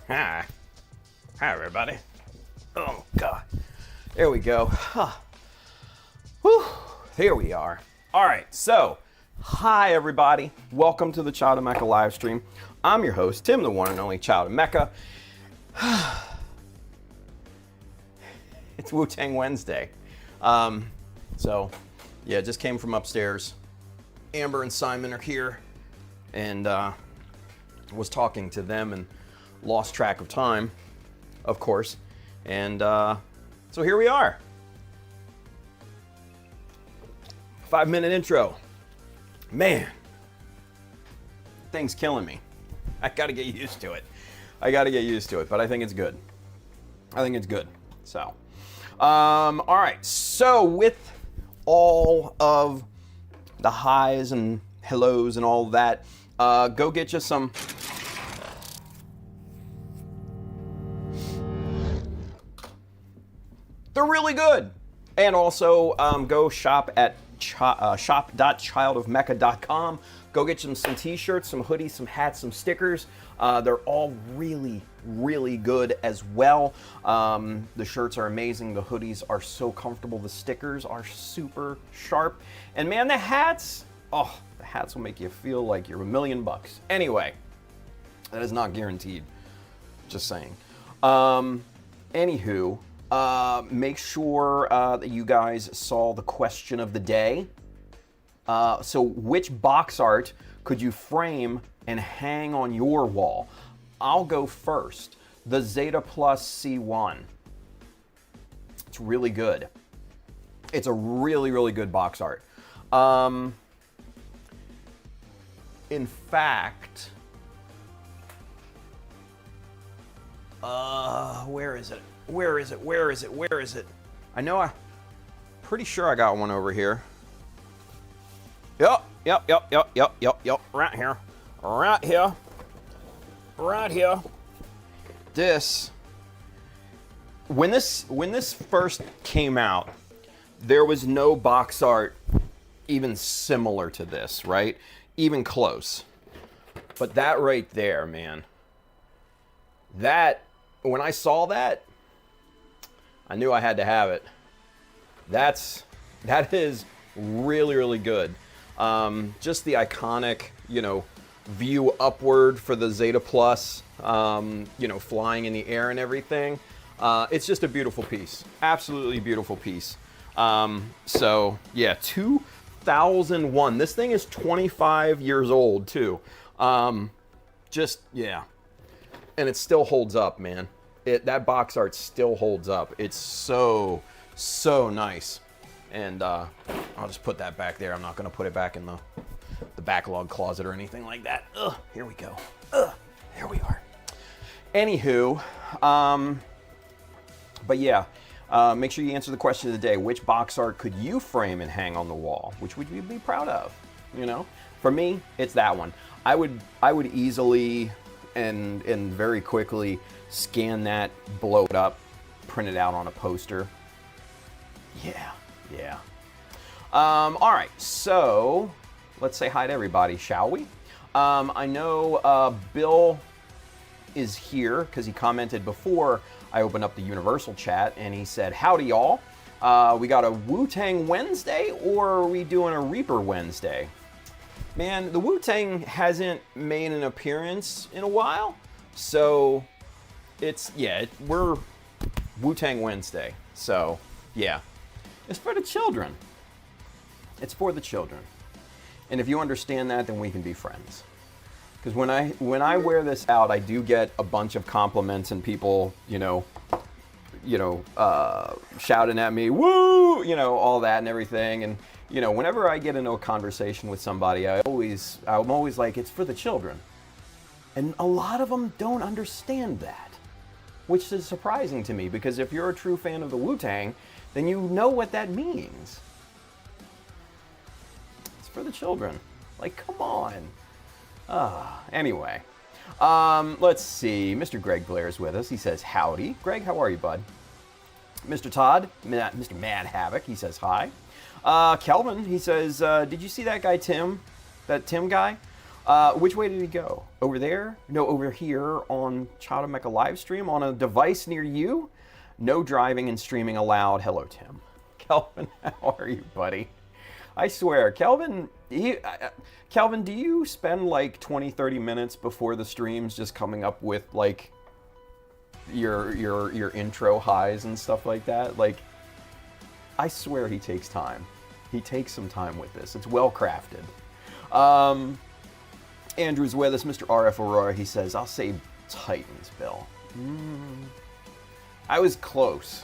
Hi. Hi, everybody. Oh, God. There we go. Huh. Whew. Here we are. All right, so, hi, everybody. Welcome to the Child of Mecha live stream. I'm your host, Tim, the one and only Child of Mecha. It's Wu-Tang Wednesday. So, yeah, just came from upstairs. Amber and Simon are here, and was talking to them and lost track of time, of course. And so here we are. 5-minute intro. Man, thing's killing me. I gotta get used to it. But I think it's good. So, all right. So with all of the highs and hellos and all that, go get you some. They're really good. And also go shop at shop.childofmecha.com. Go get some t-shirts, some hoodies, some hats, some stickers. They're all really, really good as well. The shirts are amazing. The hoodies are so comfortable. The stickers are super sharp. And man, the hats, oh, the hats will make you feel like you're $1,000,000. Anyway, that is not guaranteed. Just saying. Anywho, make sure that you guys saw the question of the day. So which box art could you frame and hang on your wall? I'll go first. The Zeta Plus C1. It's really good. It's a really, really good box art. In fact, where is it? I know pretty sure I got one over here. Yep. Right here. This, when this first came out, there was no box art even similar to this, right? Even close. But that right there, man. That, when I saw that, I knew I had to have it. That is really, really good. Just the iconic, view upward for the Zeta Plus, flying in the air and everything. It's just a beautiful piece. Absolutely beautiful piece. So, yeah, 2001. This thing is 25 years old, too. Yeah. And it still holds up, man. That box art still holds up. It's so nice. And I'll just put that back there. I'm not going to put it back in the backlog closet or anything like that. Here we go. There we are. Anywho, but yeah, make sure you answer the question of the day. Which box art could you frame and hang on the wall? Which would you be proud of? For me, it's that one. I would easily and very quickly scan that, blow it up, print it out on a poster. Yeah. All right, so let's say hi to everybody, shall we? I know Bill is here because he commented before I opened up the Universal chat, and he said, howdy, y'all. We got a Wu-Tang Wednesday, or are we doing a Reaper Wednesday? Man, the Wu-Tang hasn't made an appearance in a while, so we're Wu-Tang Wednesday. So, yeah. It's for the children. And if you understand that, then we can be friends. Because when I wear this out, I do get a bunch of compliments and people, shouting at me, woo, all that and everything. And, whenever I get into a conversation with somebody, I'm always like, it's for the children. And a lot of them don't understand that, which is surprising to me, because if you're a true fan of the Wu-Tang, then you know what that means. It's for the children. Like, come on. Anyway. Let's see. Mr. Greg Blair is with us. He says, howdy. Greg, how are you, bud? Mr. Todd, Mr. Mad Havoc, he says hi. Kelvin, he says, did you see that guy Tim? That Tim guy? Which way did he go? Over there? No, over here on Chata Mecha live stream on a device near you. No driving and streaming allowed. Hello, Tim. Kelvin, how are you, buddy? I swear, Kelvin, Kelvin, do you spend like 20, 30 minutes before the streams just coming up with like your intro highs and stuff like that? Like, I swear he takes time. He takes some time with this. It's well crafted. Andrew's with us, Mr. RF Aurora. He says, I'll say Titans, Bill. I was close,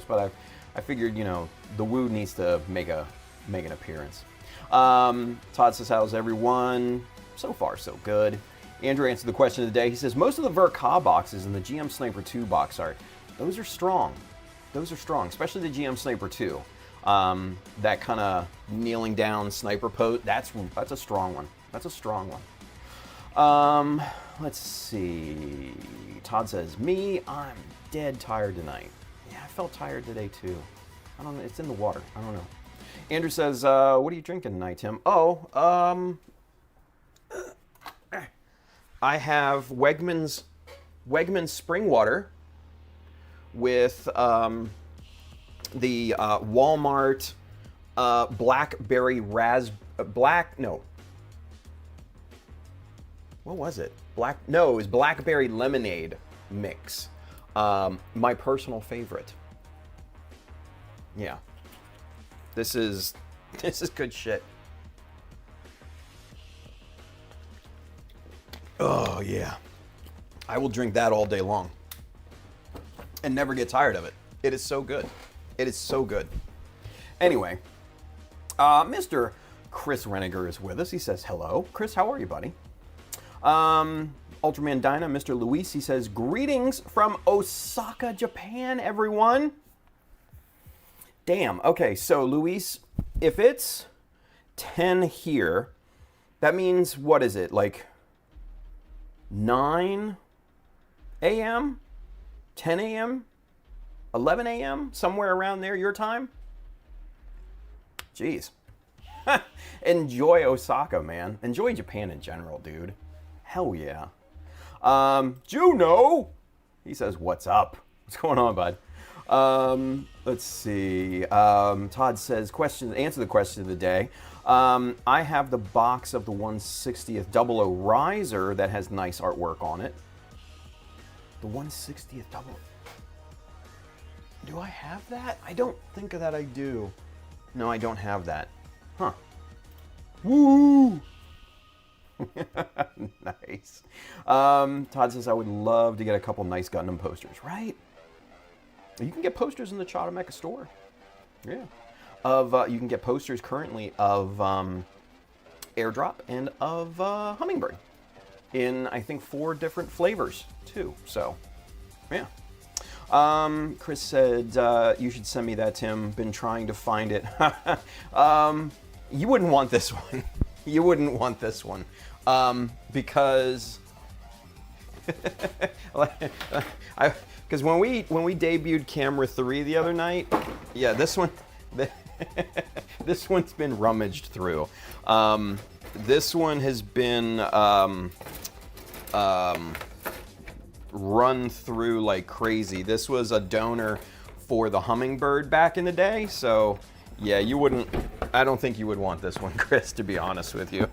but I figured, you know, the Woo needs to make an appearance. Todd says, how's everyone? So far, so good. Andrew answered the question of the day. He says, most of the Vert Ka boxes and the GM Sniper 2 box art, those are strong. Those are strong, especially the GM Sniper 2. That kind of kneeling down sniper pose, that's a strong one. That's a strong one. Let's see. Todd says, me, I'm dead tired tonight. Yeah, I felt tired today too. I don't know, it's in the water. I don't know. Andrew says, what are you drinking tonight, Tim? Oh, I have Wegmans spring water with the Walmart blackberry what was it? It was blackberry lemonade mix. My personal favorite. Yeah. This is good shit. Oh yeah. I will drink that all day long and never get tired of it. It is so good. It is so good. Anyway, Mr. Chris Reniger is with us. He says, hello. Chris, how are you, buddy? Ultraman Dyna, Mr. Luis, he says, greetings from Osaka, Japan, everyone. Damn. Okay, so Luis, if it's 10 here, that means, what is it, like 9 a.m., 10 a.m., 11 a.m., somewhere around there, your time? Jeez. Enjoy Osaka, man. Enjoy Japan in general, dude. Hell yeah. Juno, he says, what's up? What's going on, bud? Let's see. Todd says, answer the question of the day. I have the box of the 160th 00 Riser that has nice artwork on it. The 160th 00. Do I have that? I don't think that I do. No, I don't have that. Huh. Woo! Nice. Todd says, I would love to get a couple nice Gundam posters, right? You can get posters in the Chata Mecha store. Yeah. You can get posters currently of Airdrop and of Hummingbird in, I think, 4 different flavors, too. So, yeah. Chris said, you should send me that, Tim. Been trying to find it. You wouldn't want this one. You wouldn't want this one. Because because when we debuted Camera 3 the other night, yeah, this one this one's been rummaged through. This one has been run through like crazy. This was a donor for the Hummingbird back in the day, so yeah, I don't think you would want this one, Chris, to be honest with you.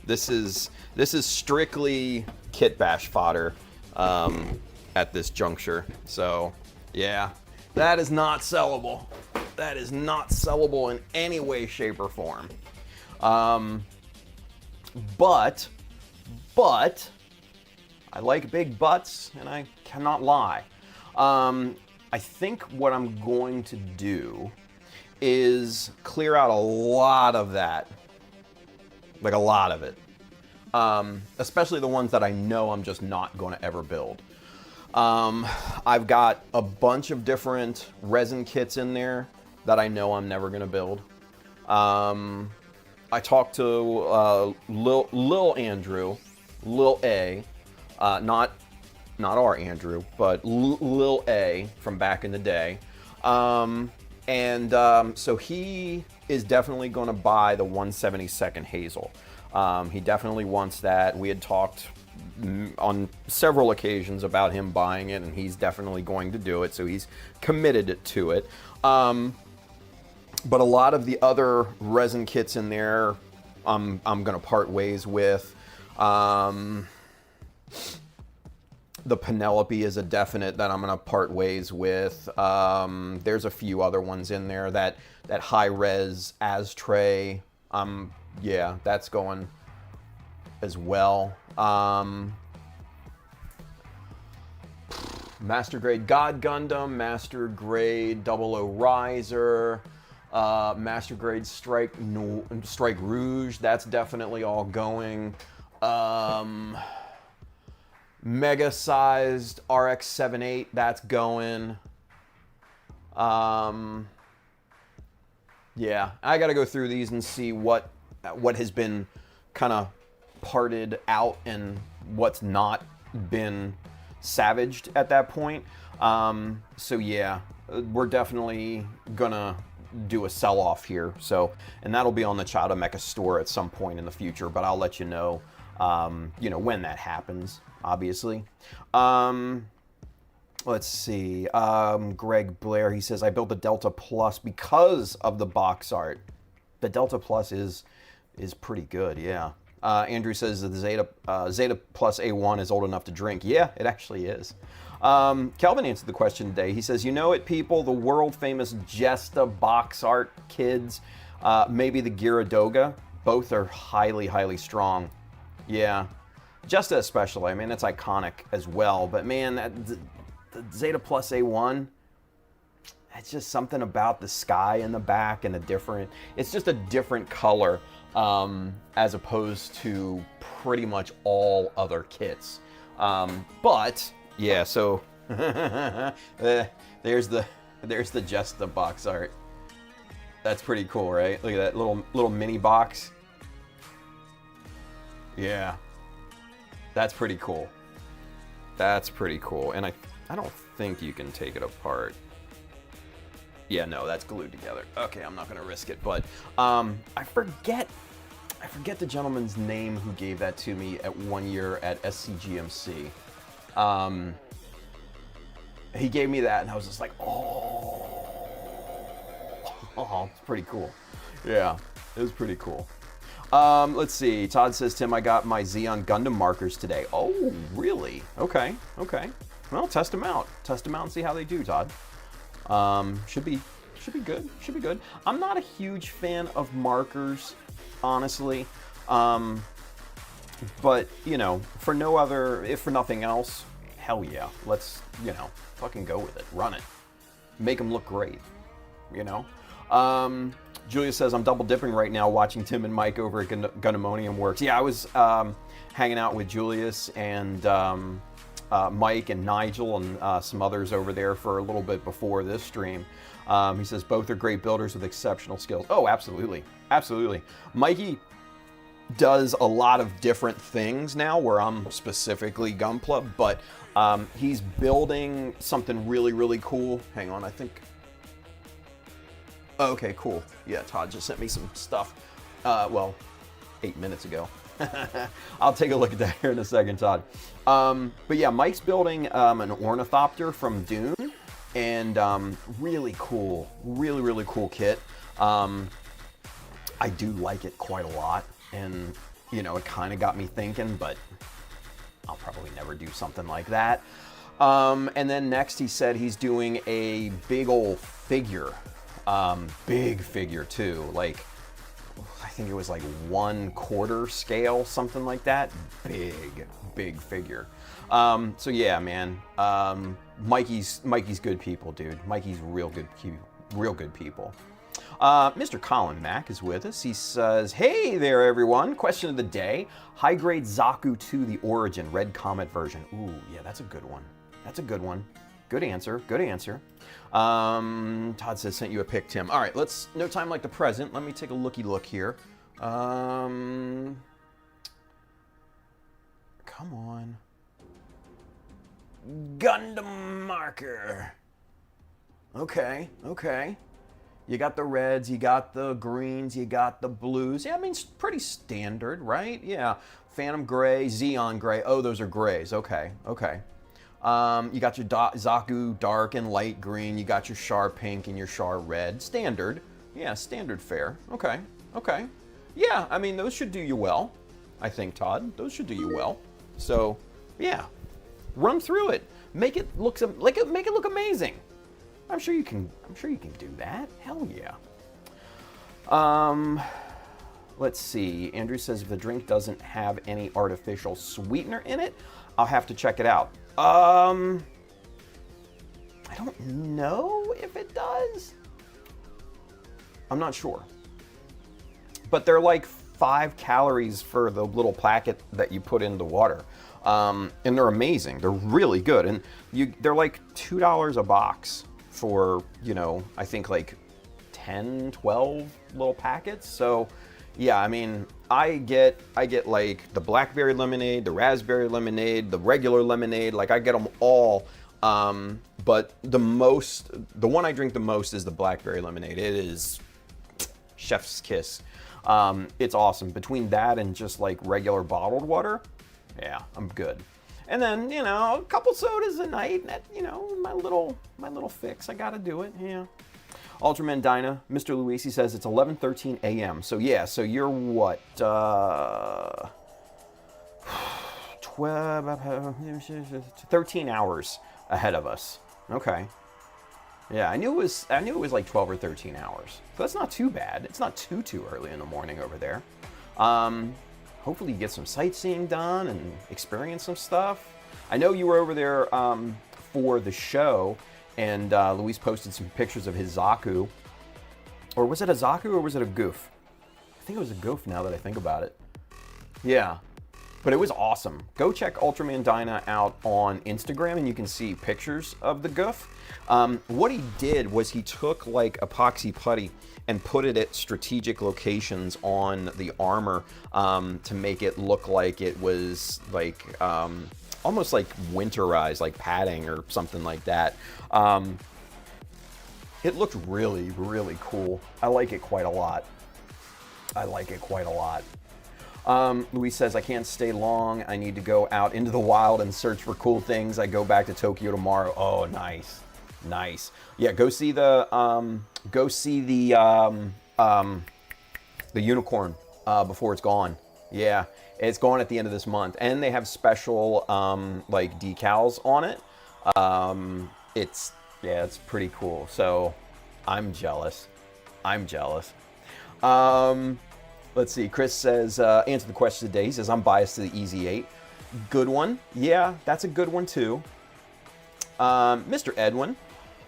This is strictly kit bash fodder at this juncture. So yeah, that is not sellable. That is not sellable in any way, shape, or form. But I like big butts, and I cannot lie. I think what I'm going to do is clear out a lot of that. Like a lot of it. Especially the ones that I know I'm just not going to ever build. I've got a bunch of different resin kits in there that I know I'm never going to build. I talked to Lil Andrew, Lil A, not our Andrew, but Lil A from back in the day. So he is definitely going to buy the 1/72nd Hazel. He definitely wants that. We had talked on several occasions about him buying it, and he's definitely going to do it, so he's committed to it. But a lot of the other resin kits in there, I'm going to part ways with. The Penelope is a definite that I'm going to part ways with. There's a few other ones in there. That high-res Astray, yeah, that's going as well. Master Grade God Gundam, Master Grade 00 Riser, Master Grade Strike Rouge, that's definitely all going. Mega sized RX-78, that's going. Yeah, I got to go through these and see what has been kind of parted out and what's not been savaged at that point. So yeah, we're definitely gonna do a sell-off here. So, and that'll be on the Chada Mecha store at some point in the future, but I'll let you know, when that happens, obviously. Let's see. Greg Blair, he says, I built the Delta Plus because of the box art. The Delta Plus is pretty good, yeah. Andrew says that the Zeta Plus A1 is old enough to drink. Yeah, it actually is. Kelvin answered the question today. He says, you know it, people, the world-famous Jesta box art kids, maybe the Gyaradoga, both are highly, highly strong. Yeah, Jesta especially. I mean, that's iconic as well. But, man, the Zeta Plus A1, it's just something about the sky in the back and it's just a different color as opposed to pretty much all other kits. But yeah, so there's the Jesta box art. That's pretty cool, right? Look at that little mini box. Yeah, that's pretty cool. That's pretty cool, and I don't think you can take it apart. Yeah, no, that's glued together. Okay, I'm not gonna risk it, but I forget the gentleman's name who gave that to me at 1 year at SCGMC. He gave me that, and I was just like, oh, it's pretty cool. Yeah, it was pretty cool. Let's see. Todd says, Tim, I got my Xeon Gundam markers today. Oh, really? Okay. Well, test them out. Test them out and see how they do, Todd. Should be good. Should be good. I'm not a huge fan of markers, honestly. But, if for nothing else, hell yeah. Let's, fucking go with it. Run it. Make them look great. Julia says, I'm double dipping right now watching Tim and Mike over at Gundamonium Works. Yeah, I was hanging out with Julius and Mike and Nigel and some others over there for a little bit before this stream. He says, both are great builders with exceptional skills. Oh, absolutely. Absolutely. Mikey does a lot of different things now where I'm specifically Gunpla, but he's building something really, really cool. Hang on, I think... Okay, cool. Yeah, Todd just sent me some stuff, 8 minutes ago. I'll take a look at that here in a second, Todd. But yeah, Mike's building an Ornithopter from Dune, and really cool, really, really cool kit. I do like it quite a lot, and, it kind of got me thinking, but I'll probably never do something like that. And then next he said he's doing a big old figure. Big figure too, like I think it was like 1/4 scale, something like that. Big figure. So yeah, man. Mikey's good people, dude. Mikey's real good people. Mr. Colin Mack is with us. He says, hey there, everyone. Question of the day. High grade Zaku 2, the Origin, Red Comet version. Ooh, yeah, that's a good one. Good answer. Todd says, sent you a pic, Tim. All right, no time like the present. Let me take a look here. Come on. Gundam marker. Okay. You got the reds, you got the greens, you got the blues. Yeah, I mean, it's pretty standard, right? Yeah. Phantom gray, Xeon gray. Oh, those are grays. Okay, okay. You got your Zaku dark and light green. You got your Char pink and your Char red. Standard. Yeah, standard fare. Okay, okay. Yeah, I mean, those should do you well. I think, Todd. Those should do you well. So, yeah. Run through it. Make it look make it look amazing. I'm sure you can do that. Hell yeah. Let's see. Andrew says if the drink doesn't have any artificial sweetener in it, I'll have to check it out. I don't know if it does. I'm not sure. But they're like 5 calories for the little packet that you put in the water. And they're amazing. They're really good. And they're like $2 a box for, I think like 10, 12 little packets. So yeah, I mean, I get like the blackberry lemonade, the raspberry lemonade, the regular lemonade, like I get them all. But the one I drink the most is the blackberry lemonade. It is chef's kiss. It's awesome. Between that and just like regular bottled water, yeah, I'm good. And then, a couple sodas a night, that, my little fix. I gotta do it, yeah. Ultraman Dyna, Mr. Luisi says it's 11:13 a.m. So yeah, so you're what? 13 hours ahead of us. Okay. Yeah, I knew it was like 12 or 13 hours. So that's not too bad. It's not too early in the morning over there. Hopefully you get some sightseeing done and experience some stuff. I know you were over there for the show, and Luis posted some pictures of his Zaku. Or was it a Zaku or was it a Goof? I think it was a Goof now that I think about it. Yeah, but it was awesome. Go check Ultraman Dyna out on Instagram and you can see pictures of the Goof. What he did was he took like epoxy putty and put it at strategic locations on the armor to make it look like it was like almost like winterized, like padding or something like that. It looked really, really cool. I like it quite a lot. Luis says, I can't stay long. I need to go out into the wild and search for cool things. I go back to Tokyo tomorrow. Oh, nice. Nice. Yeah, go see the unicorn before it's gone. Yeah, it's gone at the end of this month. And they have special like decals on it. It's pretty cool. So I'm jealous. Let's see. Chris says, answer the question today. He says, I'm biased to the EZ8. Good one. Yeah, that's a good one too. Mr. Edwin,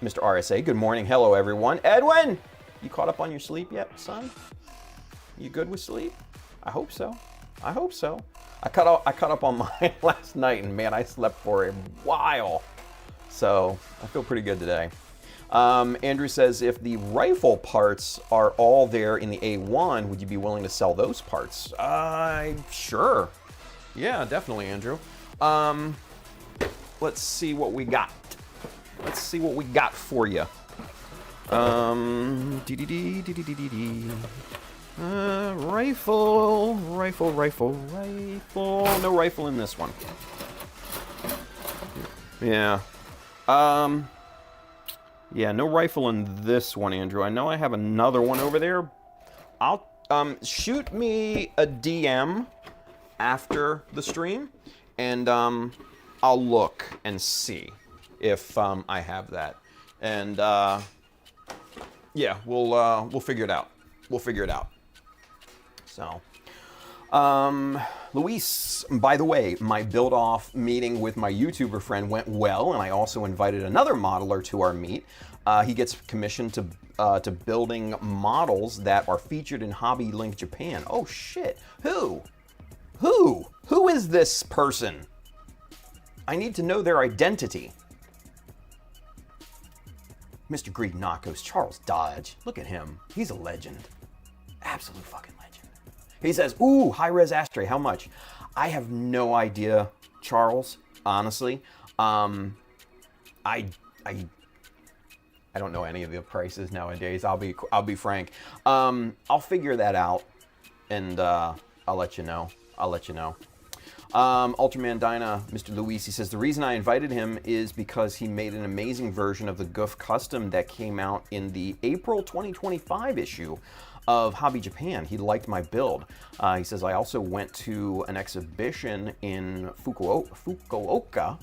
Mr. RSA, good morning. Hello, everyone. Edwin, you caught up on your sleep yet, son? You good with sleep? I hope so. I caught up on mine last night, and man, I slept for a while. So I feel pretty good today. Andrew says, if the rifle parts are all there in the A1, would you be willing to sell those parts? Sure. Yeah, definitely, Andrew. Let's see what we got. Let's see what we got for you. Rifle. No rifle in this one. Yeah. Yeah, no rifle in this one, Andrew. I know I have another one over there. I'll shoot me a DM after the stream, and I'll look and see if I have that. And yeah, we'll figure it out. So, Luis, by the way, my build-off meeting with my YouTuber friend went well, and I also invited another modeler to our meet. He gets commissioned to building models that are featured in Hobby Link Japan. Oh shit! Who is this person? I need to know their identity. Mr. Greed Knockos, Charles Dodge. Look at him. He's a legend. Absolute fucking legend. He says, ooh, high-res ashtray, how much? I have no idea, Charles, honestly. I I don't know any of the prices nowadays. I'll be frank. I'll figure that out, and I'll let you know. Ultraman Dyna, Mr. Luis, he says, the reason I invited him is because he made an amazing version of the Goof Custom that came out in the April 2025 issue of Hobby Japan. He liked my build. He says, I also went to an exhibition in Fukuoka,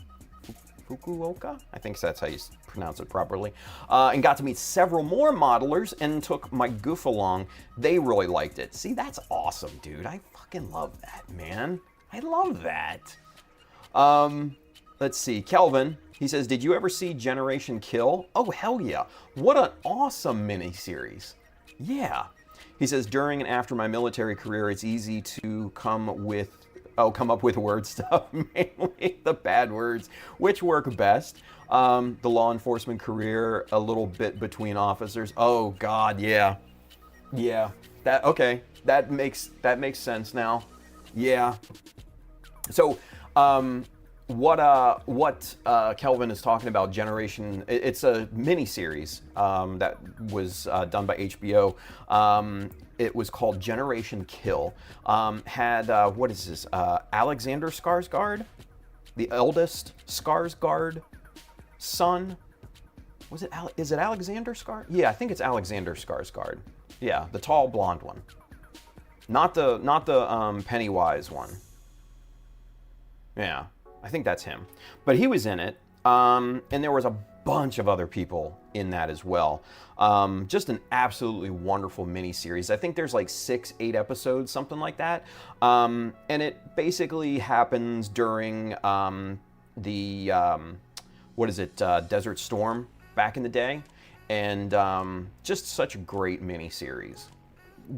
I think that's how you pronounce it properly, and got to meet several more modelers and took my goof along. They really liked it. See, that's awesome, dude. I fucking love that, man. I love that. Let's see, Kelvin, he says, did you ever see Generation Kill? Oh, hell yeah. What an awesome miniseries. Yeah. He says, during and after my military career, it's easy to come up with word stuff, mainly the bad words, which work best. The law enforcement career, a little bit between officers. Oh God, yeah. Yeah, that makes sense now. Yeah. So, what Kelvin is talking about, it's a mini-series that was done by HBO. It was called Generation Kill. Had, what is this, Alexander Skarsgård? The eldest Skarsgård son? Is it Alexander Skarsgård? Yeah, I think it's Alexander Skarsgård. Yeah, the tall blonde one. Not the Pennywise one. Yeah, I think that's him. But he was in it, and there was a bunch of other people in that as well. Just an absolutely wonderful miniseries. I think there's like 6-8 episodes, something like that. And it basically happens during Desert Storm back in the day. And just such a great miniseries.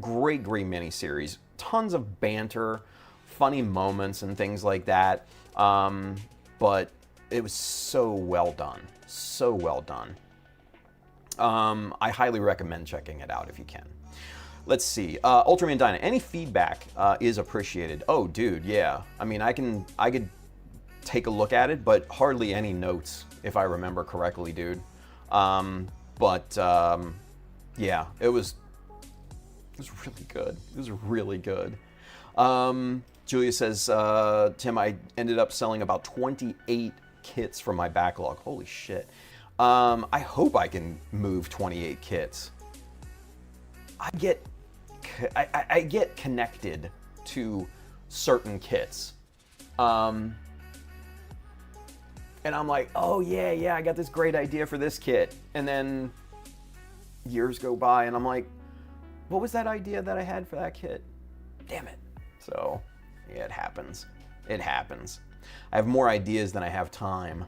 Great miniseries. Tons of banter, funny moments and things like that. But it was so well done. So well done. I highly recommend checking it out if you can. Let's see. Ultraman Dyna, any feedback is appreciated. Oh, dude, yeah. I mean, I could take a look at it, but hardly any notes, if I remember correctly, dude. Yeah, it was really good. It was really good. Julia says, Tim, I ended up selling about 28 kits from my backlog. Holy shit. I hope I can move 28 kits. I get connected to certain kits. And I'm like, oh yeah, I got this great idea for this kit. And then years go by and I'm like, what was that idea that I had for that kit? Damn it. So, yeah, it happens. It happens. I have more ideas than I have time.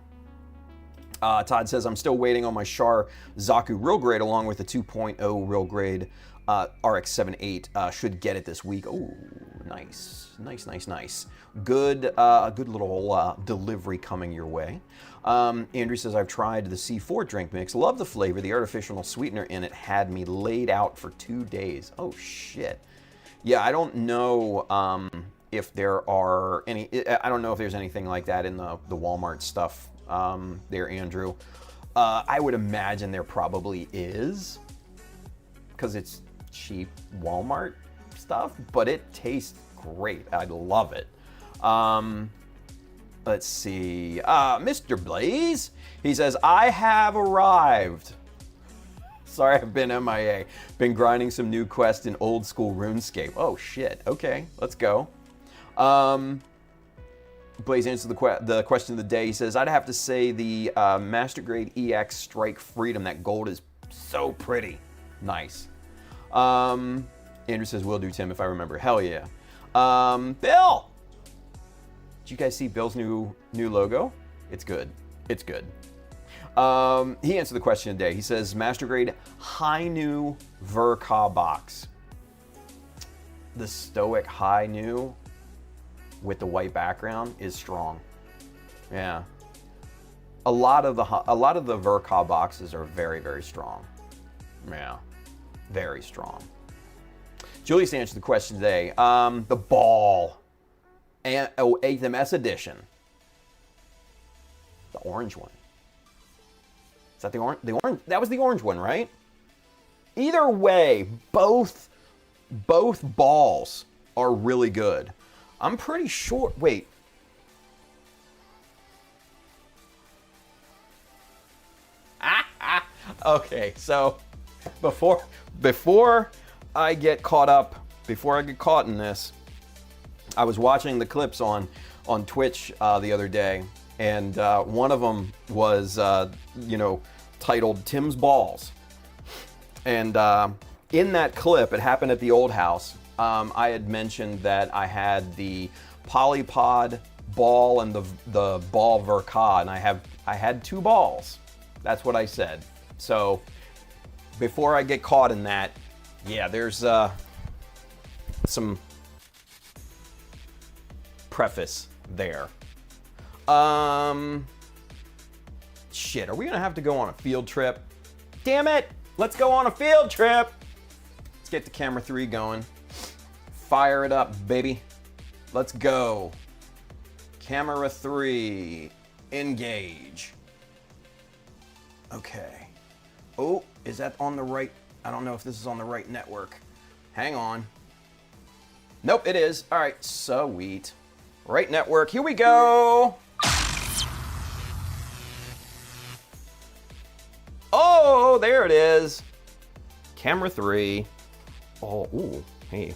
Todd says, I'm still waiting on my Char Zaku real grade along with the 2.0 real grade RX-78. Should get it this week. Oh, nice. Good little delivery coming your way. Andrew says, I've tried the C4 drink mix. Love the flavor. The artificial sweetener in it had me laid out for 2 days. Oh, shit. Yeah, I don't know if there are any... I don't know if there's anything like that in the Walmart stuff there, Andrew. I would imagine there probably is, because it's cheap Walmart stuff, but it tastes great. I love it. Let's see. Mr. Blaze, he says, I have arrived. Sorry, I've been MIA. Been grinding some new quests in old school RuneScape. Oh, shit. Okay, let's go. Blaze answers the question of the day. He says, I'd have to say the Master Grade EX Strike Freedom. That gold is so pretty. Nice. Andrew says, will do, Tim, if I remember. Hell yeah. Bill! Did you guys see Bill's new logo? It's good. It's good. He answered the question today. He says, Master Grade Hyaku Verka box. The stoic Hyaku with the white background is strong. Yeah. A lot of the Verka boxes are very, very strong. Yeah. Very strong. Julius answered the question today. The ball. And 8th MS edition. The orange one. Is that the orange? That was the orange one, right? Either way, both balls are really good. I'm pretty sure. Wait. Okay, so before I get caught in this, I was watching the clips on Twitch the other day, and one of them was titled Tim's Balls. And in that clip, it happened at the old house. I had mentioned that I had the Polypod ball and the ball Verka, and I had 2 balls. That's what I said. So before I get caught in that, yeah, there's some preface there. Shit, are we gonna have to go on a field trip? Damn it! Let's go on a field trip! Let's get the camera 3 going. Fire it up, baby. Let's go. Camera 3, engage. Okay. Oh, is that on the right? I don't know if this is on the right network. Hang on. Nope, it is. All right, sweet. Right network, here we go. Oh, there it is. Camera 3. Oh, ooh, hey,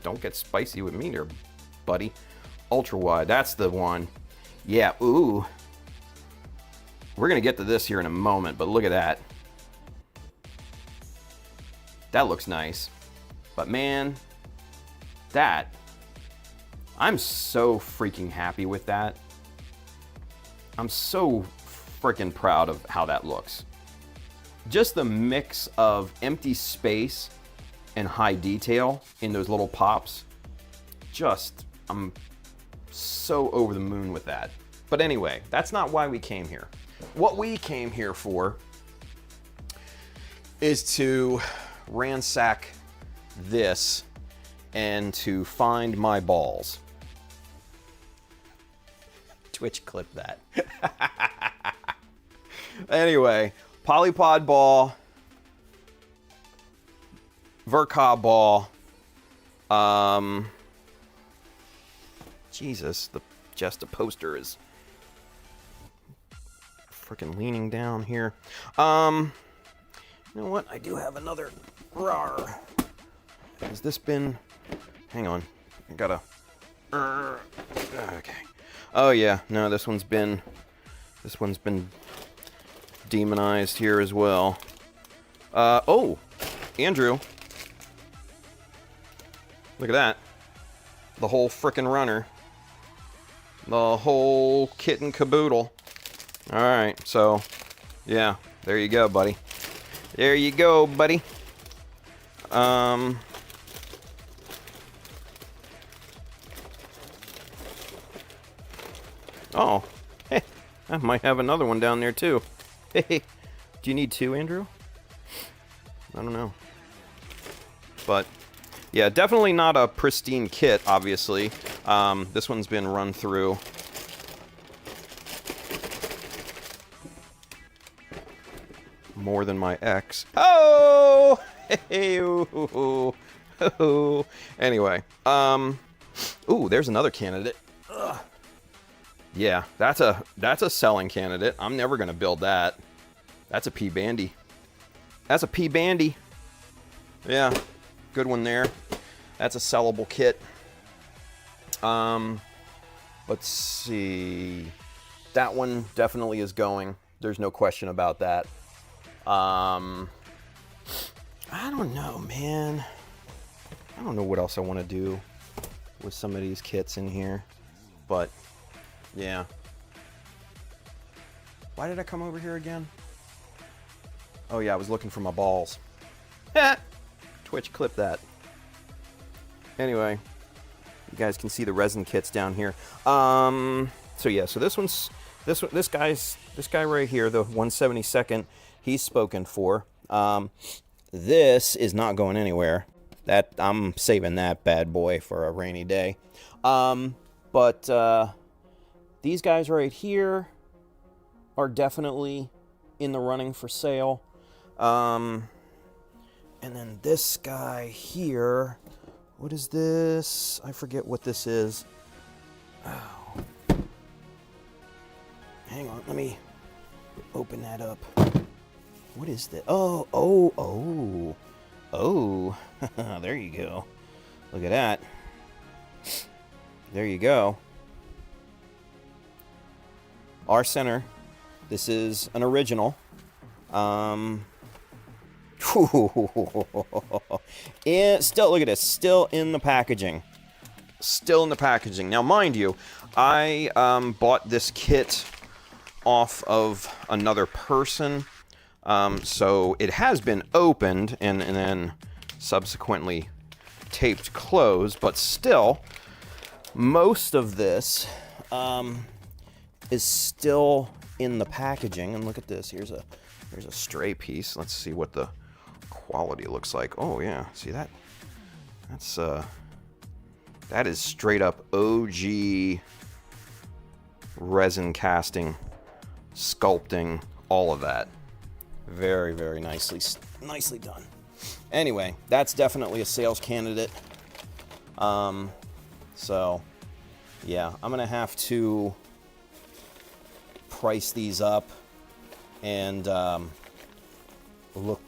don't get spicy with me there, buddy. Ultra wide, that's the one. Yeah, ooh. We're gonna get to this here in a moment, but look at that. That looks nice. But man, I'm so freaking happy with that. I'm so freaking proud of how that looks. Just the mix of empty space and high detail in those little pops. I'm so over the moon with that. But anyway, that's not why we came here. What we came here for is to ransack this and to find my balls. Twitch clip that. Anyway, Polypod ball, Verka ball. Jesus, the poster is freaking leaning down here. You know what? I do have another RAR. Has this been? Hang on. I gotta. Okay. Oh yeah. No, this one's been demonized here as well. Oh, Andrew. Look at that. The whole frickin' runner. The whole kit and caboodle. All right, so yeah, there you go, buddy. There you go, buddy. Oh, hey, I might have another one down there too. Hey, do you need 2, Andrew? I don't know. But yeah, definitely not a pristine kit, obviously. This one's been run through. More than my ex. Oh! Hey, ooh. Anyway, ooh, there's another candidate. Ugh. Yeah, that's a selling candidate. I'm never gonna build that. That's a P Bandy. That's a P Bandy. Yeah, good one there. That's a sellable kit. Let's see. That one definitely is going. There's no question about that. I don't know, man. I don't know what else I want to do with some of these kits in here, but yeah. Why did I come over here again? Oh yeah, I was looking for my balls. Twitch clip that. Anyway, you guys can see the resin kits down here. So yeah, so this guy right here, the 172nd, he's spoken for. This is not going anywhere. That I'm saving that bad boy for a rainy day. But these guys right here are definitely in the running for sale. And then this guy here, what is this? I forget what this is. Oh. Hang on, let me open that up. What is that? Oh. There you go. Look at that. There you go. Our center. This is an original. And still, look at this. Still in the packaging. Still in the packaging. Now, mind you, I bought this kit off of another person. So it has been opened and then subsequently taped closed, but still, most of this is still in the packaging. And look at this. Here's a stray piece. Let's see what the quality looks like. Oh yeah, see that? That is straight up OG resin casting, sculpting, all of that. Very, very nicely done. Anyway, that's definitely a sales candidate. So yeah, I'm gonna have to price these up and look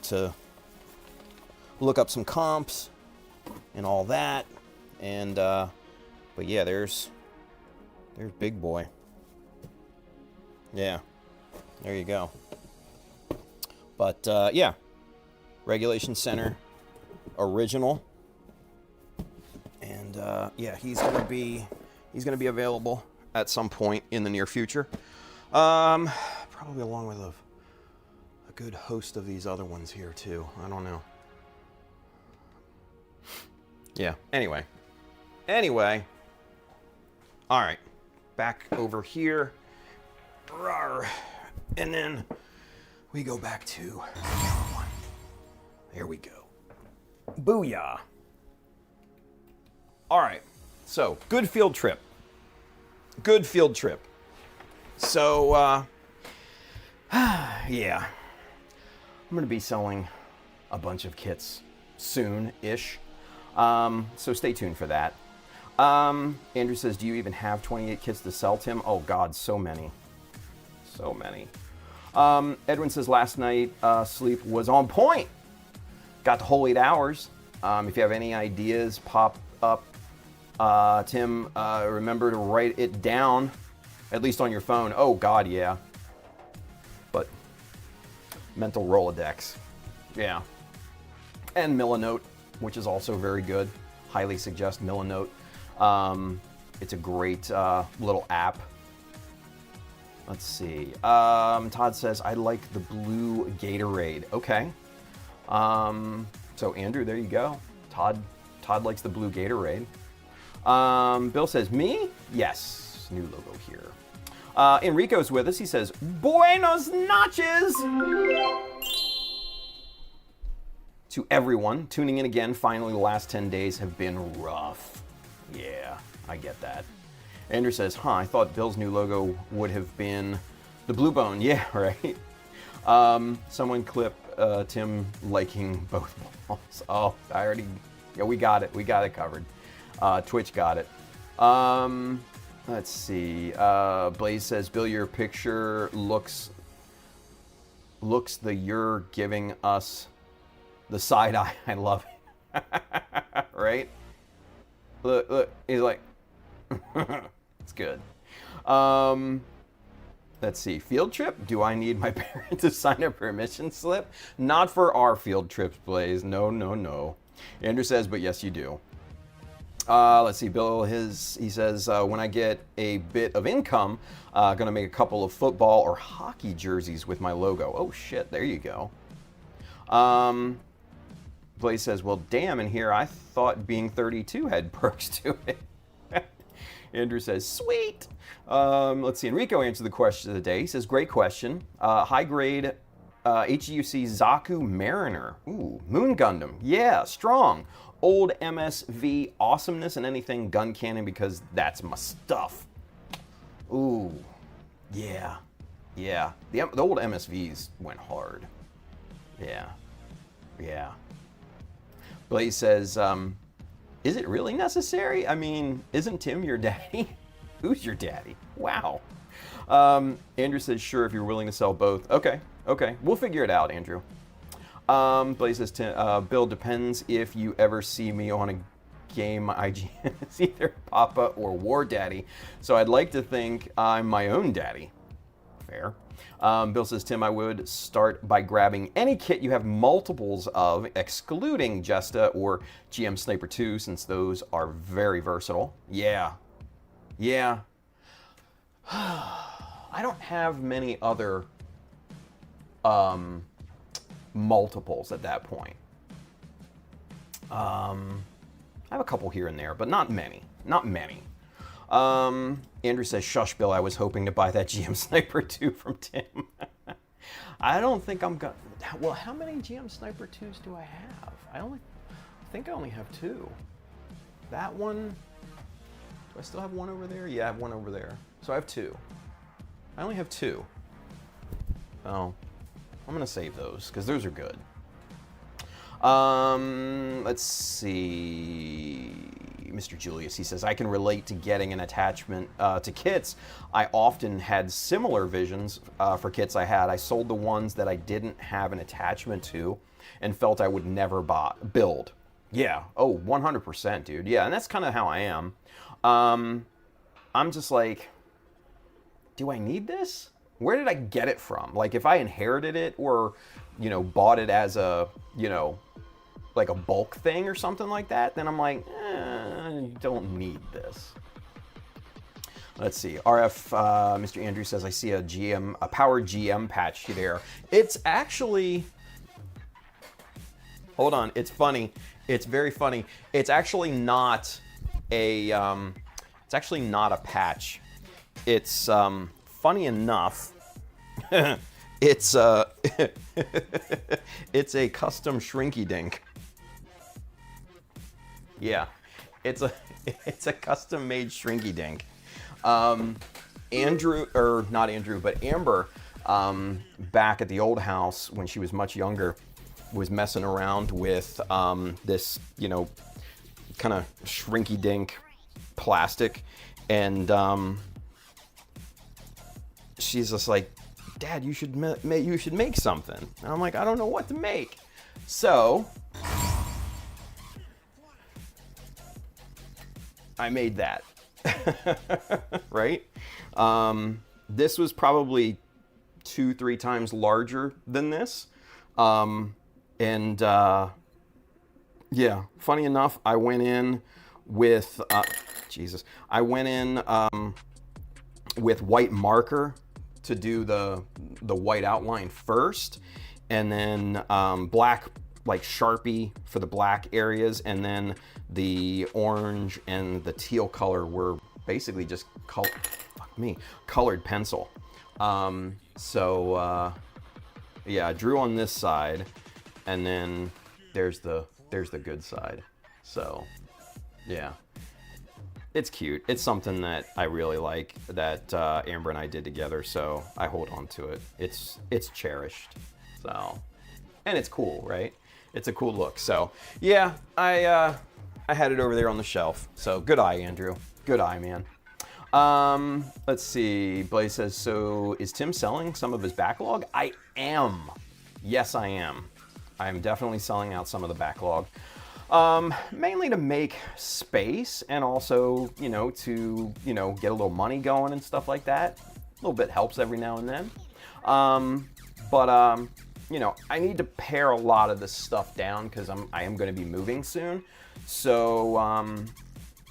up some comps and all that. And but yeah, there's Big Boy. Yeah, there you go. But yeah, Regulation Center original. And yeah, he's gonna be available at some point in the near future. Probably along with a good host of these other ones here too. I don't know. Yeah, anyway. All right, back over here. Rawr. And then we go back to the other one. There we go. Booyah. All right, so good field trip. So, yeah, I'm gonna be selling a bunch of kits soon-ish. So stay tuned for that. Andrew says, do you even have 28 kits to sell, Tim? Oh God, so many. Edwin says, last night sleep was on point. Got the whole 8 hours. If you have any ideas, pop up. Tim, remember to write it down, at least on your phone. Oh God, yeah. But mental Rolodex. Yeah. And Milanote, which is also very good. Highly suggest Milanote. It's a great little app. Let's see. Todd says, I like the blue Gatorade. Okay. So Andrew, there you go. Todd likes the blue Gatorade. Bill says, me? Yes. New logo here. Enrico's with us. He says, Buenos noches! To everyone tuning in again, finally the last 10 days have been rough. Yeah, I get that. Andrew says, I thought Bill's new logo would have been the blue bone. Yeah, right. Someone clip Tim liking both balls. Oh, we got it. We got it covered. Twitch got it. Let's see. Blaze says, Bill, your picture looks you're giving us the side eye. I love it. Right? Look, he's like, it's good. Let's see. Field trip? Do I need my parent to sign a permission slip? Not for our field trips, Blaze. No. Andrew says, but yes, you do. Let's see. Bill, he says, when I get a bit of income, gonna make a couple of football or hockey jerseys with my logo. Oh shit, there you go. Blaze says, well, damn, in here I thought being 32 had perks to it. Andrew says, sweet. Let's see. Enrico answered the question of the day. He says, great question. High grade HGUC Zaku Mariner. Ooh, Moon Gundam. Yeah, strong. Old MSV awesomeness and anything gun cannon because that's my stuff. Ooh, yeah. Yeah, the old MSVs went hard. Yeah, yeah. Blaze says, is it really necessary? I mean, isn't Tim your daddy? Who's your daddy? Wow. Andrew says, sure, if you're willing to sell both. Okay, okay. We'll figure it out, Andrew. Blaze says, Bill, depends if you ever see me on a game IGN. It's either Papa or War Daddy. So I'd like to think I'm my own daddy. Fair. Bill says, Tim, I would start by grabbing any kit you have multiples of, excluding Jesta or GM Sniper 2, since those are very versatile. Yeah. Yeah. I don't have many other multiples at that point. I have a couple here and there, but not many. Not many. Andrew says, shush, Bill, I was hoping to buy that GM Sniper 2 from Tim. I don't think I'm going to... Well, how many GM Sniper 2s do I have? I think I only have 2. That one... Do I still have one over there? Yeah, I have one over there. So I have 2. I only have 2. Oh, I'm going to save those, because those are good. Let's see. Mr. Julius, he says, I can relate to getting an attachment to kits. I often had similar visions for kits I had. I sold the ones that I didn't have an attachment to and felt I would never build. Yeah, oh, 100%, dude. Yeah, and that's kind of how I am. I'm just like, do I need this? Where did I get it from? Like, if I inherited it or, bought it as a, like a bulk thing or something like that, then I'm like, you don't need this. Let's see. RF, Mr. Andrew says, I see a power GM patch there. It's actually, hold on, it's funny. It's very funny. It's actually not a patch. It's, funny enough, it's it's a custom shrinky dink. Yeah, it's a custom made shrinky dink. Andrew, or not Andrew, but Amber, back at the old house when she was much younger, was messing around with this, kind of shrinky dink plastic, and she's just like, Dad, you should make something. And I'm like, I don't know what to make. So I made that. Right? This was probably 2-3 times larger than this. Yeah, funny enough, I went in with with white marker to do the white outline first, and then black, like Sharpie for the black areas, and then the orange and the teal color were basically just colored pencil. Yeah, I drew on this side, and then there's the good side. So yeah, it's cute. It's something that I really like that Amber and I did together, so I hold on to it. It's cherished. So, and it's cool, right? It's a cool look. So yeah, I had it over there on the shelf. So good eye, Andrew. Good eye, man. Let's see. Blaze says, so is Tim selling some of his backlog? I am. Yes, I am. I am definitely selling out some of the backlog. Mainly to make space, and also, to, get a little money going and stuff like that. A little bit helps every now and then. I need to pare a lot of this stuff down because I am going to be moving soon. So,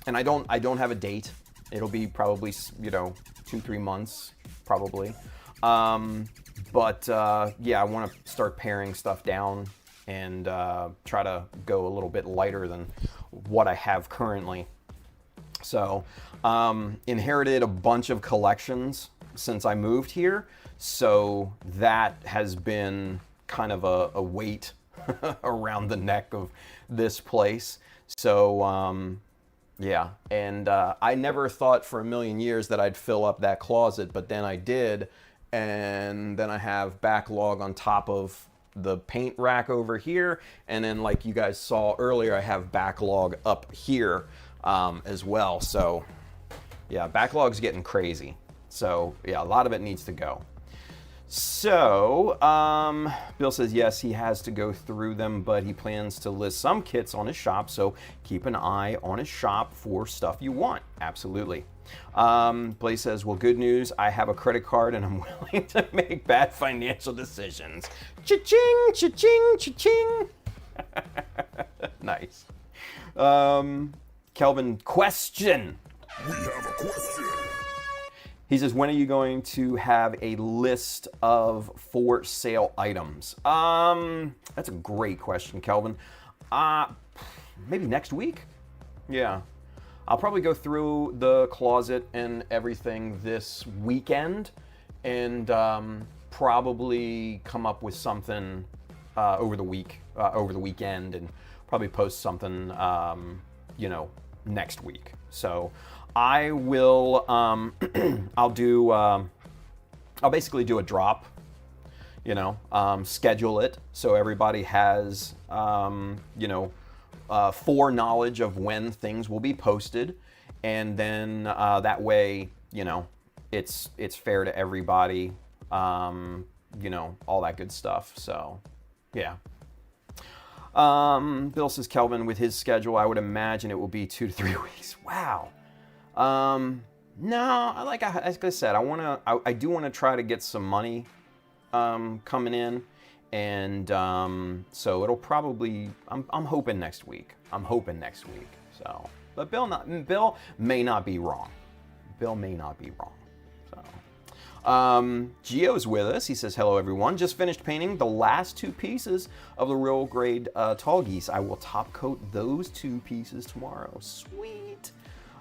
and I don't have a date. It'll be probably, 2-3 months, probably. Yeah, I want to start paring stuff down and try to go a little bit lighter than what I have currently. So, inherited a bunch of collections since I moved here, so that has been kind of a weight around the neck of this place. So, yeah, and I never thought for a million years that I'd fill up that closet, but then I did, and then I have backlog on top of the paint rack over here, and then like you guys saw earlier, I have backlog up here as well. So yeah, backlog's getting crazy. So yeah, a lot of it needs to go. So Bill says yes, he has to go through them, but he plans to list some kits on his shop, so keep an eye on his shop for stuff you want. Absolutely. Blaze says, well, good news, I have a credit card and I'm willing to make bad financial decisions. Cha-ching, cha-ching, cha-ching. Nice. Kelvin, question. We have a question. He says, when are you going to have a list of for sale items? That's a great question, Kelvin. Maybe next week? Yeah. I'll probably go through the closet and everything this weekend and probably come up with something over the weekend, and probably post something, next week. So I will, I'll basically do a drop, schedule it so everybody has, foreknowledge of when things will be posted. And then that way, it's fair to everybody, all that good stuff. So, yeah. Bill says, Kelvin, with his schedule, I would imagine it will be 2 to 3 weeks. Wow. No, like I said, I do want to try to get some money coming in, and so it'll probably, I'm hoping next week. So, but Bill may not be wrong. So, Gio's with us. He says, hello everyone. Just finished painting the last 2 pieces of the real grade tall geese. I will top coat those 2 pieces tomorrow. Sweet.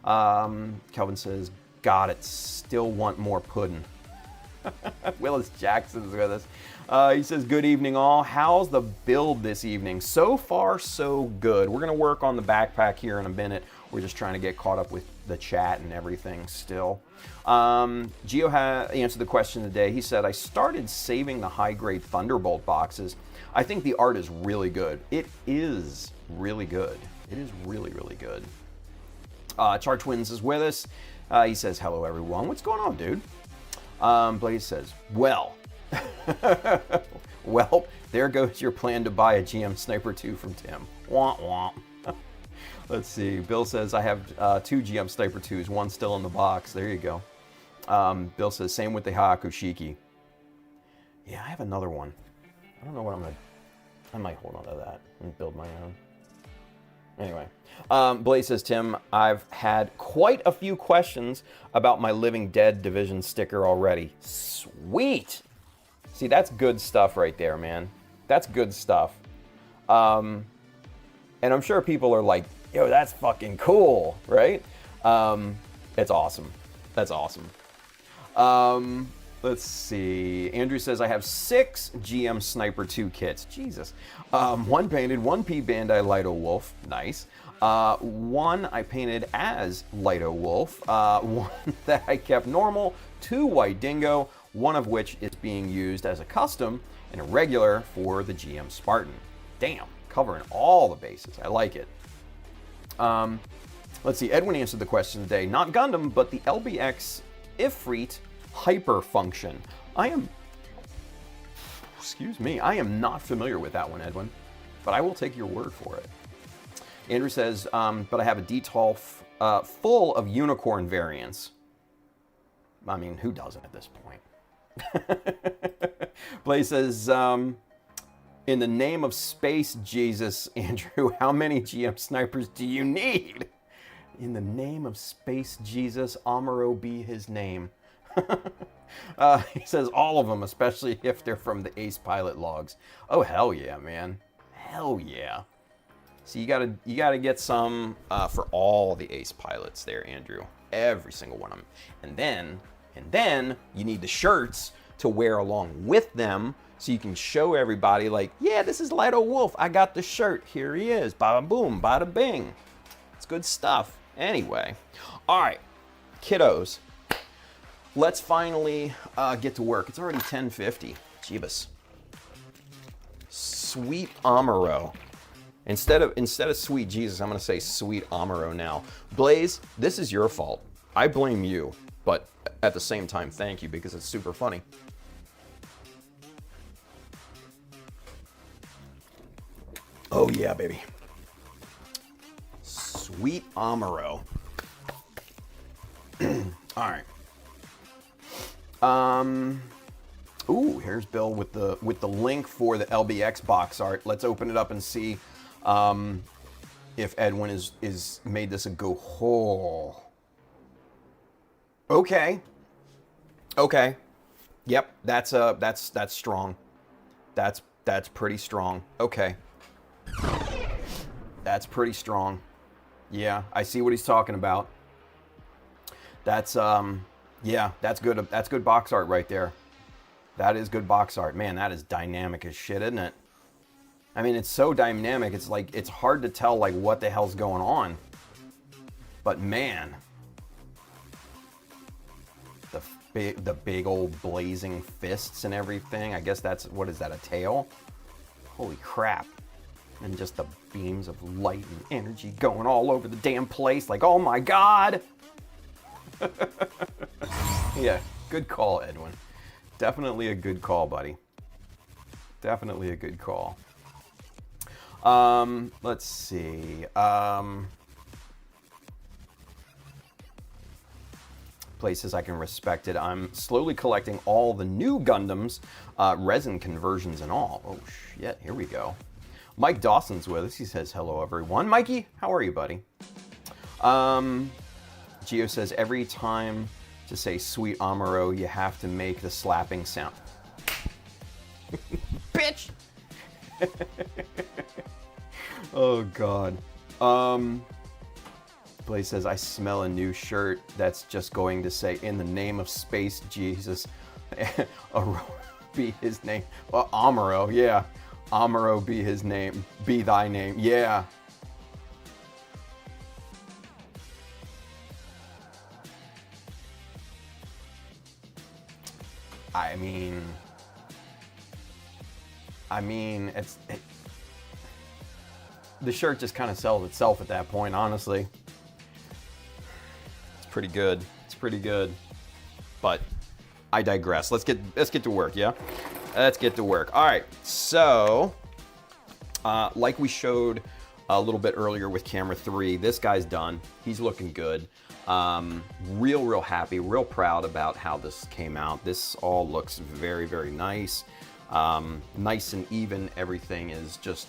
Kelvin says, got it. Still want more pudding. Willis Jackson's with us. He says, good evening all. How's the build this evening? So far, so good. We're going to work on the backpack here in a minute. We're just trying to get caught up with the chat and everything still. Gio answered the question today. He said, I started saving the high-grade Thunderbolt boxes. I think the art is really good. It is really good. It is really, really good. Char Twins is with us. He says, hello everyone. What's going on, dude? Blaze says, well, there goes your plan to buy a GM Sniper 2 from Tim. Womp womp. Let's see. Bill says, I have 2 GM Sniper 2s, one still in the box. There you go. Bill says, same with the Hyaku Shiki. Yeah, I have another one. I don't know what I might hold on to that and build my own. Anyway, Blaze says, Tim, I've had quite a few questions about my Living Dead Division sticker already. Sweet! See, that's good stuff right there, man. That's good stuff. And I'm sure people are like, yo, that's fucking cool, right? It's awesome. That's awesome. Let's see. Andrew says, I have 6 GM Sniper 2 kits. Jesus. 1 painted, 1 P Bandai Lido Wolf. Nice. 1 I painted as Lido Wolf. 1 that I kept normal. 2 White Dingo. 1 of which is being used as a custom and a regular for the GM Spartan. Damn. Covering all the bases. I like it. Let's see. Edwin answered the question today. Not Gundam, but the LBX Ifrit Hyper function. I am not familiar with that one, Edwin, but I will take your word for it. Andrew says, but I have a DTOL full of unicorn variants. I mean, who doesn't at this point? Blaze says, in the name of space, Jesus, Andrew, how many GM snipers do you need? In the name of space, Jesus, Amaro be his name. He says all of them, especially if they're from the Ace Pilot logs. Oh, hell yeah, man. Hell yeah. So you gotta get some for all the Ace Pilots there, Andrew. Every single one of them. And then you need the shirts to wear along with them, so you can show everybody, like, yeah, this is Lido Wolf. I got the shirt. Here he is. Bada boom, bada bing. It's good stuff. Anyway, all right, kiddos. let's finally get to work. It's already 10:50. Jeebus. Sweet Amuro. Instead of sweet Jesus, I'm gonna say sweet Amuro now. Blaze, this is your fault. I blame you, but at the same time, thank you because it's super funny. Oh yeah, baby. Sweet Amuro. All right. Ooh, here's Bill with the link for the LBX box art. Let's open it up and see if Edwin is made this a go. Oh. Okay. Okay. Yep, that's strong. That's pretty strong. Okay. That's pretty strong. Yeah, I see what he's talking about. That's yeah, that's good. That's good box art right there. That is good box art. Man, that is dynamic as shit, isn't it? I mean, it's so dynamic. It's like it's hard to tell like what the hell's going on. But man, the big old blazing fists and everything. I guess that's, what is that, a tail? Holy crap. And just the beams of light and energy going all over the damn place. Like, oh my God. Yeah, good call, Edwin. Definitely a good call, buddy. Definitely a good call. Let's see. Places I can respect it. I'm slowly collecting all the new Gundams, resin conversions and all. Oh shit, here we go. Mike Dawson's with us. He says, hello everyone. Mikey, how are you, buddy? Gio says, every time to say sweet Amuro, you have to make the slapping sound. Bitch! Oh God. Blaze says, I smell a new shirt that's just going to say, in the name of space Jesus, be his name. Amuro, yeah. Amuro be his name, be thy name, yeah. I mean, the shirt just kind of sells itself at that point, honestly. It's pretty good. It's pretty good. But I digress. Let's get to work, yeah? Let's get to work. All right, so like we showed a little bit earlier with camera 3, this guy's done. He's looking good. Real happy, real proud about how this came out. This all looks very, very nice. Nice and even. Everything is just,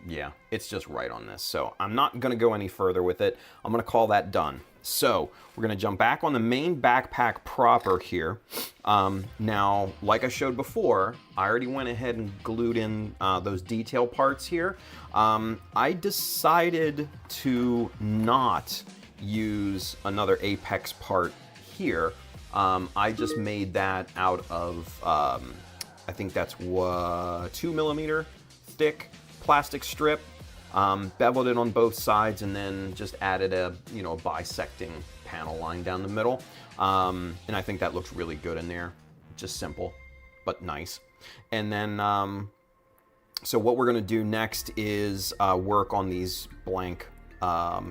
yeah, it's just right on this. So I'm not gonna go any further with it. I'm gonna call that done. So we're gonna jump back on the main backpack proper here. Now, like I showed before, I already went ahead and glued in those detail parts here. I decided to not use another apex part here. I just made that out of, I think that's 2mm thick plastic strip. Beveled it on both sides and then just added a bisecting panel line down the middle. And I think that looks really good in there. Just simple, but nice. And then, so what we're gonna do next is work on these blank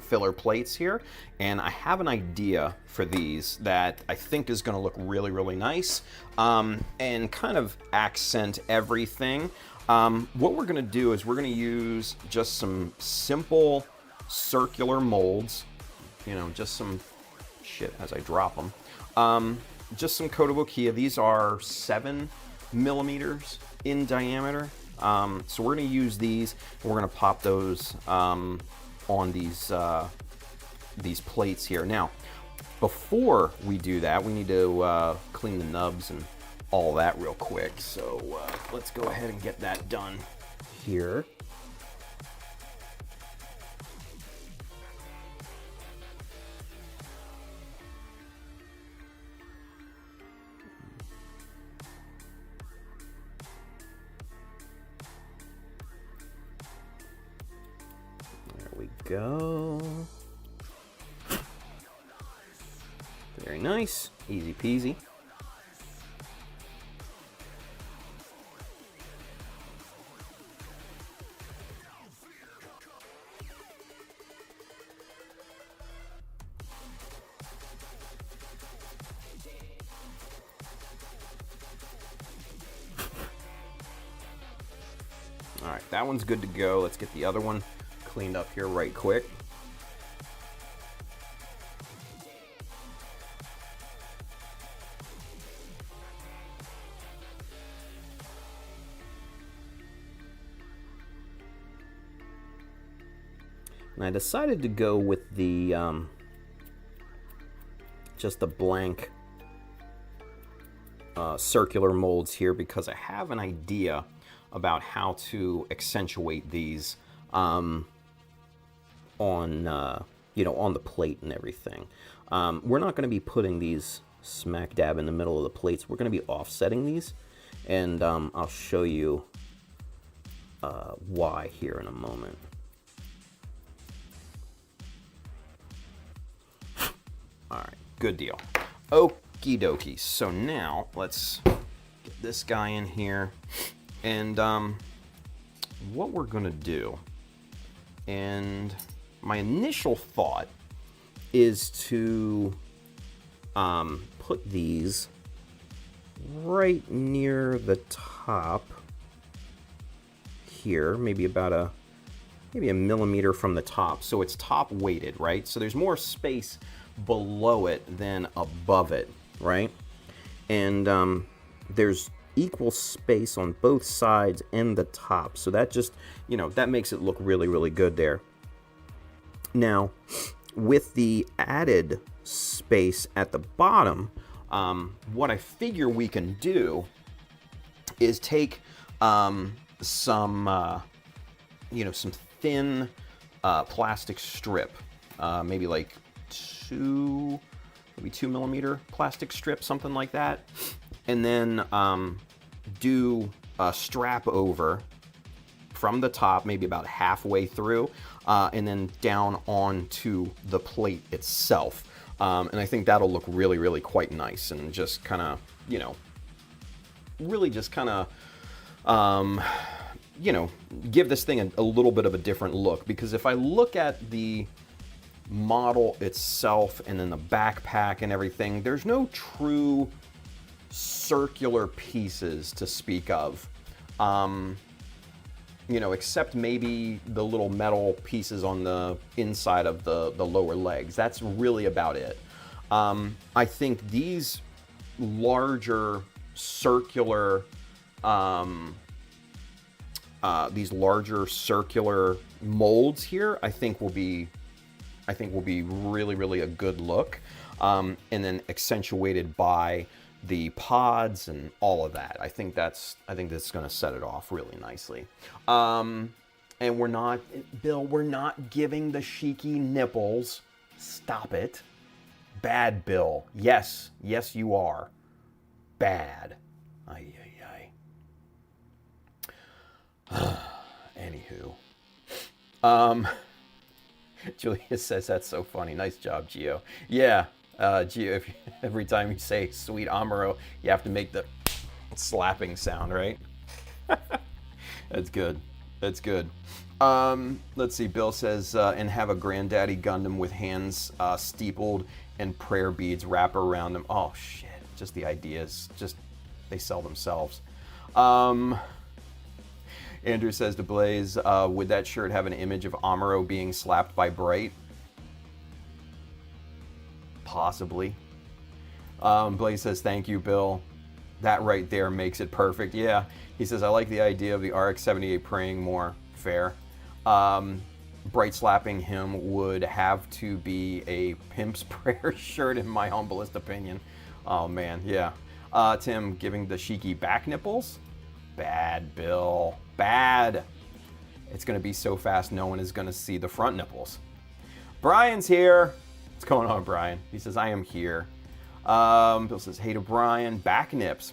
filler plates here. And I have an idea for these that I think is gonna look really, really nice and kind of accent everything. What we're gonna do is we're gonna use just some simple circular molds, just some shit as I drop them. Just some Kotobukiya. These are 7mm in diameter. So we're gonna use these and we're gonna pop those on these plates here. Now, before we do that, we need to clean the nubs and all that real quick. So let's go ahead and get that done here. There we go. Very nice. Easy peasy. All right, that one's good to go. Let's get the other one cleaned up here right quick. And I decided to go with the just the blank circular molds here because I have an idea about how to accentuate these on on the plate and everything. We're not going to be putting these smack dab in the middle of the plates. We're going to be offsetting these, and I'll show you why here in a moment. All right, good deal. Okie dokie. So now let's get this guy in here. And what we're going to do, and my initial thought is to put these right near the top here, maybe a millimeter from the top, so it's top weighted, right? So there's more space below it than above it, right? And there's equal space on both sides and the top, so that just, that makes it look really, really good there. Now, with the added space at the bottom, what I figure we can do is take some thin plastic strip, maybe like 2 millimeter plastic strip, something like that, and then do a strap over from the top, maybe about halfway through, and then down onto the plate itself. And I think that'll look really, really quite nice, and just kind of, really just kind of, give this thing a little bit of a different look. Because if I look at the model itself and then the backpack and everything, there's no true circular pieces to speak of, except maybe the little metal pieces on the inside of the lower legs. That's really about it. I think these larger circular molds here, I think will be really, really a good look, and then accentuated by the pods and all of that. I think that's going to set it off really nicely. And we're not giving the Shiki nipples. Stop it. Bad, Bill. Yes, you are. Bad. Ay. Anywho. Julia says that's so funny. Nice job, Gio. Yeah, Gio, every time you say sweet Amuro, you have to make the slapping sound, right? That's good. Let's see, Bill says, and have a granddaddy Gundam with hands steepled and prayer beads wrap around them. Oh, shit. Just the ideas. Just, they sell themselves. Andrew says to Blaze, would that shirt have an image of Amuro being slapped by Bright? Possibly. Blaze says, thank you, Bill. That right there makes it perfect. Yeah. He says, I like the idea of the RX-78 praying more. Fair. Bright slapping him would have to be a Pimp's Prayer shirt, in my humblest opinion. Oh, man. Yeah. Tim giving the Shiki back nipples? Bad, Bill. Bad. It's going to be so fast, no one is going to see the front nipples. Brian's here. What's going on, Brian? He says, I am here. Bill says, hey to Brian. Back nips.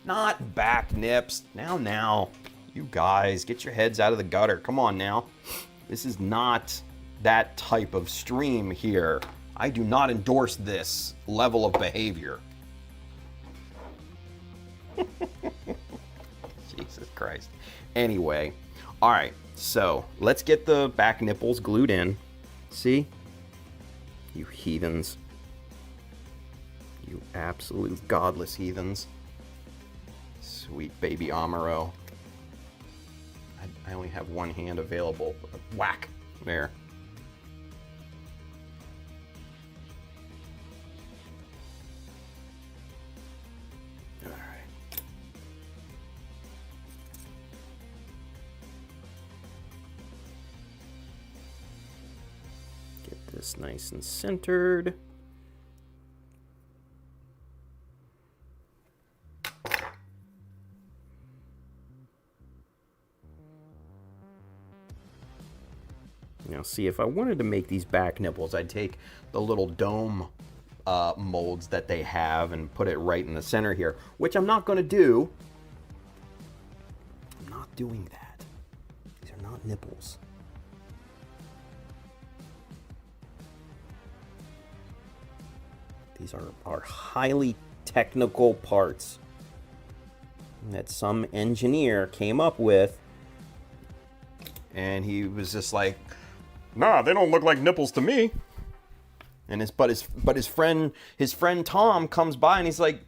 Not back nips. Now. You guys, get your heads out of the gutter. Come on now. This is not that type of stream here. I do not endorse this level of behavior. Jesus Christ. Anyway, all right, so let's get the back nipples glued in. See? You heathens. You absolute godless heathens. Sweet baby Amuro. I only have one hand available. Whack. There. This nice and centered. Now see, if I wanted to make these back nipples, I'd take the little dome molds that they have and put it right in the center here, which I'm not going to do. I'm not doing that. These are not nipples. These are highly technical parts that some engineer came up with, and he was just like, "Nah, they don't look like nipples to me." And his friend Tom comes by and he's like,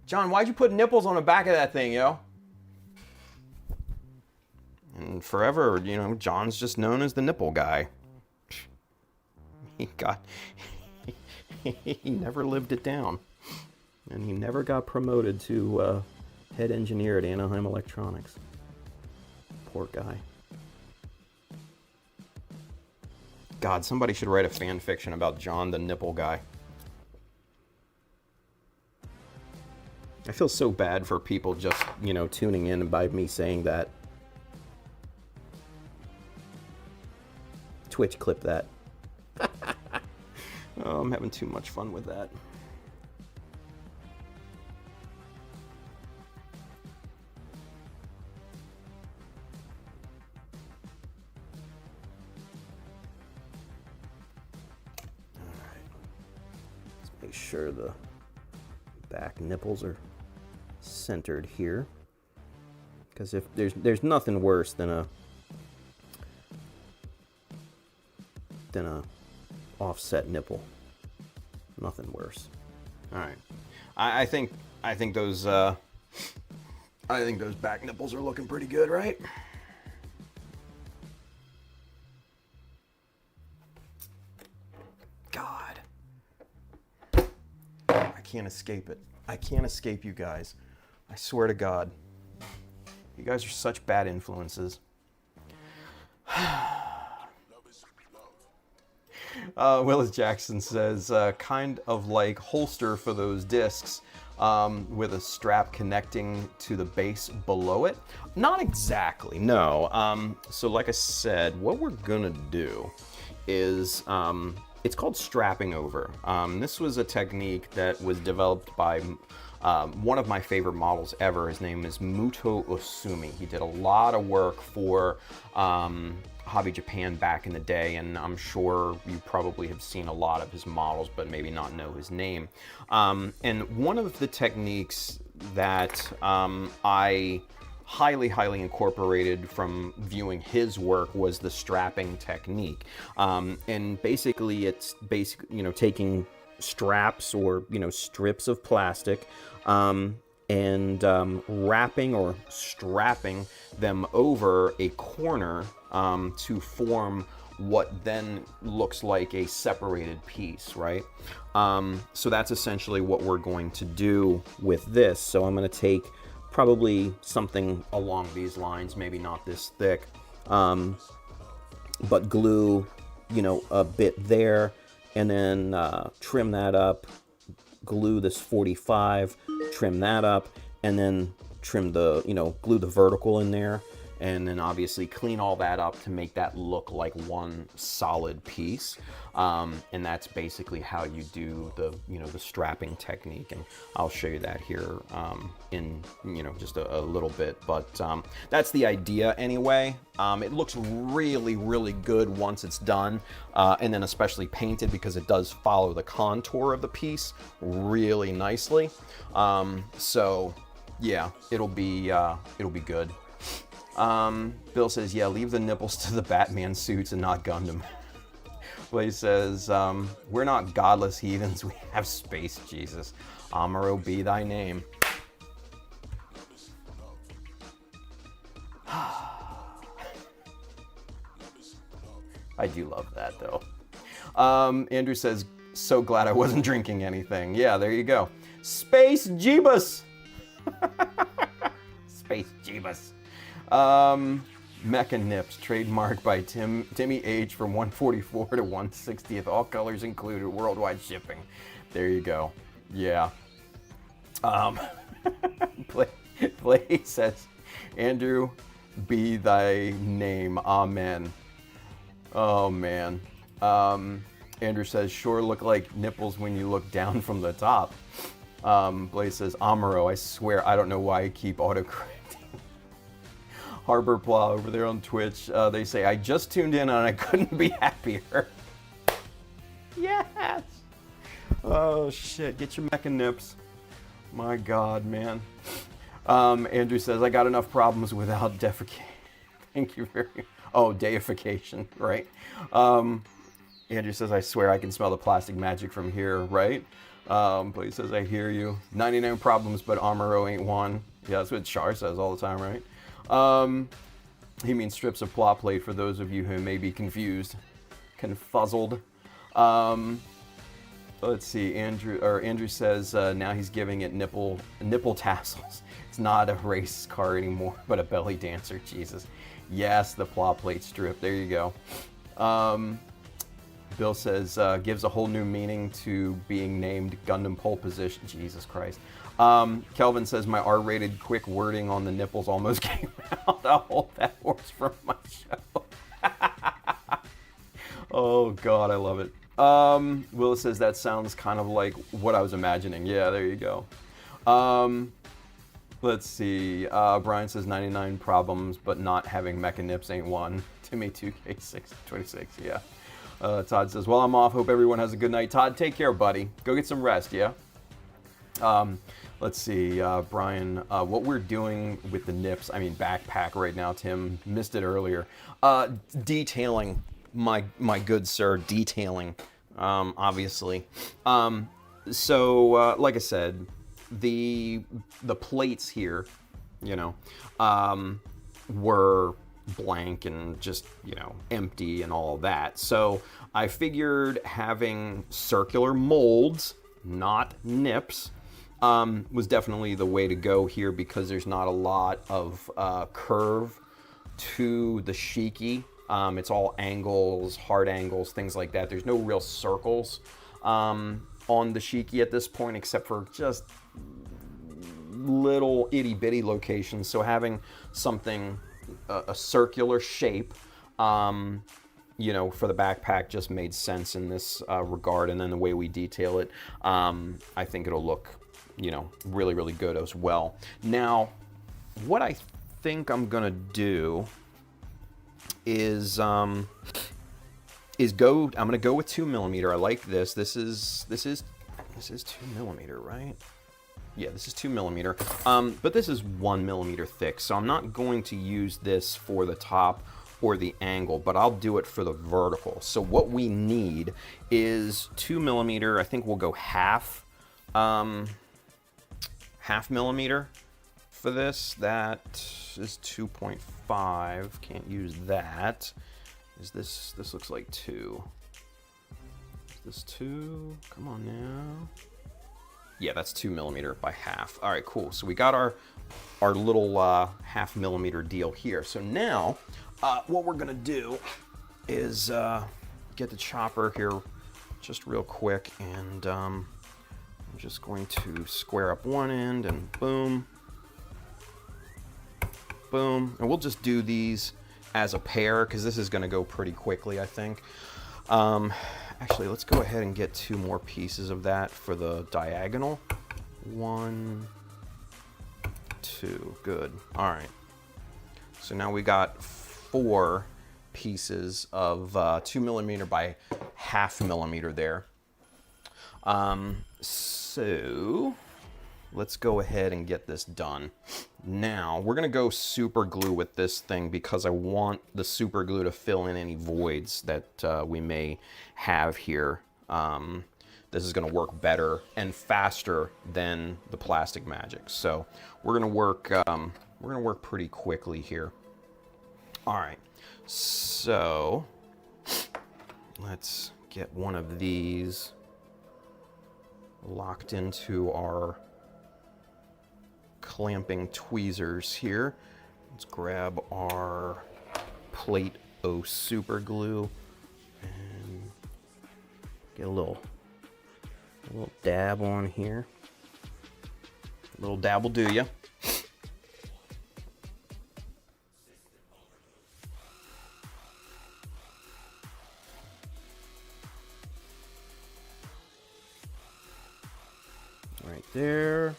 "John, why'd you put nipples on the back of that thing, yo?" And forever, you know, John's just known as the nipple guy. He never lived it down, and he never got promoted to head engineer at Anaheim Electronics. Poor guy. God, somebody should write a fan fiction about John the nipple guy. I feel so bad for people just, you know, tuning in by me saying that. Twitch, clip that. Oh, I'm having too much fun with that. All right. Let's make sure the back nipples are centered here. Because if there's nothing worse than a offset nipple. Nothing worse. All right. I think those back nipples are looking pretty good, right? God. I can't escape it. I can't escape you guys. I swear to God. You guys are such bad influences. Willis Jackson says, kind of like holster for those discs with a strap connecting to the base below it. Not exactly, no. So like I said, what we're gonna do is, it's called strapping over. This was a technique that was developed by one of my favorite models ever. His name is Muto Osumi. He did a lot of work for Hobby Japan back in the day, and I'm sure you probably have seen a lot of his models, but maybe not know his name. And one of the techniques that I highly incorporated from viewing his work was the strapping technique. And basically it's taking straps or, strips of plastic, and wrapping or strapping them over a corner to form what then looks like a separated piece, right? So that's essentially what we're going to do with this. So I'm going to take probably something along these lines, maybe not this thick, but glue, a bit there, and then trim that up, glue this 45, trim that up, and then trim the, glue the vertical in there, and then obviously clean all that up to make that look like one solid piece. And that's basically how you do the, the strapping technique. And I'll show you that here in, just a little bit. But that's the idea anyway. It looks really, really good once it's done. And then especially painted, because it does follow the contour of the piece really nicely. So yeah, it'll be good. Bill says, yeah, leave the nipples to the Batman suits and not Gundam. Blaze says, we're not godless heathens, we have space Jesus. Amuro be thy name. I do love that though. Andrew says, so glad I wasn't drinking anything. Yeah, there you go. Space Jeebus! Space Jeebus. Mecha Nips, trademarked by Timmy H from 144 to 160th, all colors included, worldwide shipping. There you go. Yeah. Play says, Andrew, be thy name. Amen. Oh man. Andrew says, sure look like nipples when you look down from the top. Blaze says, Amuro, I swear I don't know why I keep autocorrecting. Harbor Plow over there on Twitch, they say, I just tuned in and I couldn't be happier. Yes! Oh shit, get your mecha nips. My God, man. Andrew says, I got enough problems without defecation. Thank you very much. Oh, deification, right? Andrew says, I swear I can smell the plastic magic from here, right? But he says, I hear you. 99 problems, but Amuro ain't one. Yeah, that's what Char says all the time, right? He means strips of plot plate for those of you who may be confused. Confuzzled. Let's see, Andrew says, now he's giving it nipple tassels. It's not a race car anymore, but a belly dancer, Jesus. Yes, the plot plate strip, there you go. Bill says, gives a whole new meaning to being named Gundam pole position. Jesus Christ. Kelvin says, my R-rated quick wording on the nipples almost came out. I'll hold that horse from my show. Oh, God, I love it. Will says, that sounds kind of like what I was imagining. Yeah, there you go. Let's see. Brian says, 99 problems, but not having mecha nips ain't one. Timmy 2K626, yeah. Todd says, well, I'm off. Hope everyone has a good night. Todd, take care, buddy. Go get some rest, yeah? Let's see, Brian, what we're doing with the nips, I mean backpack right now, Tim, missed it earlier. Detailing, my good sir, detailing, obviously. So, like I said, the plates here, were blank and just, empty and all of that. So I figured having circular molds, not nips, was definitely the way to go here, because there's not a lot of curve to the Shiki. It's all angles, hard angles, things like that. There's no real circles on the Shiki at this point, except for just little itty bitty locations. So having something, a circular shape, for the backpack just made sense in this regard. And then the way we detail it, I think it'll look, really, really good as well. Now, what I think I'm gonna do is I'm gonna go with 2mm. I like this. This is 2mm, right? Yeah, this is 2mm. But this is 1mm thick, so I'm not going to use this for the top or the angle, but I'll do it for the vertical. So what we need is 2mm. I think we'll go half millimeter for this. That is 2.5. Can't use that. This looks like 2. Is this 2? Come on now. Yeah, that's 2mm by half. All right, cool. So we got our little 0.5 millimeter deal here. So now what we're gonna do is get the chopper here just real quick, and I'm just going to square up one end and boom. Boom. And we'll just do these as a pair because this is going to go pretty quickly, I think. Actually, let's go ahead and get 2 more pieces of that for the diagonal. 1, 2. Good. All right. So now we got 4 pieces of 2mm by 0.5 millimeter there. So let's go ahead and get this done. Now we're gonna go super glue with this thing because I want the super glue to fill in any voids that we may have here. This is gonna work better and faster than the plastic magic. So we're gonna work pretty quickly here. All right, so let's get one of these locked into our clamping tweezers here. Let's grab our plate O super glue and get a little dab on here. A little dab will do ya. Right there.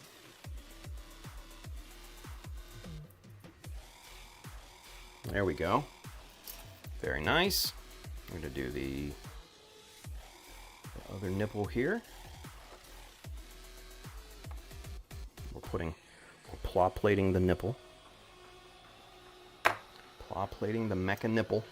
There we go. Very nice. I'm going to do the other nipple here. We're plot plating the nipple. Plot plating the mecha nipple.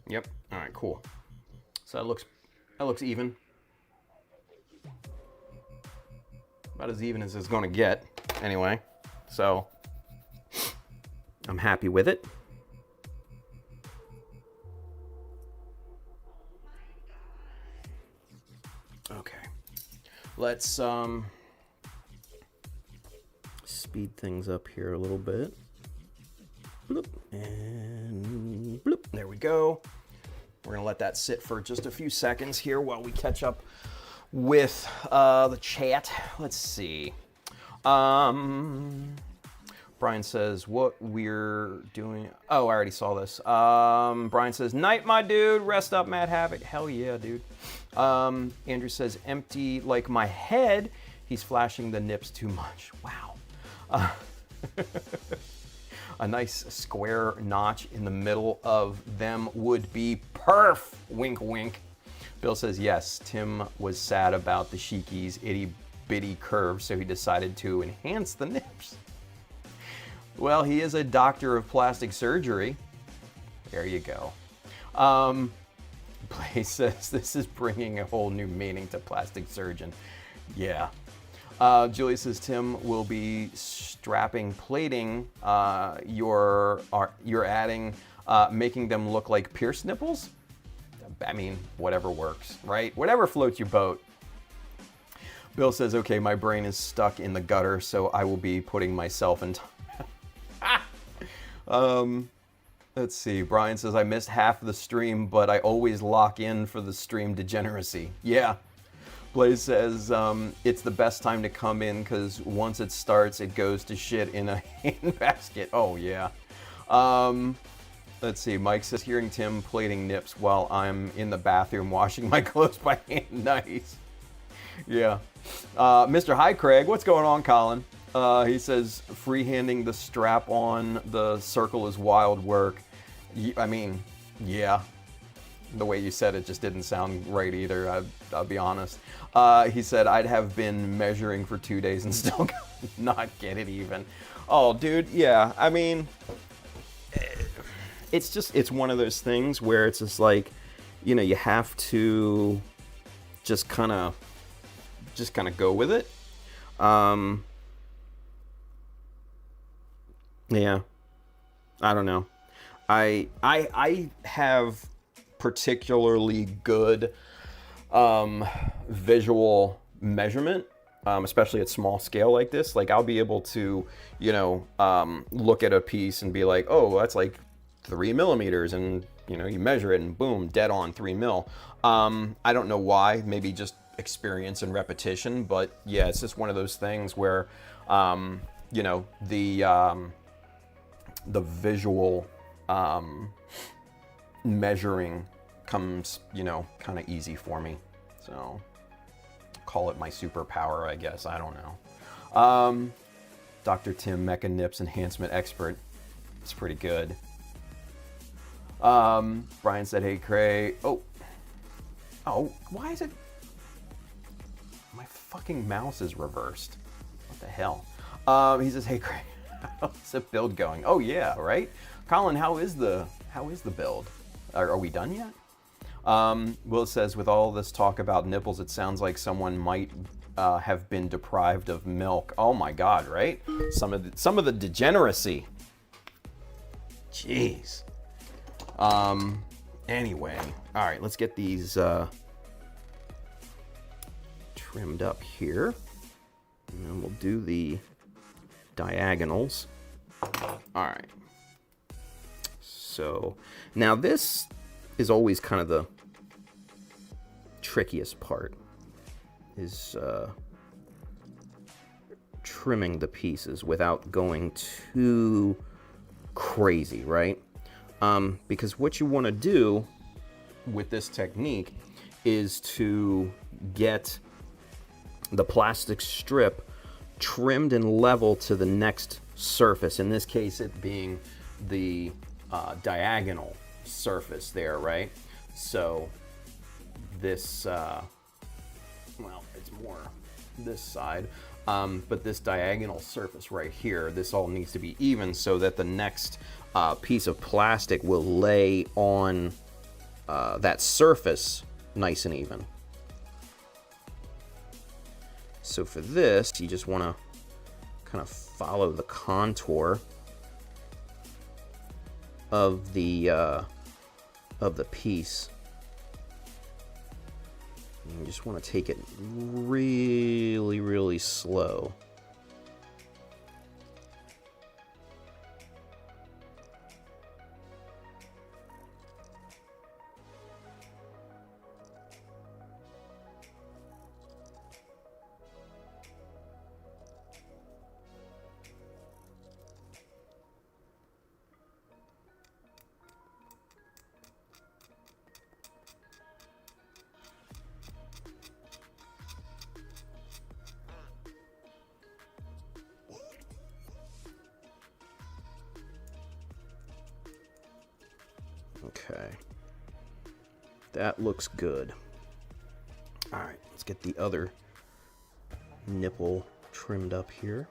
Yep. All right, cool. So that looks even. About as even as it's going to get anyway. So I'm happy with it. Okay. Let's speed things up here a little bit. Bloop, and bloop. There we go. We're gonna let that sit for just a few seconds here while we catch up with the chat. Let's see. Brian says what we're doing. Oh, I already saw this. Brian says, night, my dude. Rest up, Mad Havoc. Hell yeah, dude. Andrew says, empty like my head. He's flashing the nips too much. Wow. A nice square notch in the middle of them would be perf. Wink, wink. Bill says, yes, Tim was sad about the Shiki's itty bitty curve, so he decided to enhance the nips. Well, he is a doctor of plastic surgery. There you go. Blaze says, this is bringing a whole new meaning to plastic surgeon. Yeah. Julie says, Tim will be strapping plating. You're adding, making them look like pierced nipples? I mean, whatever works, right? Whatever floats your boat. Bill says, okay, my brain is stuck in the gutter, so I will be putting myself in let's see. Brian says, I missed half of the stream, but I always lock in for the stream degeneracy. Yeah. Blaze says, it's the best time to come in because once it starts, it goes to shit in a handbasket. Oh, yeah. Let's see. Mike says, hearing Tim plating nips while I'm in the bathroom washing my clothes by hand. Nice. Yeah. Mr. Hi, Craig. What's going on, Colin? He says, freehanding the strap on the circle is wild work. I mean, yeah. The way you said it just didn't sound right either, I'll be honest. He said, I'd have been measuring for 2 days and still not get it even. Oh, dude, yeah. I mean, it's one of those things where it's just like, you know, you have to just kind of go with it. Yeah. I don't know. I have particularly good visual measurement especially at small scale like this. Like I'll be able to, look at a piece and be like, oh, that's like 3 millimeters, and you measure it and boom, dead on 3 mil. I don't know why, maybe just experience and repetition, but yeah, it's just one of those things where, the visual measuring comes, kind of easy for me. So call it my superpower, I guess. I don't know. Dr. Tim, Mecha Nips Enhancement Expert. It's pretty good. Brian said, hey, Cray. Oh, why is it? My fucking mouse is reversed. What the hell? He says, hey, Cray, how's the build going? Oh, yeah, right? Colin, how is the build? Are we done yet? Will says, with all this talk about nipples, it sounds like someone might have been deprived of milk. Oh my God, right? Some of the degeneracy. Jeez. Anyway, all right, let's get these trimmed up here, and then we'll do the diagonals. All right. So now this is always kind of the trickiest part, is trimming the pieces without going too crazy, right? Because what you want to do with this technique is to get the plastic strip trimmed and level to the next surface. In this case, it being the diagonal surface there, right? So this, well, it's more this side, but this diagonal surface right here, this all needs to be even so that the next piece of plastic will lay on that surface nice and even. So for this, you just want to kind of follow the contour of the piece. And you just want to take it really, really slow. Okay, that looks good. All right, let's get the other nipple trimmed up here.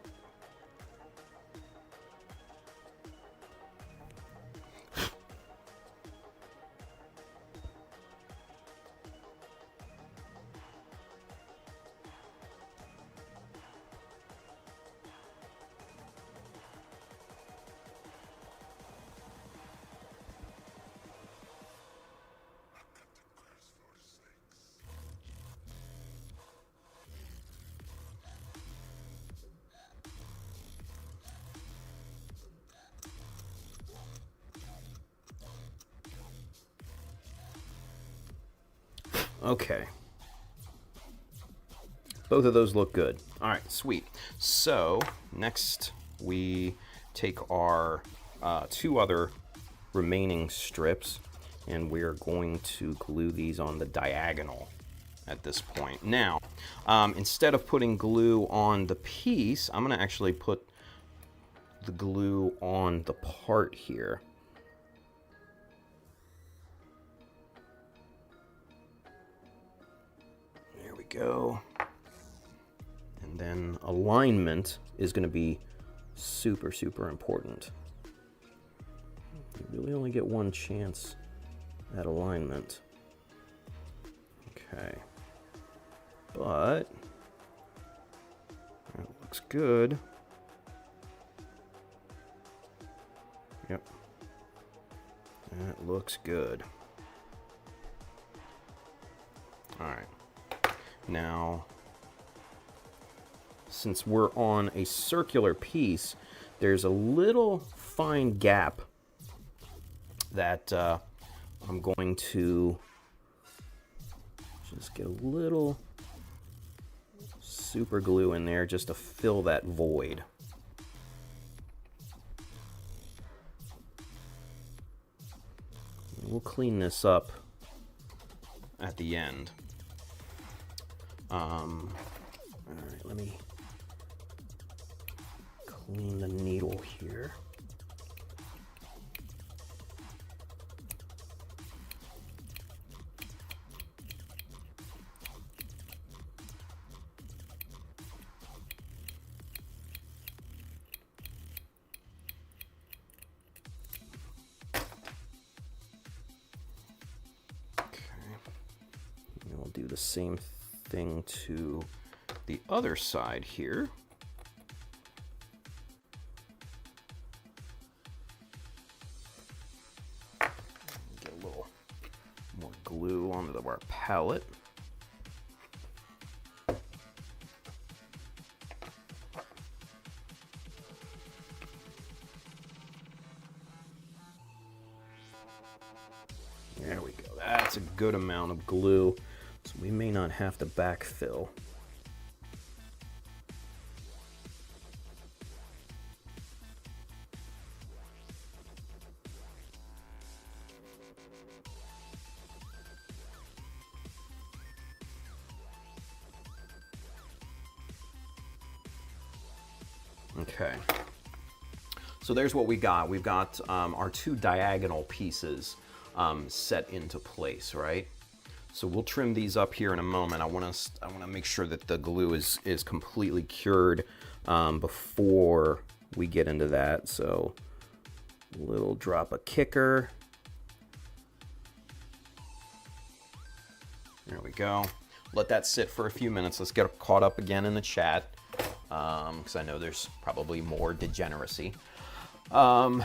Okay. Both of those look good. All right, sweet. So next we take our two other remaining strips, and we're going to glue these on the diagonal at this point. Now, instead of putting glue on the piece, I'm going to actually put the glue on the part here. Go. And then alignment is going to be super, super important. You really only get one chance at alignment. Okay. But that looks good. Yep. That looks good. All right. Now, since we're on a circular piece, there's a little fine gap that I'm going to just get a little super glue in there just to fill that void. We'll clean this up at the end. All right, let me clean the needle here. We'll do the same thing to the other side here. Get a little more glue onto our palette. There we go. That's a good amount of glue. So we may not have to backfill. Okay. So there's what we got. We've got our two diagonal pieces set into place, right? So we'll trim these up here in a moment. I want to make sure that the glue is completely cured before we get into that. So a little drop of kicker. There we go. Let that sit for a few minutes. Let's get caught up again in the chat because I know there's probably more degeneracy. Let's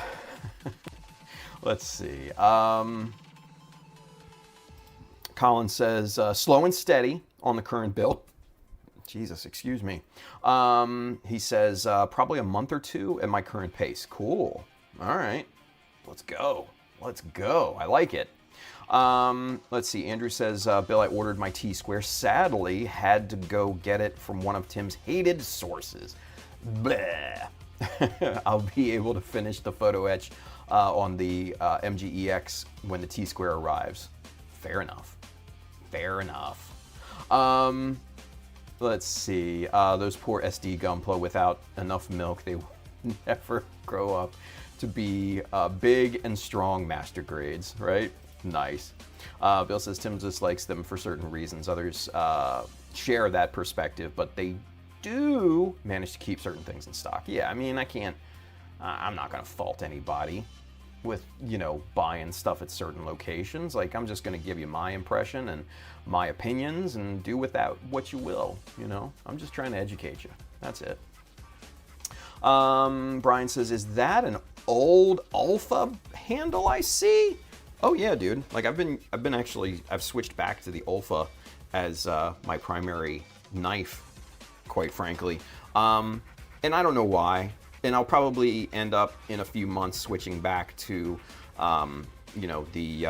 see. Colin says, slow and steady on the current build. Jesus, excuse me. He says, probably a month or two at my current pace. Cool. All right. Let's go. Let's go. I like it. Let's see. Andrew says, Bill, I ordered my T-square. Sadly, had to go get it from one of Tim's hated sources. Bleh. I'll be able to finish the photo etch on the MGEX when the T-square arrives. Fair enough. Fair enough. Let's see. Those poor SD Gunpla without enough milk, they will never grow up to be big and strong master grades, right? Nice. Bill says Tim dislikes them for certain reasons. Others share that perspective, but they do manage to keep certain things in stock. Yeah, I mean, I'm not going to fault anybody with, you know, buying stuff at certain locations. Like, I'm just going to give you my impression and my opinions and do with that what you will, you know? I'm just trying to educate you. That's it. Brian says, is that an old Alpha handle I see? Oh yeah, dude. Like I've switched back to the Alpha as my primary knife, quite frankly. And I don't know why. And I'll probably end up in a few months switching back to, you know, the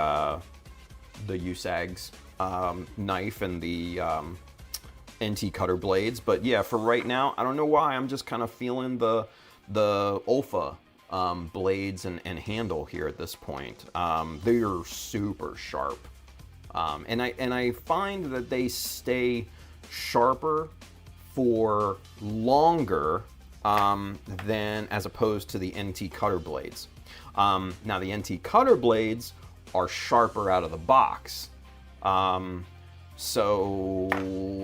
USAG's knife and the NT cutter blades. But yeah, for right now, I don't know why. I'm just kind of feeling the Alpha blades and handle here at this point. They are super sharp, and I find that they stay sharper for longer than as opposed to the NT cutter blades. Now the NT cutter blades are sharper out of the box, so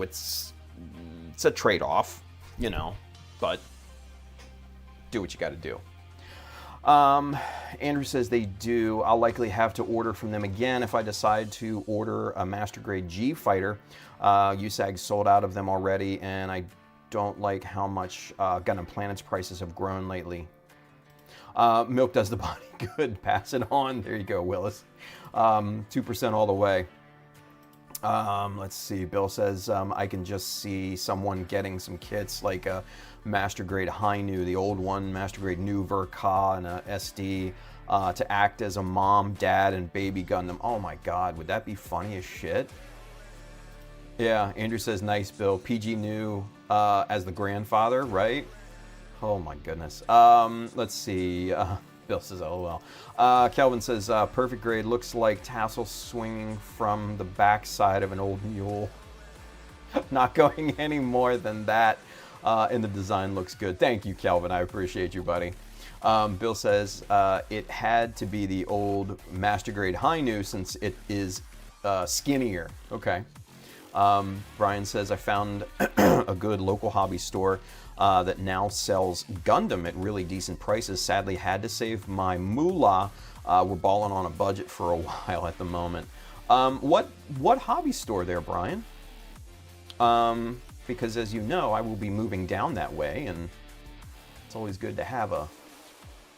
it's a trade-off, you know, but do what you got to do. Andrew says they do. I'll likely have to order from them again if I decide to order a Master Grade G fighter. USAG sold out of them already, and I don't like how much Gundam Planet's prices have grown lately. Milk does the body good. Pass it on. There you go, Willis. 2% all the way. Let's see. Bill says I can just see someone getting some kits like a Master Grade Hyaku, the old one, Master Grade New Verka, and a SD to act as a mom, dad, and baby Gundam. Oh my God, would that be funny as shit? Yeah, Andrew says nice, Bill. PG New as the grandfather, right? Oh my goodness. Let's see. Bill says, oh well. Kelvin says, perfect grade. Looks like tassel swinging from the backside of an old mule. Not going any more than that. And the design looks good. Thank you, Kelvin. I appreciate you, buddy. Bill says, it had to be the old Master Grade Hyaku since it is skinnier. Okay. Brian says, I found a good local hobby store that now sells Gundam at really decent prices. Sadly, had to save my moolah. We're balling on a budget for a while at the moment. What hobby store there, Brian? Because as you know, I will be moving down that way, and it's always good to have a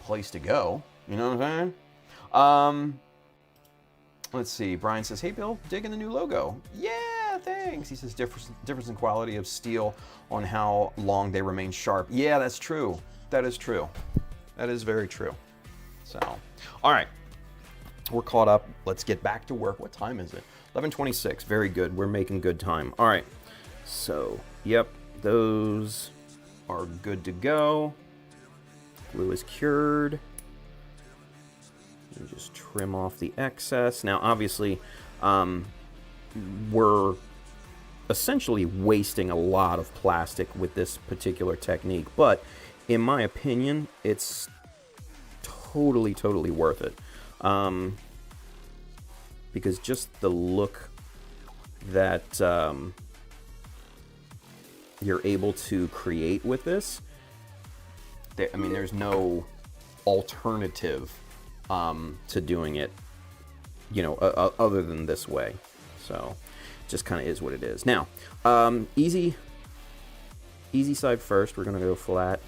place to go. You know what I'm saying? Let's see. Brian says, hey, Bill, digging the new logo. Yeah, thanks. He says, difference in quality of steel on how long they remain sharp. Yeah, that's true. That is true. That is very true. So, all right. We're caught up. Let's get back to work. What time is it? 11:26. Very good. We're making good time. All right. So, yep, those are good to go. Glue is cured. And just trim off the excess. Now, obviously, we're essentially wasting a lot of plastic with this particular technique, but in my opinion, it's totally worth it. Because just the look that you're able to create with this, I mean, there's no alternative to doing it, you know, other than this way. So it just kind of is what it is. Now, easy side first. We're gonna go flat.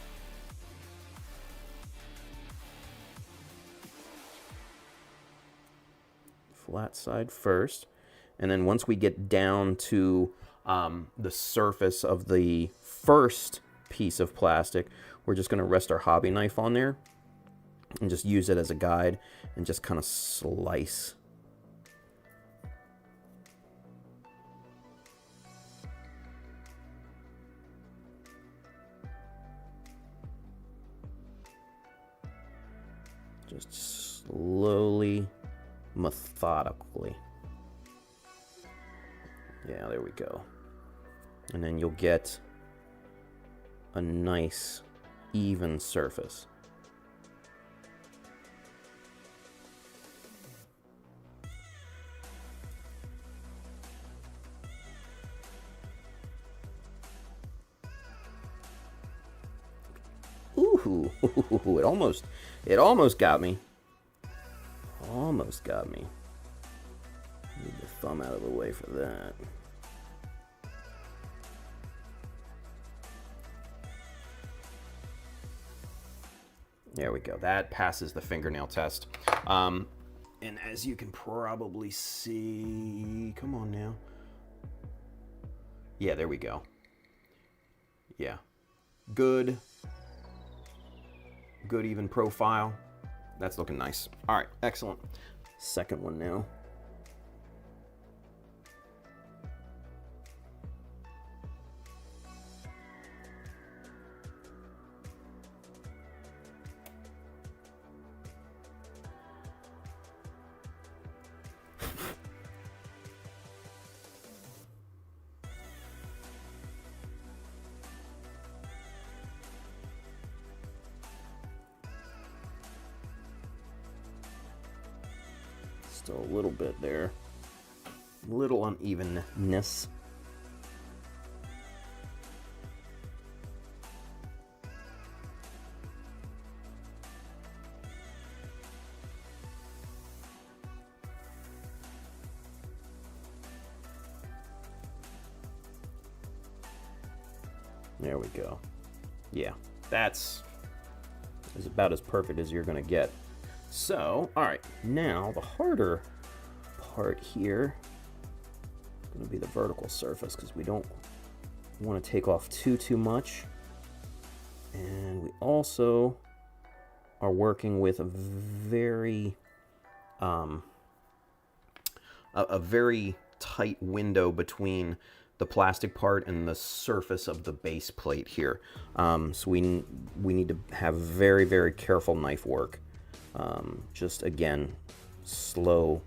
Flat side first, and then once we get down to the surface of the first piece of plastic, we're just gonna rest our hobby knife on there and just use it as a guide and just kind of slice. Just slowly, methodically. Yeah, there we go. And then you'll get a nice, even surface. Ooh, it almost got me. Almost got me. Need the thumb out of the way for that. There we go. That passes the fingernail test. And as you can probably see, come on now. Yeah, there we go. Yeah. Good even profile. That's looking nice. All right, excellent. Second one now. Still a little bit there. A little unevenness. There we go. Yeah, that's about as perfect as you're gonna get. So, all right, now the harder part here going to be the vertical surface because we don't want to take off too much. And we also are working with a very tight window between the plastic part and the surface of the base plate here. So we need to have very careful knife work. Just again, slow,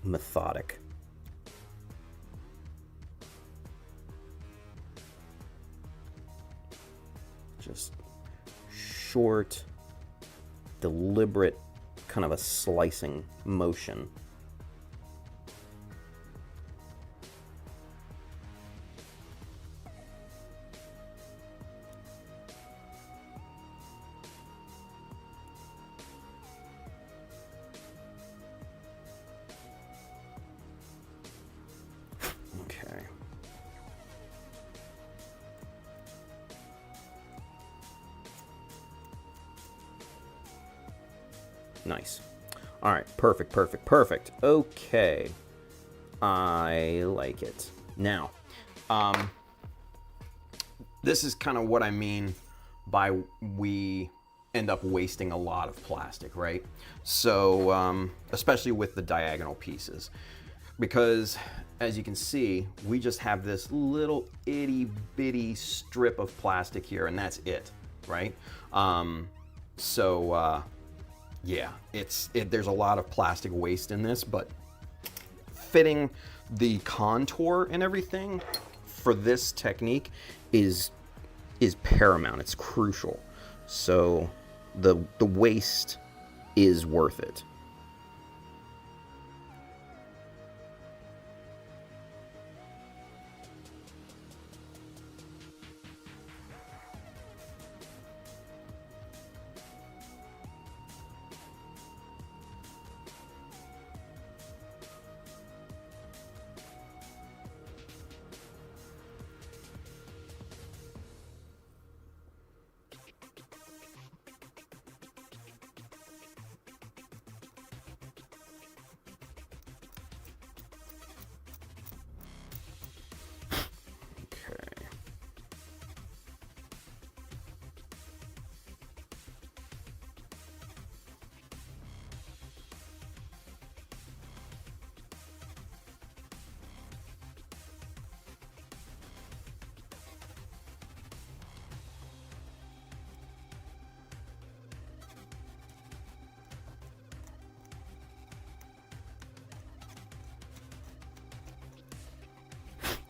methodic. Just short, deliberate, kind of a slicing motion. Okay. Nice. All right, perfect. Okay, I like it. Now, this is kind of what I mean by we end up wasting a lot of plastic, right? So, especially with the diagonal pieces, because as you can see, we just have this little itty bitty strip of plastic here, and that's it, right? Yeah, there's a lot of plastic waste in this, but fitting the contour and everything for this technique is paramount. It's crucial. So the waste is worth it.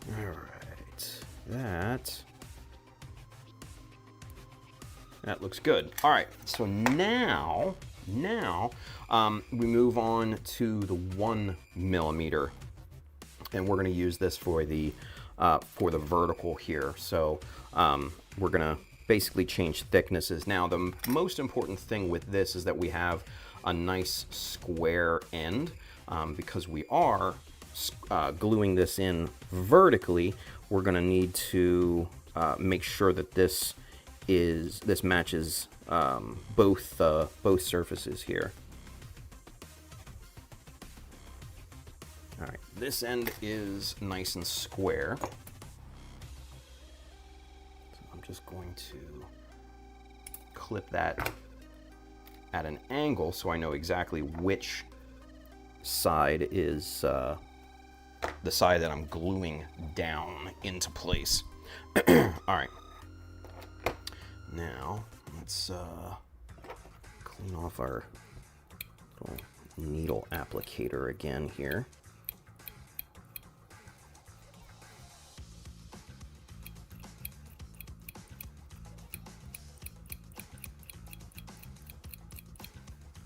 All right, that looks good. All right, so now we move on to the 1 millimeter, and we're going to use this for the vertical here. So we're going to basically change thicknesses. Now, the most important thing with this is that we have a nice square end, because we are gluing this in vertically. We're going to need to make sure that this matches both surfaces here. All right, this end is nice and square. So I'm just going to clip that at an angle so I know exactly which side is the side that I'm gluing down into place. All right. Now, let's clean off our little needle applicator again here.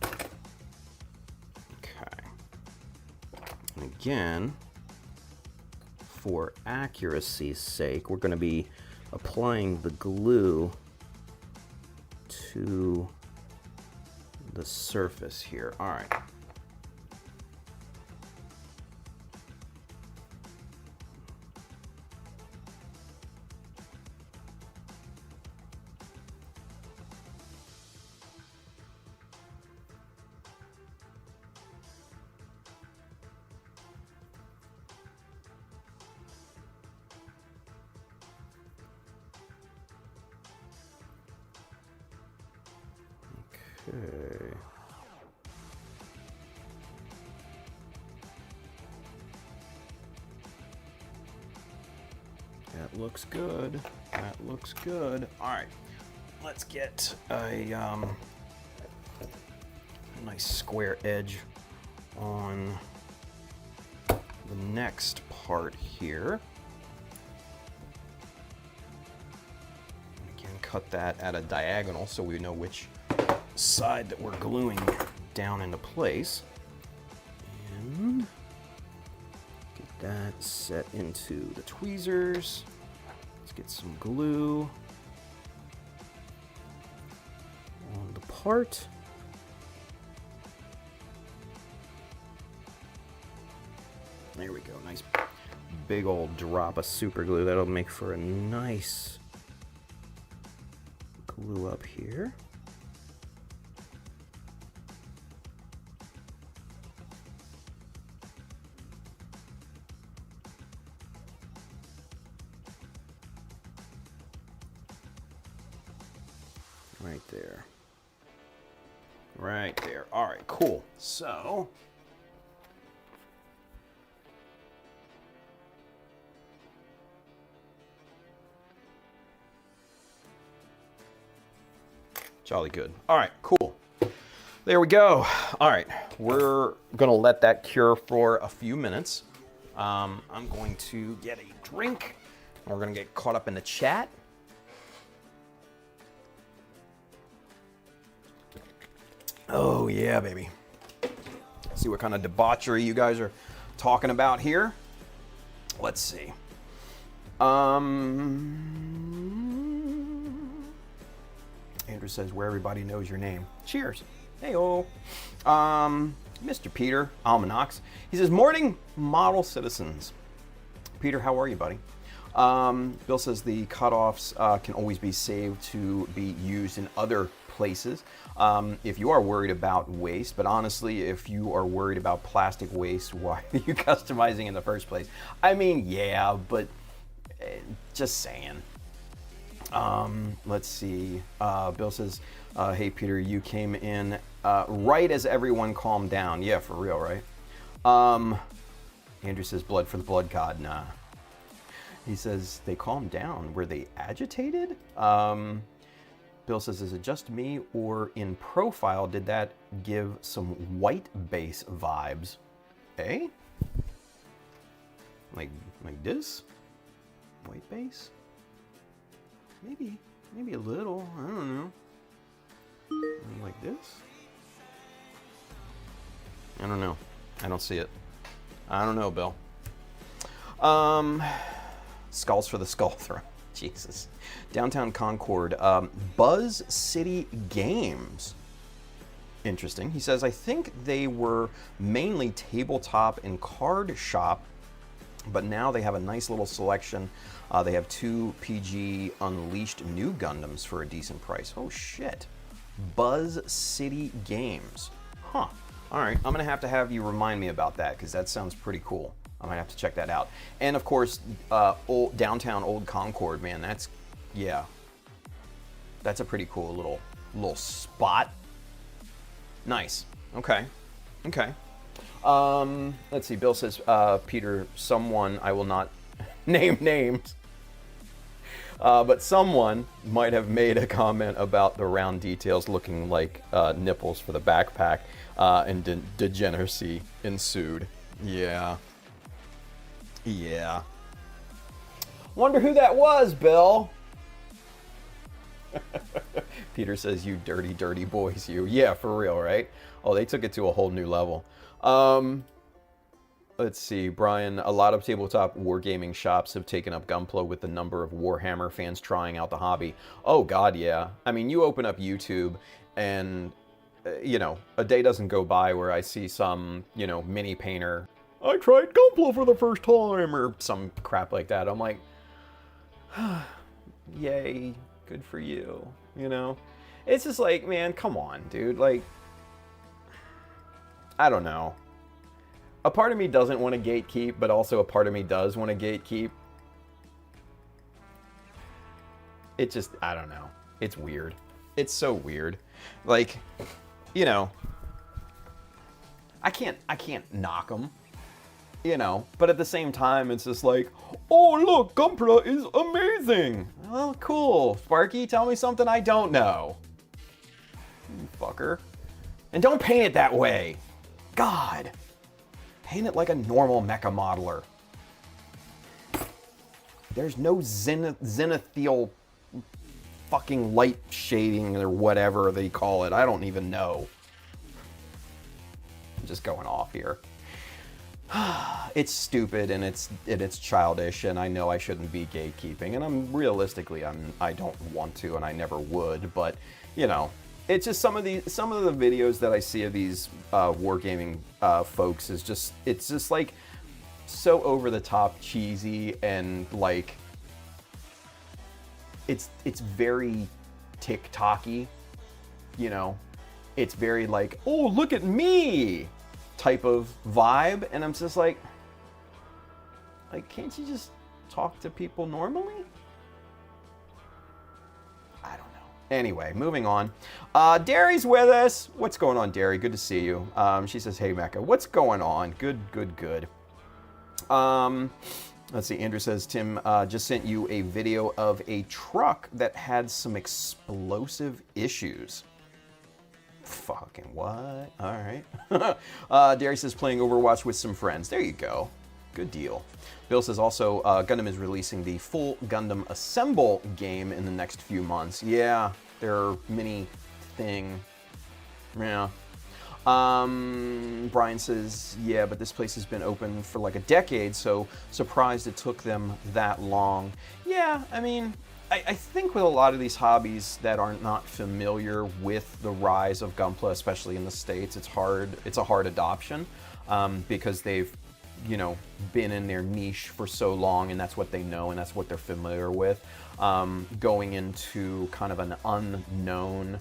Okay. And again, for accuracy's sake, we're going to be applying the glue to the surface here. All right. Okay. That looks good. That looks good. All right, let's get a nice square edge on the next part here. Again, cut that at a diagonal so we know which side that we're gluing down into place. And get that set into the tweezers. Let's get some glue on the part. There we go, nice big old drop of super glue. That'll make for a nice glue up here. Right there. Right there. All right, cool. So, jolly good. All right, cool. There we go. All right, we're gonna let that cure for a few minutes. I'm going to get a drink. We're gonna get caught up in the chat. Oh yeah, baby. See what kind of debauchery you guys are talking about here. Let's see. Andrew says, where everybody knows your name. Cheers. Hey-o. Mr. Peter Almanacs. He says, morning, model citizens. Peter, how are you, buddy? Bill says the cutoffs can always be saved to be used in other places if you are worried about waste. But honestly, if you are worried about plastic waste, why are you customizing in the first place? I mean, yeah, but just saying. Let's see. Bill says, hey, Peter, you came in right as everyone calmed down. Yeah, for real, right? Andrew says, blood for the blood god. Nah. He says, they calmed down. Were they agitated? Bill says, is it just me, or in profile, did that give some white base vibes? Eh? Like this? White base? Maybe a little, I don't know. Like this? I don't know. I don't see it. I don't know, Bill. Skulls for the skull throw. Jesus. Downtown Concord. Buzz City Games. Interesting. He says, I think they were mainly tabletop and card shop, but now they have a nice little selection. They have 2 PG Unleashed new Gundams for a decent price. Oh, shit. Buzz City Games. Huh. All right. I'm going to have you remind me about that, because that sounds pretty cool. I might have to check that out. And, of course, downtown Old Concord, man, that's, yeah. That's a pretty cool little spot. Nice. Okay. Okay. Let's see. Bill says, Peter, someone, I will not name names, but someone might have made a comment about the round details looking like nipples for the backpack, and degeneracy ensued. Yeah. Yeah. Wonder who that was, Bill. Peter says, you dirty, dirty boys, you. Yeah, for real, right? Oh, they took it to a whole new level. Let's see, Brian, a lot of tabletop wargaming shops have taken up Gunpla with the number of Warhammer fans trying out the hobby. Oh, God, yeah. I mean, you open up YouTube and, you know, a day doesn't go by where I see some, you know, mini painter, I tried Gunpla for the first time, or some crap like that. I'm like, yay, good for you, you know? It's just like, man, come on, dude. Like, I don't know. A part of me doesn't want to gatekeep, but also a part of me does want to gatekeep. It just, I don't know. It's weird. It's so weird. Like, you know, I can't knock them, you know, but at the same time, it's just like, oh, look, Gunpla is amazing. Well, cool. Sparky, tell me something I don't know. You fucker. And don't paint it that way. God. Paint it like a normal mecha modeler. There's no zenithal fucking light shading or whatever they call it. I don't even know. I'm just going off here. It's stupid and it's childish, and I know I shouldn't be gatekeeping, and I don't want to, and I never would, but you know, it's just some of the videos that I see of these wargaming folks is just, it's just like so over the top cheesy, and like it's very TikTok-y, you know. It's very like, oh, look at me type of vibe, and I'm just like, can't you just talk to people normally? I don't know. Anyway, moving on. Derry's with us. What's going on, Derry? Good to see you. She says, hey, Mecha. What's going on? Good. Let's see. Andrew says, Tim just sent you a video of a truck that had some explosive issues. Fucking what? All right. Derry says, playing Overwatch with some friends. There you go. Good deal. Bill says also, Gundam is releasing the full Gundam Assemble game in the next few months. Yeah, their mini thing. Yeah. Brian says, yeah, but this place has been open for like a decade, so surprised it took them that long. Yeah, I mean, I think with a lot of these hobbies that are not familiar with the rise of Gunpla, especially in the States, it's a hard adoption, because they've, you know, been in their niche for so long, and that's what they know and that's what they're familiar with. Going into kind of an unknown,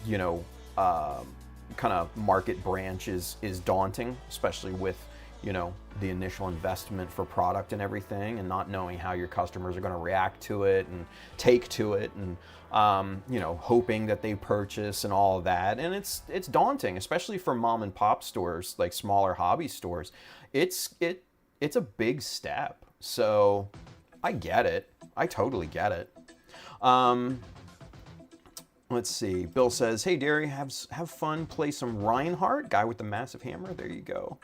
you know, kind of market branch is daunting, especially with, you know, the initial investment for product and everything, and not knowing how your customers are going to react to it and take to it, and you know, hoping that they purchase and all of that. And it's daunting, especially for mom and pop stores, like smaller hobby stores. It's a big step. So I get it. I totally get it. Let's see. Bill says, hey, Derry, have fun. Play some Reinhardt, guy with the massive hammer. There you go.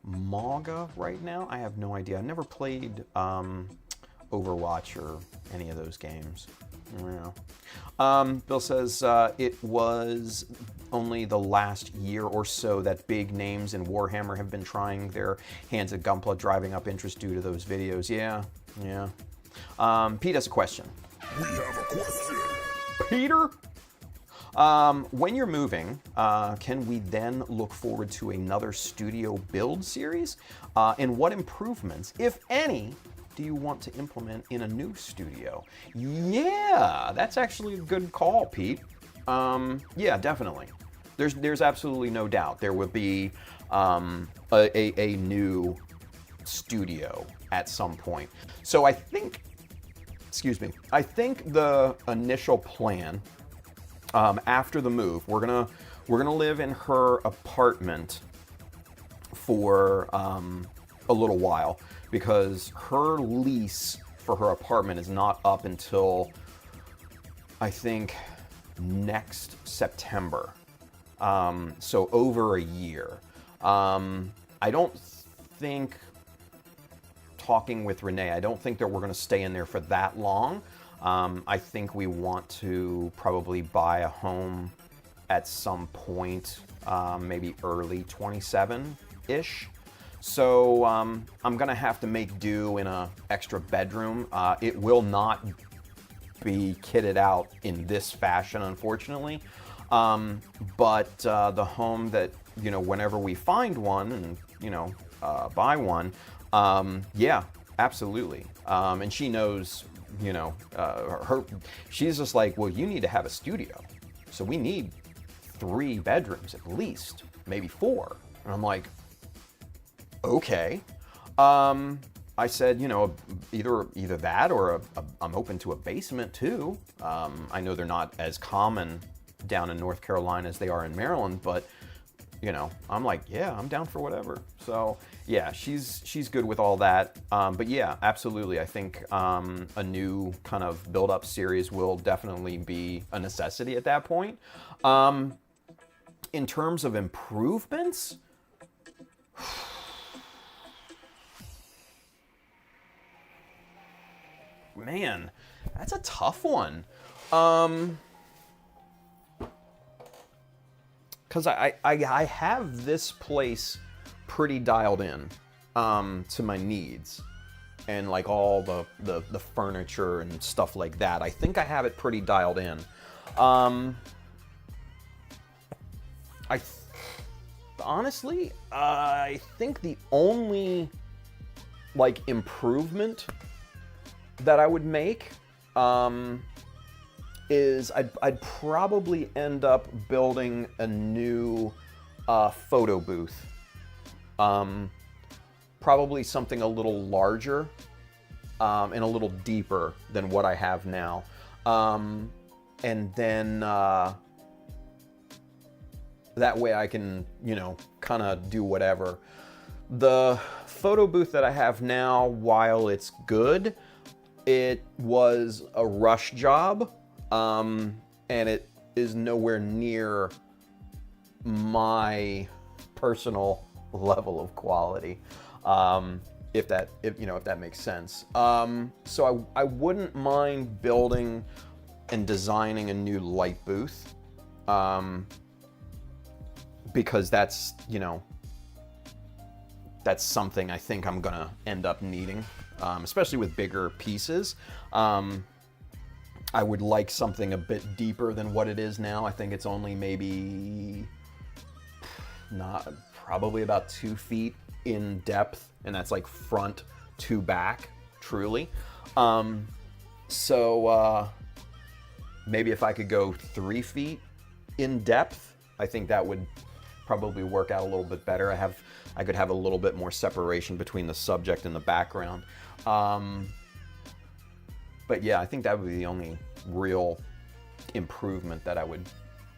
Maga right now? I have no idea. I never played Overwatch or any of those games. Yeah. Bill says it was only the last year or so that big names in Warhammer have been trying their hands at Gunpla, driving up interest due to those videos. Yeah. Pete has a question. We have a question. Peter? When you're moving, can we then look forward to another studio build series? And what improvements, if any, do you want to implement in a new studio? Yeah, that's actually a good call, Pete. Yeah, definitely. There's absolutely no doubt there will be a new studio at some point. So I think the initial plan, after the move, we're gonna live in her apartment for a little while, because her lease for her apartment is not up until, I think, next September. So over a year. I don't think, talking with Renee, I don't think that we're going to stay in there for that long. I think we want to probably buy a home at some point, maybe early 27-ish. So I'm going to have to make do in an extra bedroom. It will not be kitted out in this fashion, unfortunately. But the home that, you know, whenever we find one and, you know, buy one, yeah, absolutely. And she knows, you know, she's just like, well, you need to have a studio. So we need 3 bedrooms at least, maybe 4. And I'm like, okay. I said, you know, either that or I'm open to a basement too. I know they're not as common down in North Carolina as they are in Maryland, but you know, I'm like, yeah, I'm down for whatever. So yeah, she's good with all that. But yeah, absolutely. I think a new kind of build-up series will definitely be a necessity at that point. In terms of improvements, man, that's a tough one. Because I have this place pretty dialed in to my needs, and like all the furniture and stuff like that. I think I have it pretty dialed in. Honestly, I think the only like improvement that I would make is I'd probably end up building a new photo booth. Probably something a little larger and a little deeper than what I have now. And then that way I can, you know, kind of do whatever. The photo booth that I have now, while it's good, it was a rush job, and it is nowhere near my personal level of quality, if that makes sense. So I wouldn't mind building and designing a new light booth, because that's, you know, that's something I think I'm gonna end up needing, especially with bigger pieces. I would like something a bit deeper than what it is now. I think it's only maybe probably about 2 feet in depth, and that's like front to back, truly. So maybe if I could go 3 feet in depth, I think that would probably work out a little bit better. I could have a little bit more separation between the subject and the background. But yeah, I think that would be the only real improvement that I would,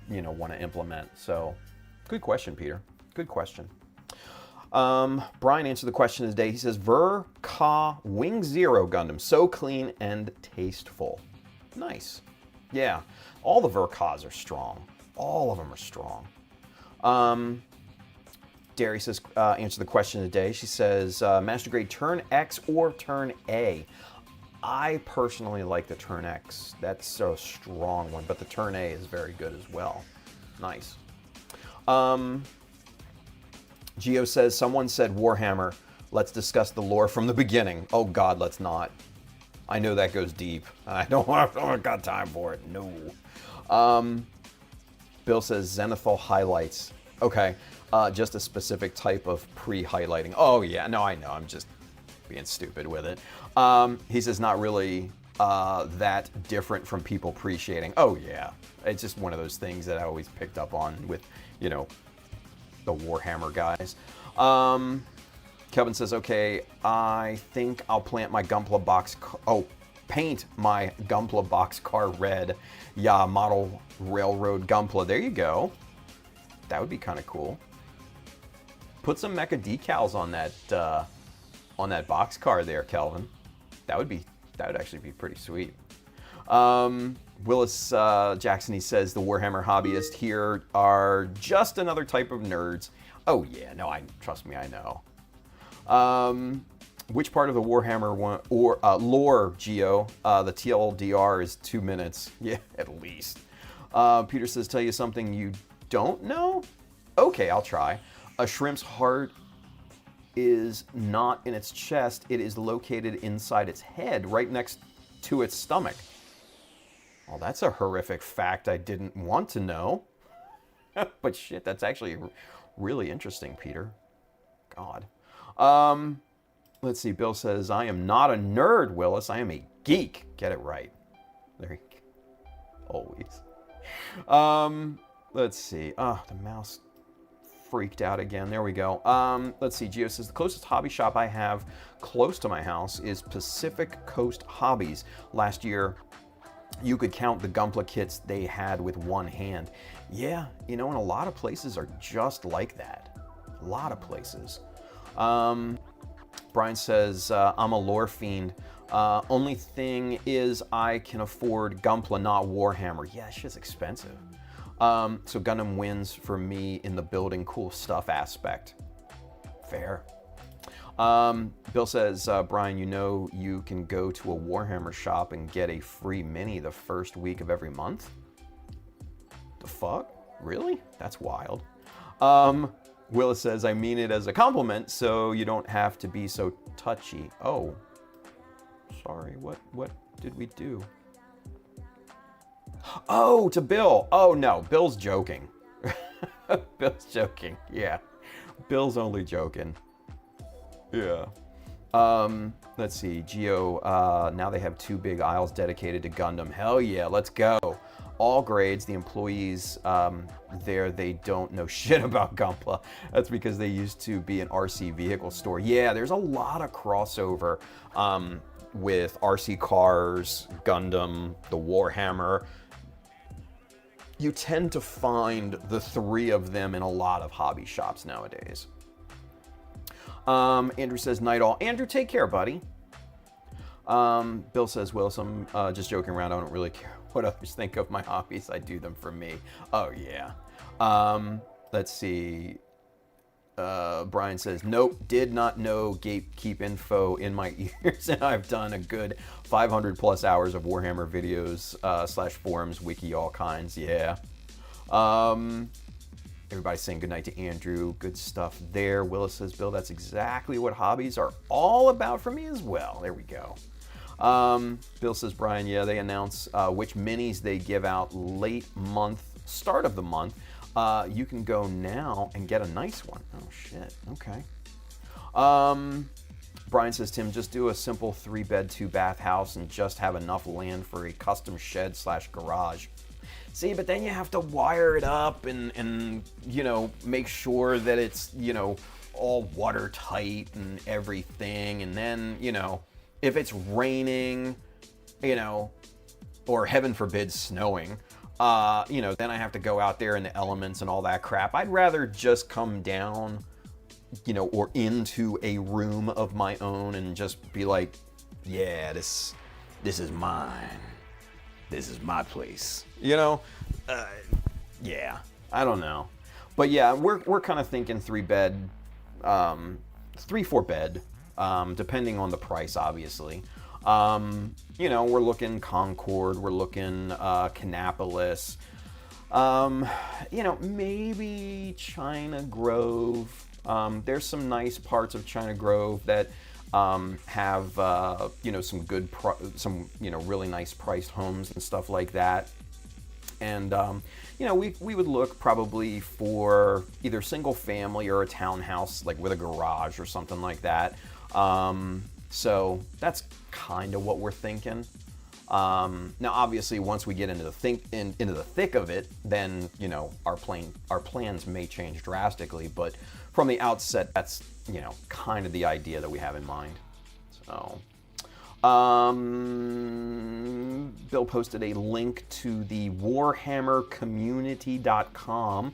you know, want to implement. So good question, Peter. Good question. Brian answered the question today. He says, Ver Ka Wing Zero Gundam, so clean and tasteful. Nice. Yeah, all the Ver Kas are strong. All of them are strong. Derry says, answer the question today. She says, Master Grade Turn X or Turn A? I personally like the Turn X. That's a strong one, but the Turn A is very good as well. Nice. Geo says, someone said Warhammer. Let's discuss the lore from the beginning. Oh God, let's not. I know that goes deep. I don't got time for it. No. Bill says Zenithal highlights. Okay, just a specific type of pre-highlighting. Oh yeah, no, I know. I'm just being stupid with it. He says not really that different from people appreciating. Oh yeah, it's just one of those things that I always picked up on with, you know, the Warhammer guys. Kelvin says, okay, I think I'll paint my Gunpla boxcar red. Yeah, model railroad Gunpla. There you go. That would be kind of cool. Put some Mecha Decals on that boxcar there, Kelvin. That would actually be pretty sweet. Willis Jackson, he says the Warhammer hobbyists here are just another type of nerds. Oh yeah, no, trust me, I know. Which part of the Warhammer lore, Geo? The TLDR is 2 minutes. Yeah, at least. Peter says, tell you something you don't know? Okay, I'll try. A shrimp's heart is not in its chest. It is located inside its head, right next to its stomach. Well, that's a horrific fact I didn't want to know. But shit, that's actually really interesting, Peter. God. Let's see. Bill says, I am not a nerd, Willis. I am a geek. Get it right. There you go. Always. Let's see. Oh, the mouse freaked out again. There we go. Let's see. Gio says, the closest hobby shop I have close to my house is Pacific Coast Hobbies. Last year, you could count the Gunpla kits they had with one hand. Yeah, you know, and a lot of places are just like that. A lot of places. Brian says, I'm a lore fiend. Only thing is I can afford Gunpla, not Warhammer. Yeah, shit's expensive. So Gundam wins for me in the building cool stuff aspect. Fair. Bill says, Brian, you know you can go to a Warhammer shop and get a free mini the first week of every month? The fuck? Really? That's wild. Willis says, I mean it as a compliment, so you don't have to be so touchy. Oh, sorry, what did we do? Oh, to Bill. Oh no, Bill's joking. Bill's joking, yeah. Bill's only joking. Yeah. Let's see, Geo, now they have 2 big aisles dedicated to Gundam. Hell yeah, let's go. All grades, the employees there, they don't know shit about Gunpla. That's because they used to be an RC vehicle store. Yeah, there's a lot of crossover with RC cars, Gundam, the Warhammer. You tend to find the 3 of them in a lot of hobby shops nowadays. Andrew says, night all. Andrew, take care, buddy. Bill says, Willis, I'm just joking around. I don't really care what others think of my hobbies. I do them for me. Oh, yeah. Let's see. Brian says, nope, did not know gatekeep info in my ears. And I've done a good 500 plus hours of Warhammer videos, / forums, wiki, all kinds. Yeah. Everybody's saying goodnight to Andrew. Good stuff there. Willis says, Bill, that's exactly what hobbies are all about for me as well. There we go. Bill says, Brian, yeah, they announce which minis they give out late month, start of the month. You can go now and get a nice one. Oh, shit. Okay. Brian says, Tim, just do a simple 3-bed, 2-bath house and just have enough land for a custom shed / garage. See, but then you have to wire it up and you know, make sure that it's, you know, all watertight and everything. And then, you know, if it's raining, you know, or heaven forbid snowing, you know, then I have to go out there in the elements and all that crap. I'd rather just come down, you know, or into a room of my own and just be like, yeah, this is mine. This is my place. You know? Yeah. I don't know. But yeah, we're kind of thinking 3-bed, 3-4 bed, depending on the price, obviously. You know, we're looking Concord, we're looking Kannapolis, you know, maybe China Grove. There's some nice parts of China Grove that have you know, some good, some, you know, really nice priced homes and stuff like that. And you know, we would look probably for either single family or a townhouse, like with a garage or something like that. So that's kind of what we're thinking. Now, obviously, once we get into the thick of it, then, you know, our plans may change drastically. But from the outset, that's, you know, kind of the idea that we have in mind. So, Bill posted a link to the warhammercommunity.com.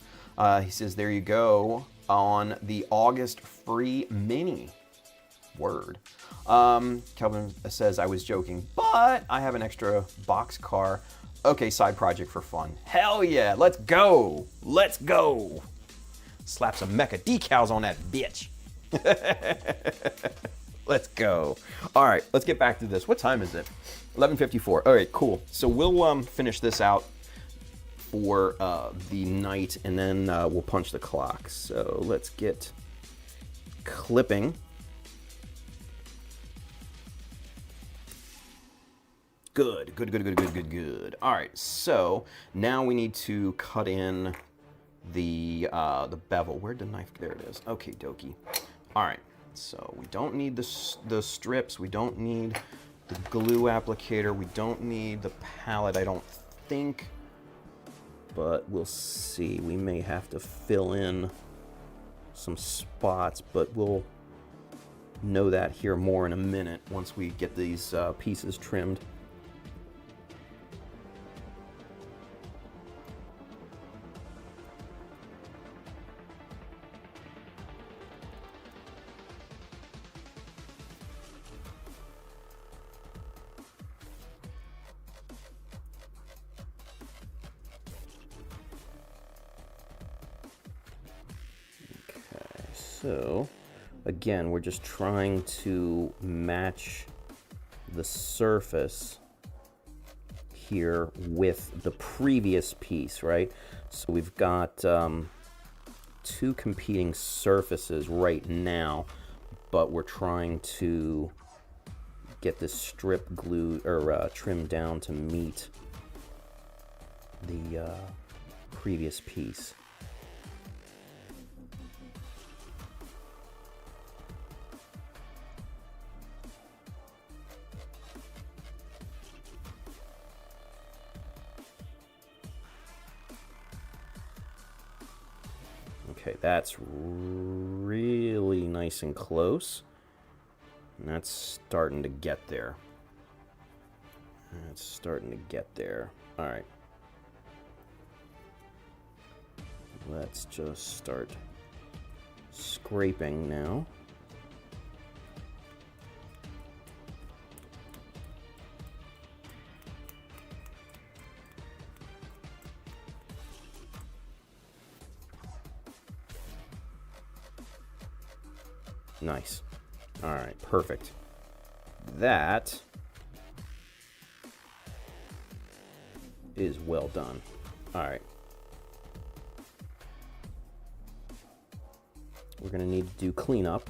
He says, there you go, on the August free mini. Word. Kelvin says, I was joking, but I have an extra box car. Okay, side project for fun. Hell yeah, let's go. Let's go. Slap some Mecha Decals on that bitch. Let's go. All right, let's get back to this. What time is it? 11:54. All right, cool. So we'll finish this out for the night, and then we'll punch the clock. So let's get clipping. Good. All right, so now we need to cut in the bevel. Where'd the knife? There it is. Okay, dokie. All right, so we don't need the strips. We don't need the glue applicator. We don't need the palette, I don't think. But we'll see. We may have to fill in some spots, but we'll know that here more in a minute once we get these pieces trimmed. So, again, we're just trying to match the surface here with the previous piece, right? So we've got two competing surfaces right now, but we're trying to get this strip glue or trimmed down to meet the previous piece. Okay, that's really nice and close. And that's starting to get there. It's starting to get there. All right. Let's just start scraping now. Nice. All right, perfect. That is well done. All right. We're going to need to do cleanup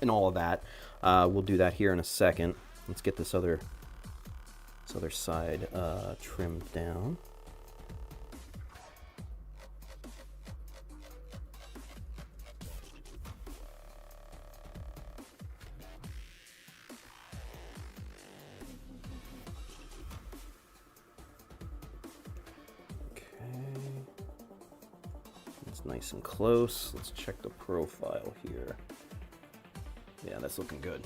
and all of that. We'll do that here in a second. Let's get this other side trimmed down. Nice and close. Let's check the profile here. Yeah, that's looking good.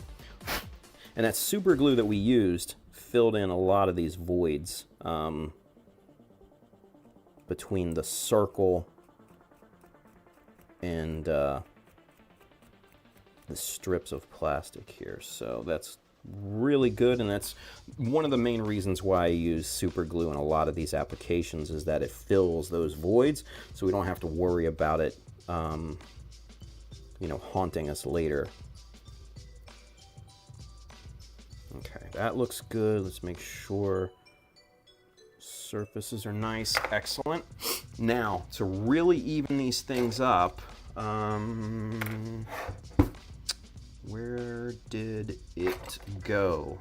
And that super glue that we used filled in a lot of these voids between the circle and the strips of plastic here. So that's really good, and that's one of the main reasons why I use super glue in a lot of these applications, is that it fills those voids, so we don't have to worry about it you know, haunting us later. Okay, that looks good. Let's make sure surfaces are nice. Excellent. Now, to really even these things up, where did it go?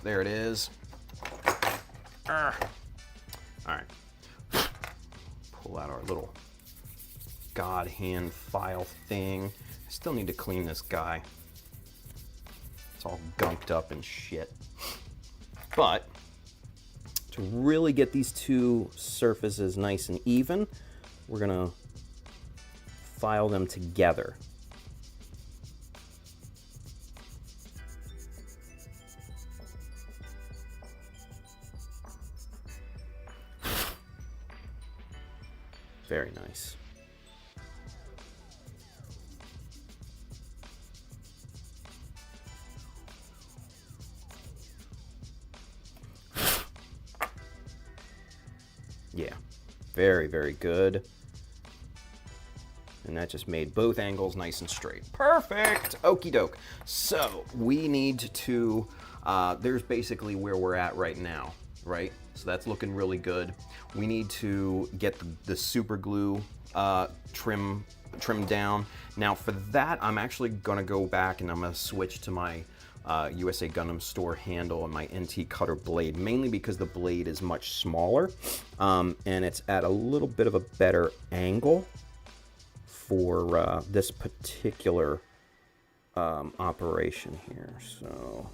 There it is. All right. Pull out our little God hand file thing. I still need to clean this guy. It's all gunked up and shit. But to really get these two surfaces nice and even, we're gonna file them together. Very nice. Yeah, very, very good. And that just made both angles nice and straight. Perfect! Okie doke. So we need to, there's basically where we're at right now, right? So that's looking really good. We need to get the super glue trimmed down. Now for that, I'm actually gonna go back and I'm gonna switch to my USA Gundam Store handle and my NT cutter blade, mainly because the blade is much smaller and it's at a little bit of a better angle for this particular operation here. So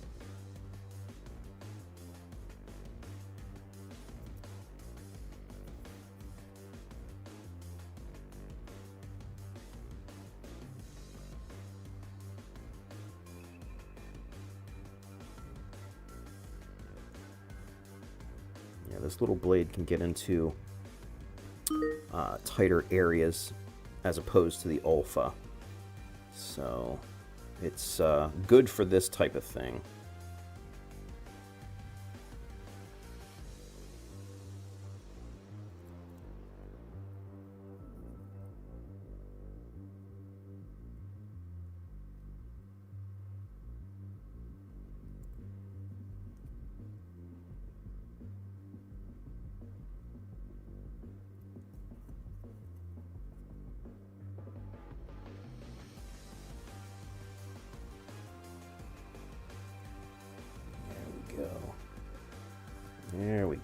yeah, this little blade can get into tighter areas as opposed to the Alpha. So it's good for this type of thing.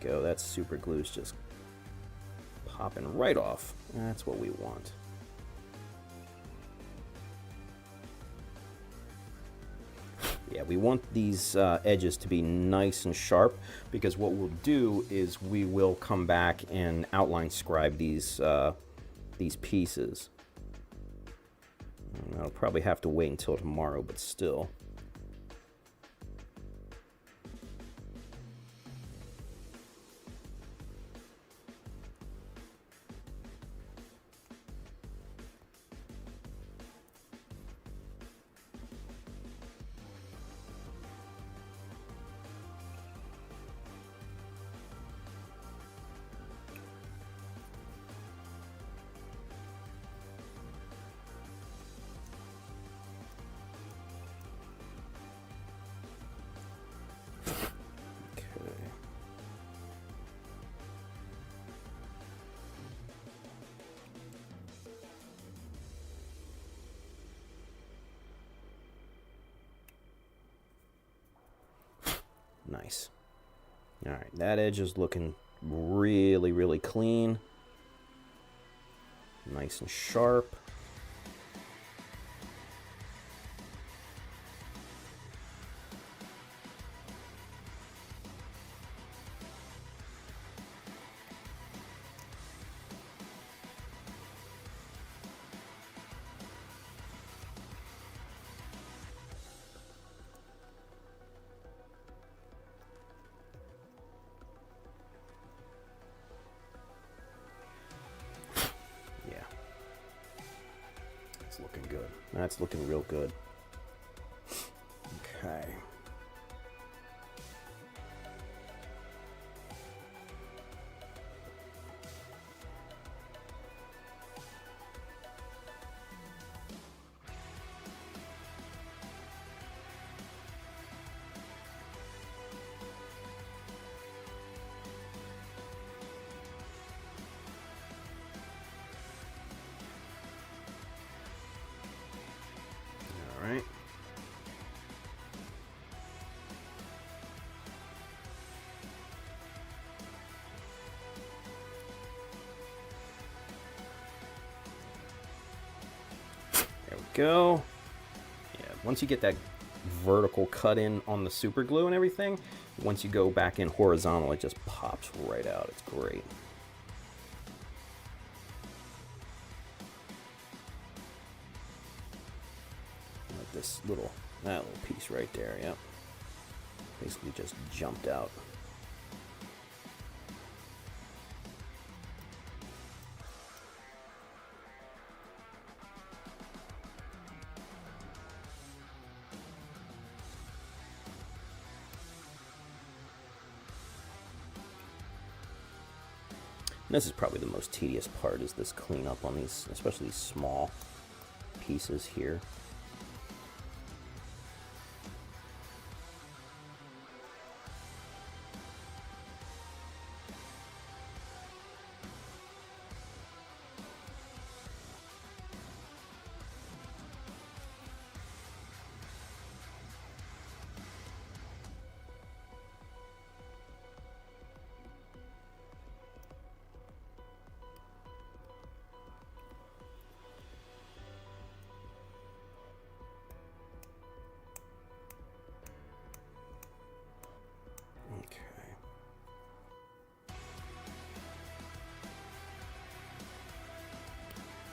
go. That super glue's just popping right off. That's what we want. Yeah, we want these edges to be nice and sharp, because what we'll do is we will come back and outline scribe these pieces. And I'll probably have to wait until tomorrow, but still. Nice. All right, that edge is looking really, really clean. Nice and sharp. Looking good. That's looking real good. Okay. Right. There we go. Yeah, once you get that vertical cut in on the super glue and everything, once you go back in horizontal, it just pops right out. It's great. That little piece right there, yep. Basically just jumped out. And this is probably the most tedious part, is this cleanup on these, especially these small pieces here.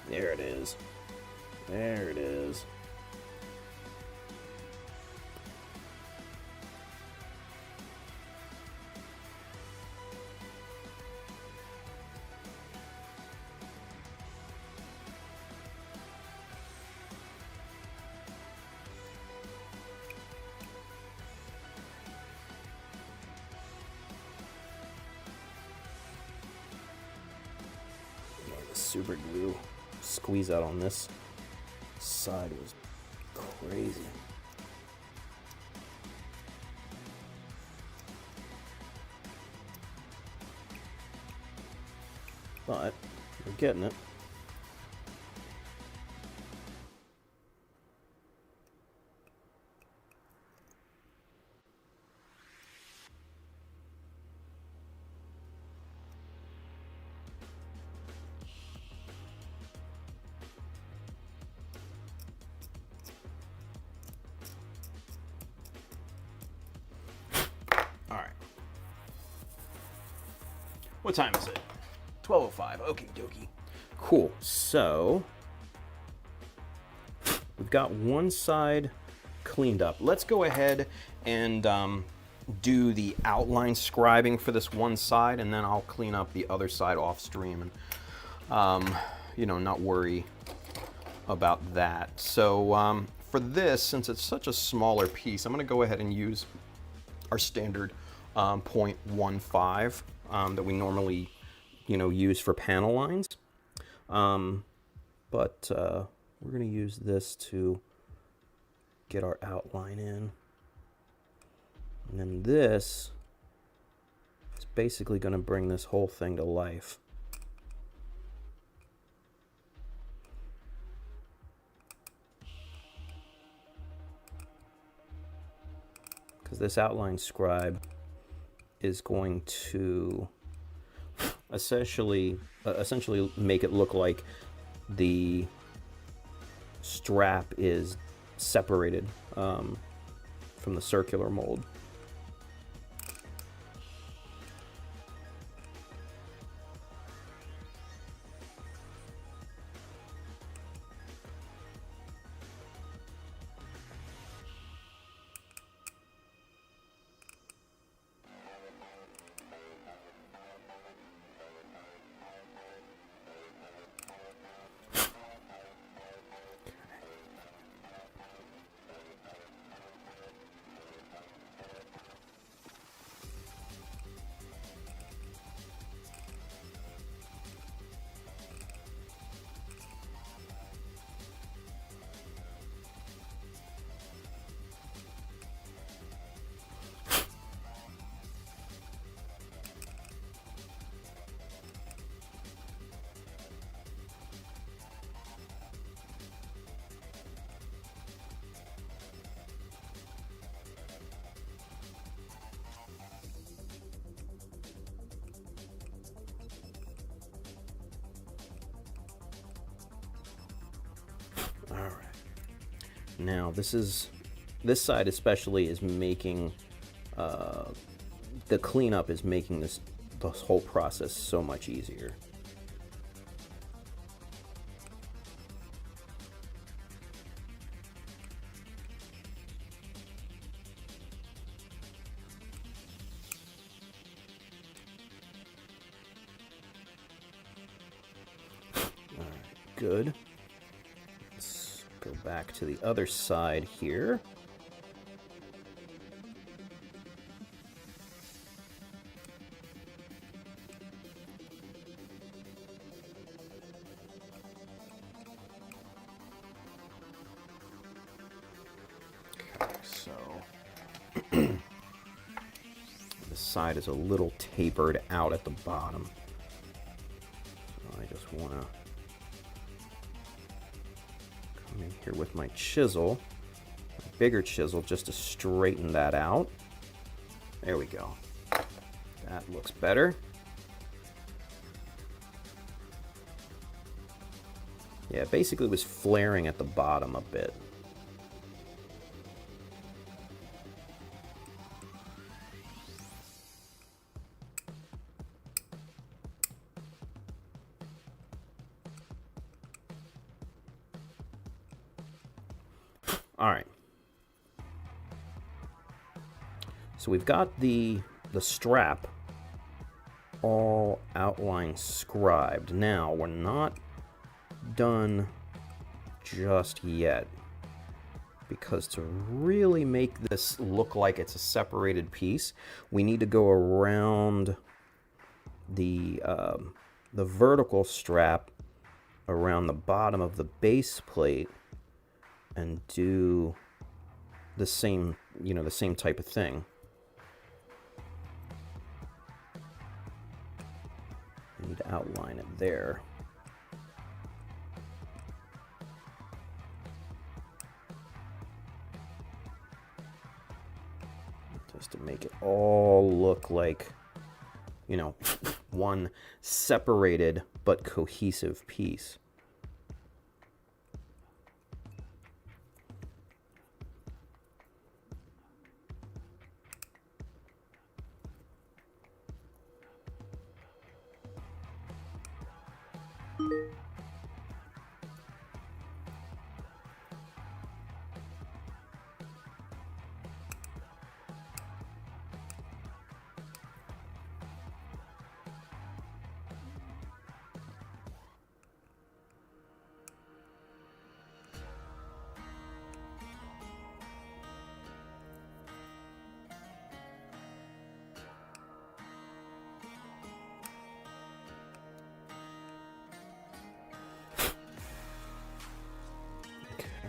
There it is. There it is. Yeah, the super glue squeeze out on this side was crazy. But we're getting it. What time is it? 12:05. Okay, dokie. Cool. So we've got one side cleaned up. Let's go ahead and do the outline scribing for this one side, and then I'll clean up the other side off stream and you know, not worry about that. So for this, since it's such a smaller piece, I'm going to go ahead and use our standard 0.15 that we normally, you know, use for panel lines. But we're going to use this to get our outline in. And then this is basically going to bring this whole thing to life. Because this outline scribe is going to essentially make it look like the strap is separated from the circular mold. All right. Now this side especially is making the cleanup is making this whole process so much easier. All right, good. Go back to the other side here. Okay, so this side is a little tapered out at the bottom. So I just want to in here with my chisel, a bigger chisel, just to straighten that out. There we go. That looks better. Yeah, basically it was flaring at the bottom a bit. All right. So we've got the strap all outline scribed. Now we're not done just yet, because to really make this look like it's a separated piece, we need to go around the vertical strap around the bottom of the base plate and do the same, you know, the same type of thing. I need to outline it there. Just to make it all look like, you know, one separated but cohesive piece.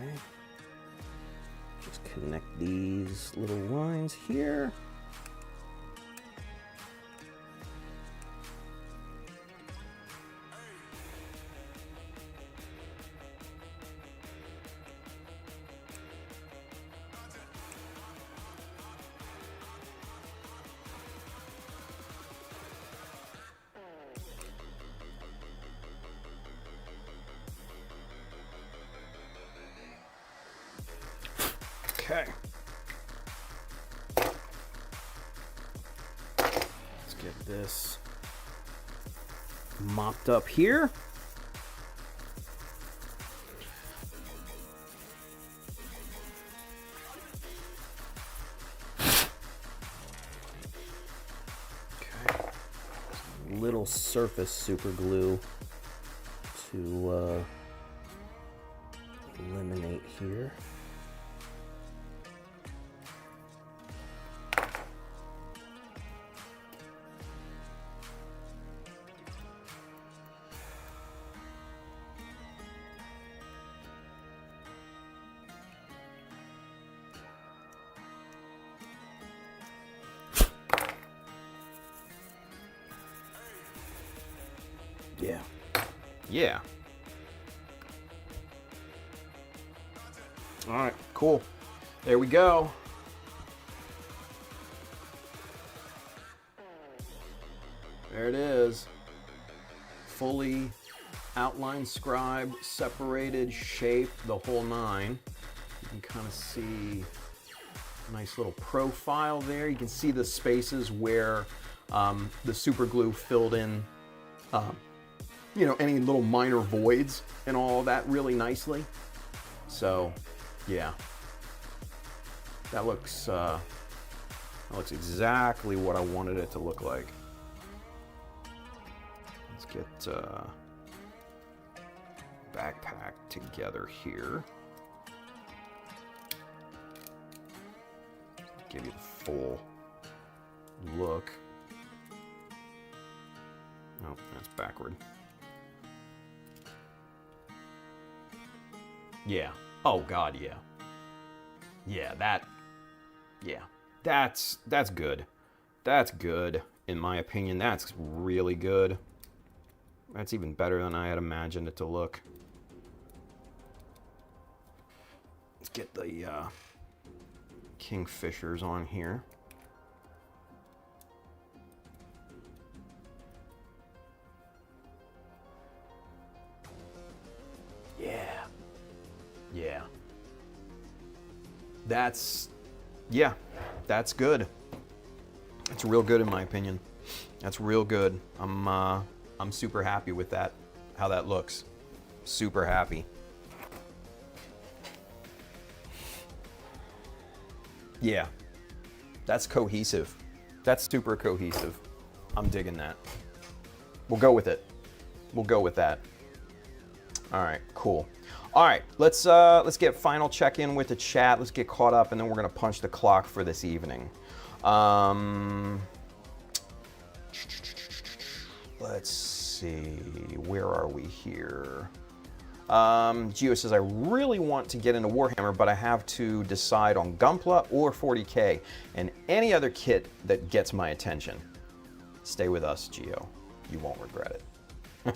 Okay. Just connect these little lines here. Okay. Let's get this mopped up here. Okay. Little surface super glue to eliminate here. Yeah. Yeah. All right, cool. There we go. There it is. Fully outline scribed, separated, shaped, the whole nine. You can kind of see a nice little profile there. You can see the spaces where the super glue filled in you know, any little minor voids and all that really nicely. So, yeah, that looks exactly what I wanted it to look like. Let's get backpack together here. Give you the full look. Oh, that's backward. Yeah. Oh God, yeah. Yeah, that's good. That's good, in my opinion. That's really good. That's even better than I had imagined it to look. Let's get the kingfishers on here. Yeah. That's good. That's real good in my opinion. That's real good. I'm super happy with that, how that looks. Super happy. Yeah. That's cohesive. That's super cohesive. I'm digging that. We'll go with it. We'll go with that. All right, cool. All right, let's get final check-in with the chat. Let's get caught up, and then we're gonna punch the clock for this evening. Let's see, where are we here? Gio says, I really want to get into Warhammer, but I have to decide on Gunpla or 40K and any other kit that gets my attention. Stay with us, Gio. You won't regret it.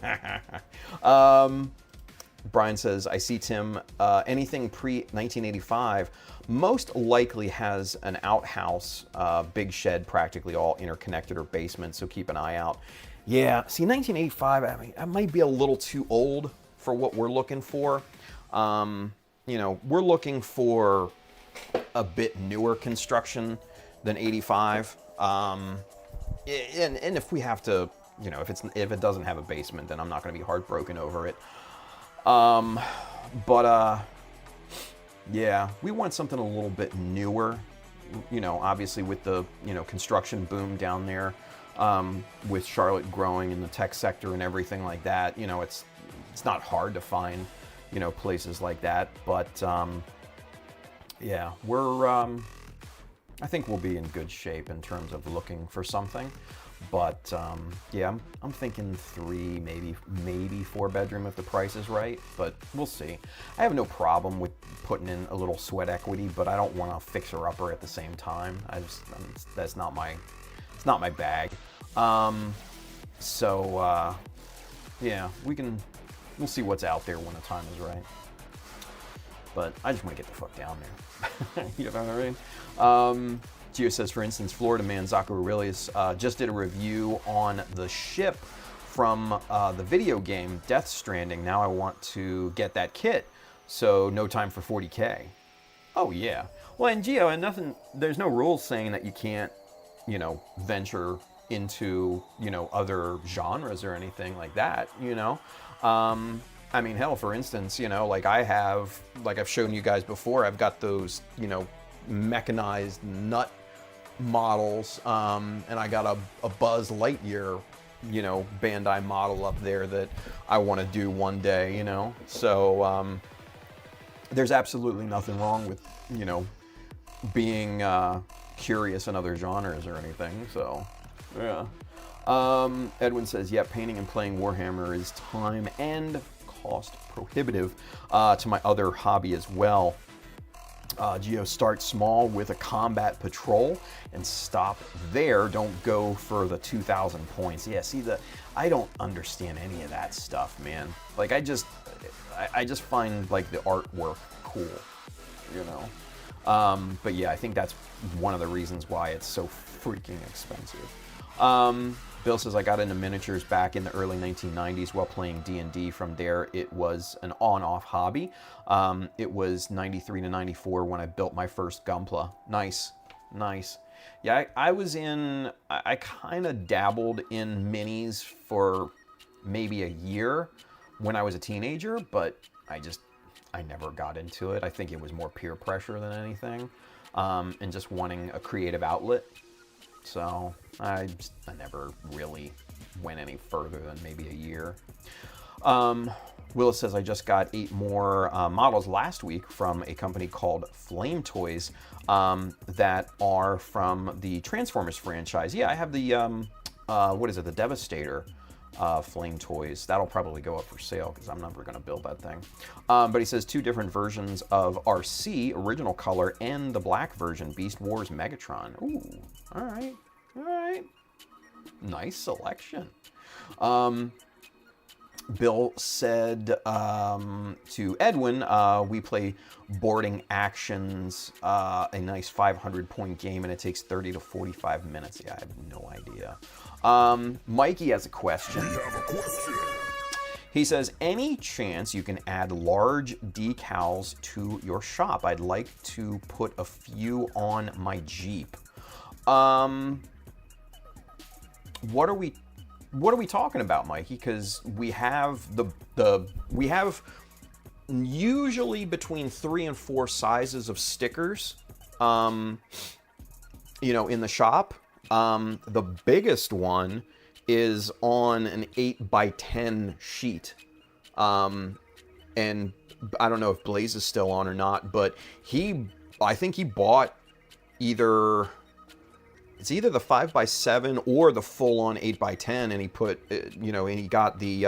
Brian says, I see Tim, anything pre-1985 most likely has an outhouse, big shed, practically all interconnected or basement, so keep an eye out. Yeah, see, 1985, I mean, that might be a little too old for what we're looking for. You know, we're looking for a bit newer construction than 85. And if we have to, you know, if it doesn't have a basement, then I'm not going to be heartbroken over it. Yeah, we want something a little bit newer, you know, obviously with the, you know, construction boom down there, with Charlotte growing in the tech sector and everything like that. You know, it's not hard to find, you know, places like that, but, yeah, I think we'll be in good shape in terms of looking for something, But yeah, I'm thinking 3, maybe 4 bedroom if the price is right, but we'll see. I have no problem with putting in a little sweat equity, but I don't want to fixer upper at the same time. That's not my, it's not my bag. Yeah, we'll see what's out there when the time is right. But I just want to get the fuck down there. You know what I mean? Gio says, for instance, Florida man Zaku Aurelius just did a review on the ship from the video game Death Stranding. Now I want to get that kit, so no time for 40K. Oh yeah. Well, and Gio, and there's no rules saying that you can't, venture into, other genres or anything like that, I mean, hell, for instance, like I've shown you guys before, I've got those, mechanized nut models, and I got a Buzz Lightyear, Bandai model up there that I want to do one day, So there's absolutely nothing wrong with, being curious in other genres or anything. So yeah. Edwin says, yeah, painting and playing Warhammer is time and cost prohibitive to my other hobby as well. Geo, start small with a combat patrol and stop there. Don't go for the 2,000 points. Yeah, see, I don't understand any of that stuff, man. Like, I just find, like, the artwork cool, But yeah, I think that's one of the reasons why it's so freaking expensive. Bill says, I got into miniatures back in the early 1990s while playing D&D. From there, it was an on-off hobby. It was 93 to 94 when I built my first Gunpla. Nice. Yeah, I kind of dabbled in minis for maybe a year when I was a teenager, but I never got into it. I think it was more peer pressure than anything, and just wanting a creative outlet. So I never really went any further than maybe a year. Willis says, I just got 8 more models last week from a company called Flame Toys that are from the Transformers franchise. Yeah, I have the, the Devastator Flame Toys. That'll probably go up for sale because I'm never going to build that thing. But he says 2 different versions of RC, original color, and the black version, Beast Wars Megatron. Ooh, all right. Nice selection. Bill said to Edwin, we play Boarding Actions, a nice 500-point game, and it takes 30 to 45 minutes. Yeah, I have no idea. Mikey has a question. We have a question. He says, any chance you can add large decals to your shop? I'd like to put a few on my Jeep. What are we talking about, Mikey? Because we have we have usually between 3 and 4 sizes of stickers, in the shop. The biggest one is on an 8x10 sheet. And I don't know if Blaze is still on or not, but I think he bought it's either the 5x7 or the full-on 8x10, and he put, and he got the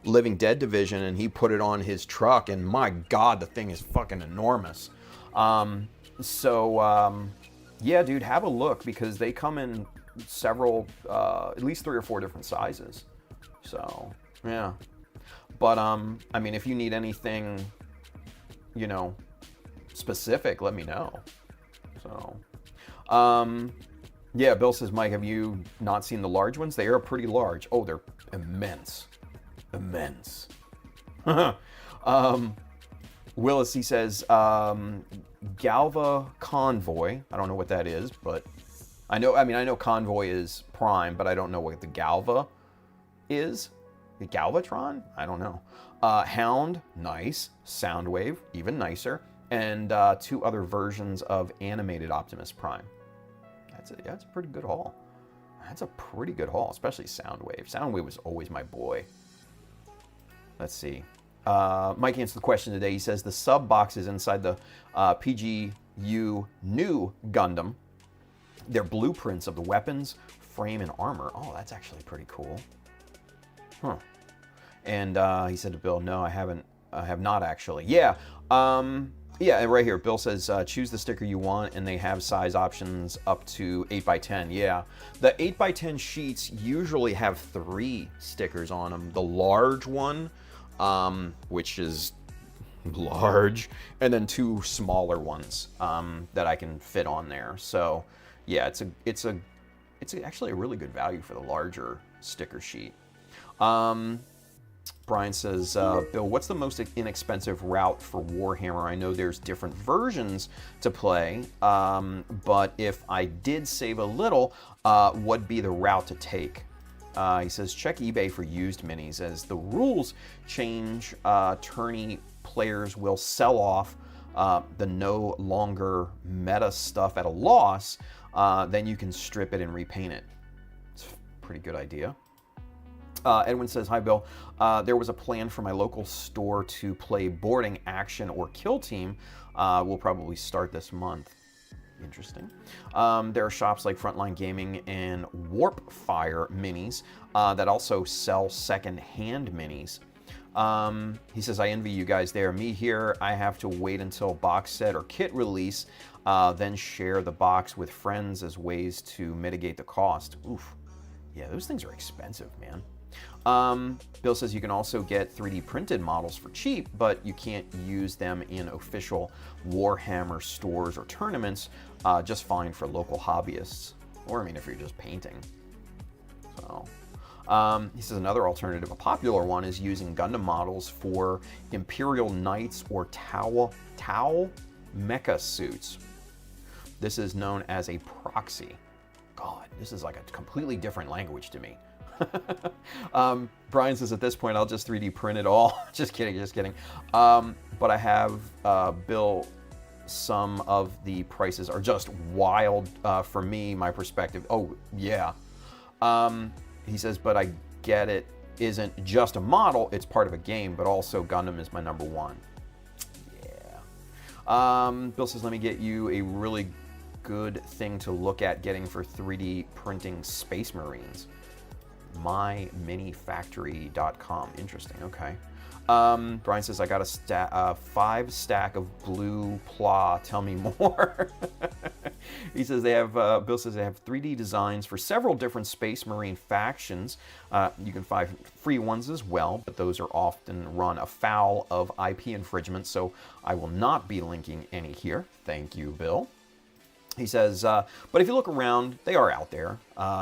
Living Dead division, and he put it on his truck, and my God, the thing is fucking enormous. Yeah, dude, have a look, because they come in several, at least 3 or 4 different sizes. So, yeah. But, I mean, if you need anything, specific, let me know. So, yeah, Bill says, Mike, have you not seen the large ones? They are pretty large. Oh, they're immense. Willis, he says, Galva Convoy. I don't know what that is, but I know Convoy is Prime, but I don't know what the Galva is. The Galvatron? I don't know. Hound, nice. Soundwave, even nicer. And 2 other versions of animated Optimus Prime. That's a pretty good haul. That's a pretty good haul, especially Soundwave. Soundwave was always my boy. Let's see. Mike answered the question today. He says the sub boxes inside the PGU new Gundam, they're blueprints of the weapons, frame and armor. Oh, that's actually pretty cool. Huh. And he said to Bill, no, I have not actually. Yeah. Yeah, right here. Bill says, choose the sticker you want, and they have size options up to 8x10. Yeah. The 8x10 sheets usually have 3 stickers on them. The large one, which is large, and then 2 smaller ones that I can fit on there. So, yeah, it's actually a really good value for the larger sticker sheet. Brian says, Bill, what's the most inexpensive route for Warhammer? I know there's different versions to play, but if I did save a little, what'd be the route to take? He says, check eBay for used minis. As the rules change, tourney players will sell off the no longer meta stuff at a loss. Then you can strip it and repaint it. It's a pretty good idea. Edwin says, hi, Bill. There was a plan for my local store to play boarding, action, or kill team. We'll probably start this month. Interesting. There are shops like Frontline Gaming and Warp Fire minis that also sell second-hand minis. He says, I envy you guys there. Me here, I have to wait until box set or kit release, then share the box with friends as ways to mitigate the cost. Oof. Yeah, those things are expensive, man. Bill says you can also get 3D printed models for cheap, but you can't use them in official Warhammer stores or tournaments, just fine for local hobbyists. Or, I mean, if you're just painting. So, he says another alternative, a popular one, is using Gundam models for Imperial Knights or Tau mecha suits. This is known as a proxy. God, this is like a completely different language to me. Brian says, at this point, I'll just 3D print it all. Just kidding, just kidding. But I have, Bill, some of the prices are just wild for me, my perspective. Oh, yeah. He says, but I get it isn't just a model, it's part of a game, but also Gundam is my number one. Yeah. Bill says, let me get you a really good thing to look at getting for 3D printing Space Marines. myminifactory.com. Interesting. Okay. Brian says, I got a 5 stack of blue pla. Tell me more. He says they have, Bill says they have 3D designs for several different Space Marine factions. You can find free ones as well, but those are often run afoul of IP infringement, so I will not be linking any here. Thank you, Bill. He says, but if you look around, they are out there.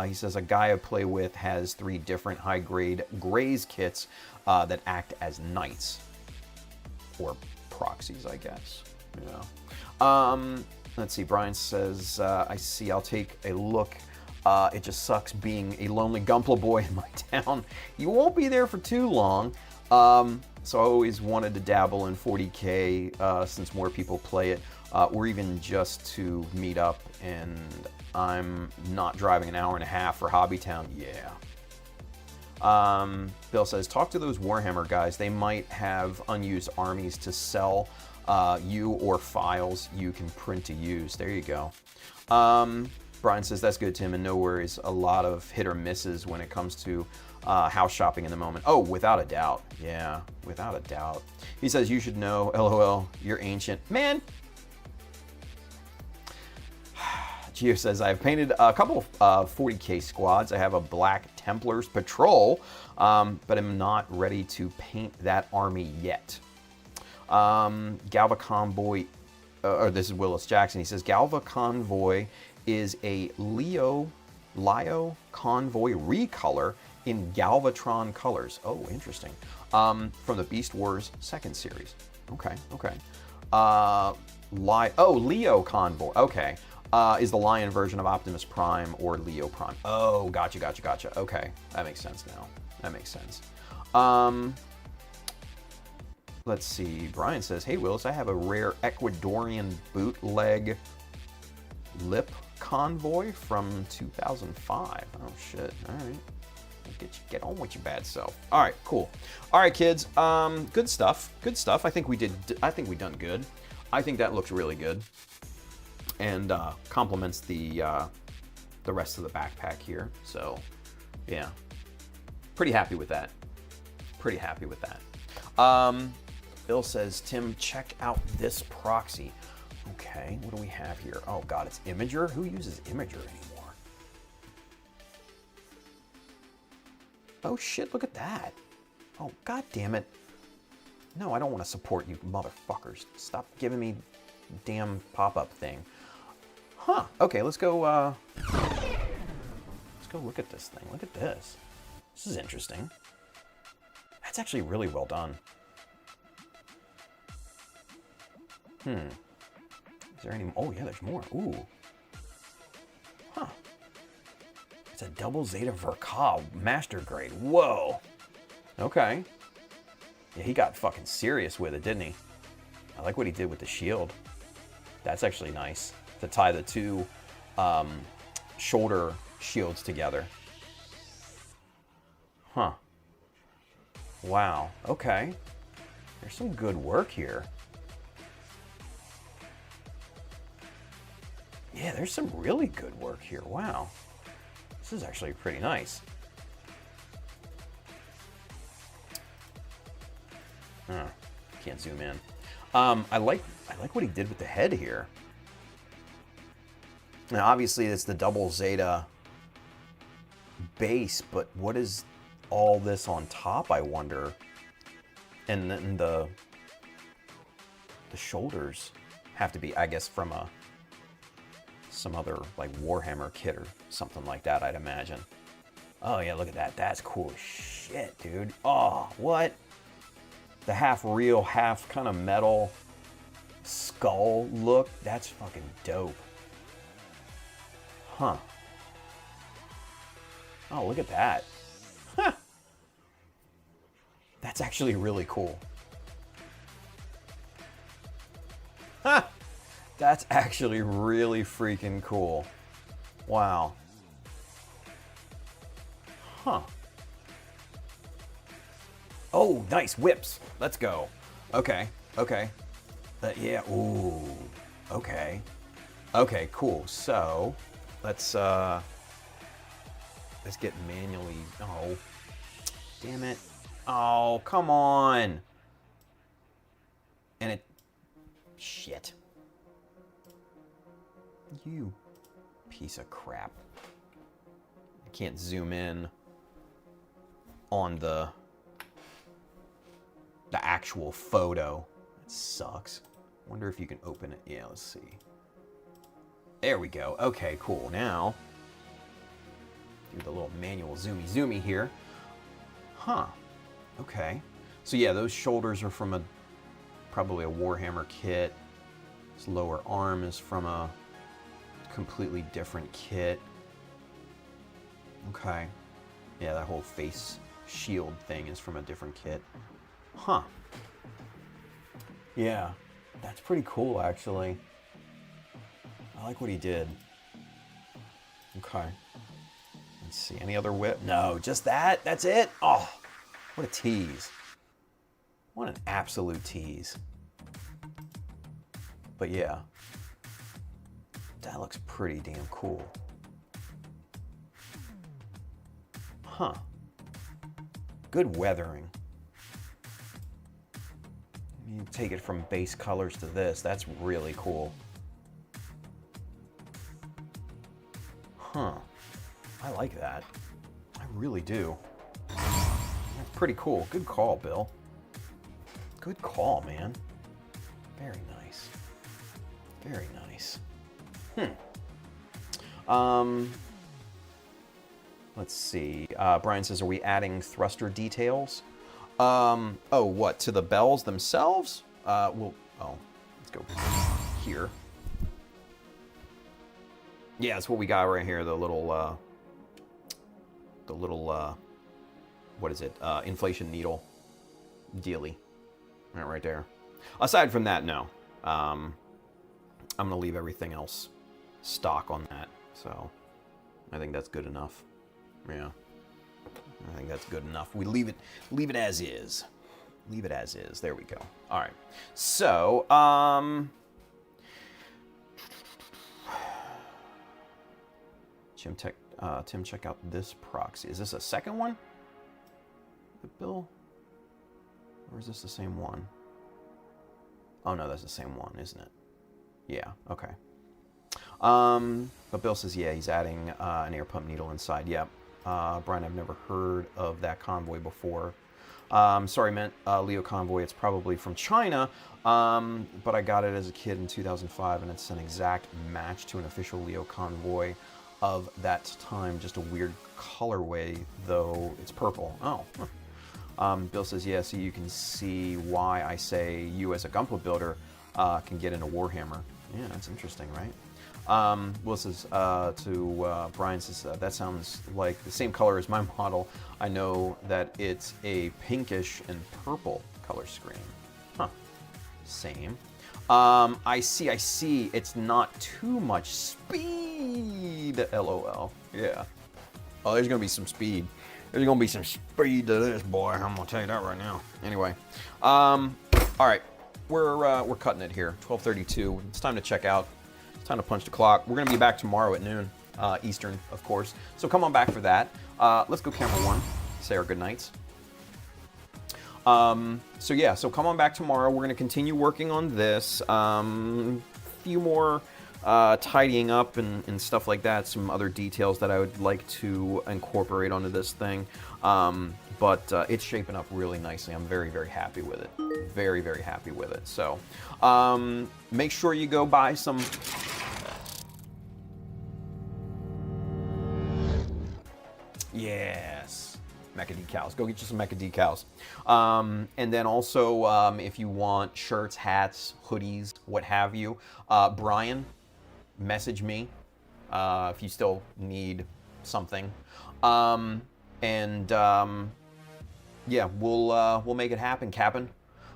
He says a guy I play with has 3 different high-grade Grays kits that act as knights. Or proxies, I guess. You know. Let's see, Brian says, I see, I'll take a look. It just sucks being a lonely Gunpla boy in my town. You won't be there for too long. So I always wanted to dabble in 40K since more people play it. Or even just to meet up, and I'm not driving an hour and a half for Hobbytown. Yeah. Bill says, talk to those Warhammer guys. They might have unused armies to sell you, or files you can print to use. There you go. Brian says, that's good, Tim, and no worries. A lot of hit or misses when it comes to house shopping in the moment. Oh, without a doubt. Yeah, without a doubt. He says, you should know, LOL, you're ancient. Man! Gio says, I've painted a couple of 40K squads. I have a Black Templars patrol, but I'm not ready to paint that army yet. Galva Convoy, or this is Willis Jackson. He says, Galva Convoy is a Lio Convoy recolor in Galvatron colors. Oh, interesting. From the Beast Wars 2nd series. Okay, okay. Leo Convoy. Okay. Is the Lion version of Optimus Prime or Leo Prime. Oh, gotcha. Okay, that makes sense now. That makes sense. Let's see. Brian says, hey, Willis, I have a rare Ecuadorian bootleg lip convoy from 2005. Oh, shit. All right. Get on with your bad self. All right, cool. All right, kids. Good stuff. Good stuff. I think we done good. I think that looks really good. And complements the the rest of the backpack here. So, yeah, pretty happy with that. Pretty happy with that. Bill says, Tim, check out this proxy. Okay, what do we have here? Oh God, it's Imager? Who uses Imager anymore? Oh shit, look at that. Oh, God damn it. No, I don't want to support you motherfuckers. Stop giving me damn pop-up thing. Huh, okay, let's go look at this thing. Look at this. This is interesting. That's actually really well done. Is there any... Oh, yeah, there's more. Ooh. Huh. It's a double Zeta Verka master grade. Whoa. Okay. Yeah, he got fucking serious with it, didn't he? I like what he did with the shield. That's actually nice. To tie the two shoulder shields together. Huh. Wow. Okay. There's some good work here. Yeah, there's some really good work here. Wow. This is actually pretty nice. Can't zoom in. I like what he did with the head here. Now, obviously, it's the double Zeta base, but what is all this on top, I wonder? And then the shoulders have to be, I guess, from some other like Warhammer kit or something like that, I'd imagine. Oh yeah, look at that. That's cool as shit, dude. Oh, what? The half real, half kind of metal skull look. That's fucking dope. Huh. Oh, look at that. Huh. That's actually really cool. Huh. That's actually really freaking cool. Wow. Huh. Oh, nice whips. Let's go. Okay. Okay. Yeah. Ooh. Okay. Okay. Cool. So, let's get manually. Oh, damn it. Oh, come on. And it. Shit. You piece of crap. I can't zoom in on the actual photo. It sucks. Wonder if you can open it. Yeah, let's see. There we go. Okay, cool. Now, do the little manual zoomy here. Huh. Okay. So yeah, those shoulders are from probably a Warhammer kit. This lower arm is from a completely different kit. Okay. Yeah, that whole face shield thing is from a different kit. Huh. Yeah, that's pretty cool, actually. I like what he did. Okay. Let's see, any other whip? No, just that? That's it? Oh, what a tease. What an absolute tease. But yeah, that looks pretty damn cool. Huh. Good weathering. You take it from base colors to this. That's really cool. Huh. I like that. I really do. That's pretty cool. Good call, Bill. Good call, man. Very nice. Very nice. Let's see. Brian says, are we adding thruster details? Oh, what? To the bells themselves? Let's go here. Yeah, that's what we got right here. The little, what is it? Inflation needle dealy. Right there. Aside from that, no. I'm going to leave everything else stock on that. So I think that's good enough. Yeah. I think that's good enough. We leave it as is. Leave it as is. There we go. All right. So, Tim, check out this proxy. Is this a second one? The bill? Or is this the same one? Oh no, that's the same one, isn't it? Yeah, okay. But Bill says, yeah, he's adding an air pump needle inside. Yep. Brian, I've never heard of that convoy before. Sorry, meant Leo convoy. It's probably from China, but I got it as a kid in 2005, and it's an exact match to an official Leo convoy of that time. Just a weird colorway, though. It's purple. Oh. Bill says, yeah, so you can see why I say you as a Gunpla builder can get into Warhammer. Yeah, that's interesting, right? Will says to Brian says, that sounds like the same color as my model. I know that it's a pinkish and purple color scheme. Huh. Same. I see. It's not too much speed. LOL. Yeah. Oh, there's going to be some speed. There's going to be some speed to this, boy. I'm going to tell you that right now. Anyway. All right. We're cutting it here. 12:32. It's time to check out. It's time to punch the clock. We're going to be back tomorrow at noon, Eastern, of course. So come on back for that. Let's go camera one. Say our good nights. So come on back tomorrow. We're going to continue working on this. Few more tidying up and stuff like that. Some other details that I would like to incorporate onto this thing. But it's shaping up really nicely. I'm very, very happy with it. Very, very happy with it. So make sure you go buy some... Yes. Mecha Decals. Go get you some Mecha Decals. And then also, if you want shirts, hats, hoodies, what have you, Brian, message me if you still need something. Yeah, we'll make it happen, Cap'n.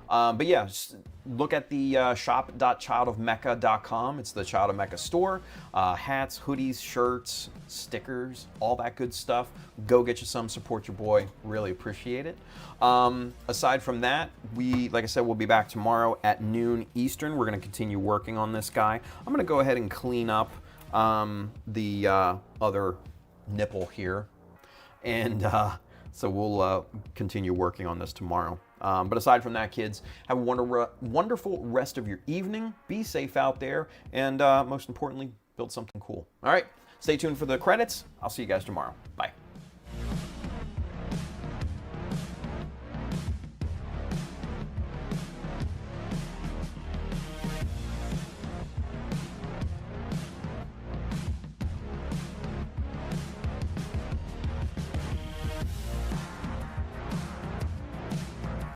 But yeah, just look at the shop.childofmecha.com. It's the Child of Mecha store. Hats, hoodies, shirts, stickers, all that good stuff. Go get you some, support your boy. Really appreciate it. Aside from that, like I said, we'll be back tomorrow at noon Eastern. We're going to continue working on this guy. I'm going to go ahead and clean up the other nipple here. And so we'll continue working on this tomorrow. But aside from that, kids, have a wonderful rest of your evening. Be safe out there. And most importantly, build something cool. All right, stay tuned for the credits. I'll see you guys tomorrow. Bye.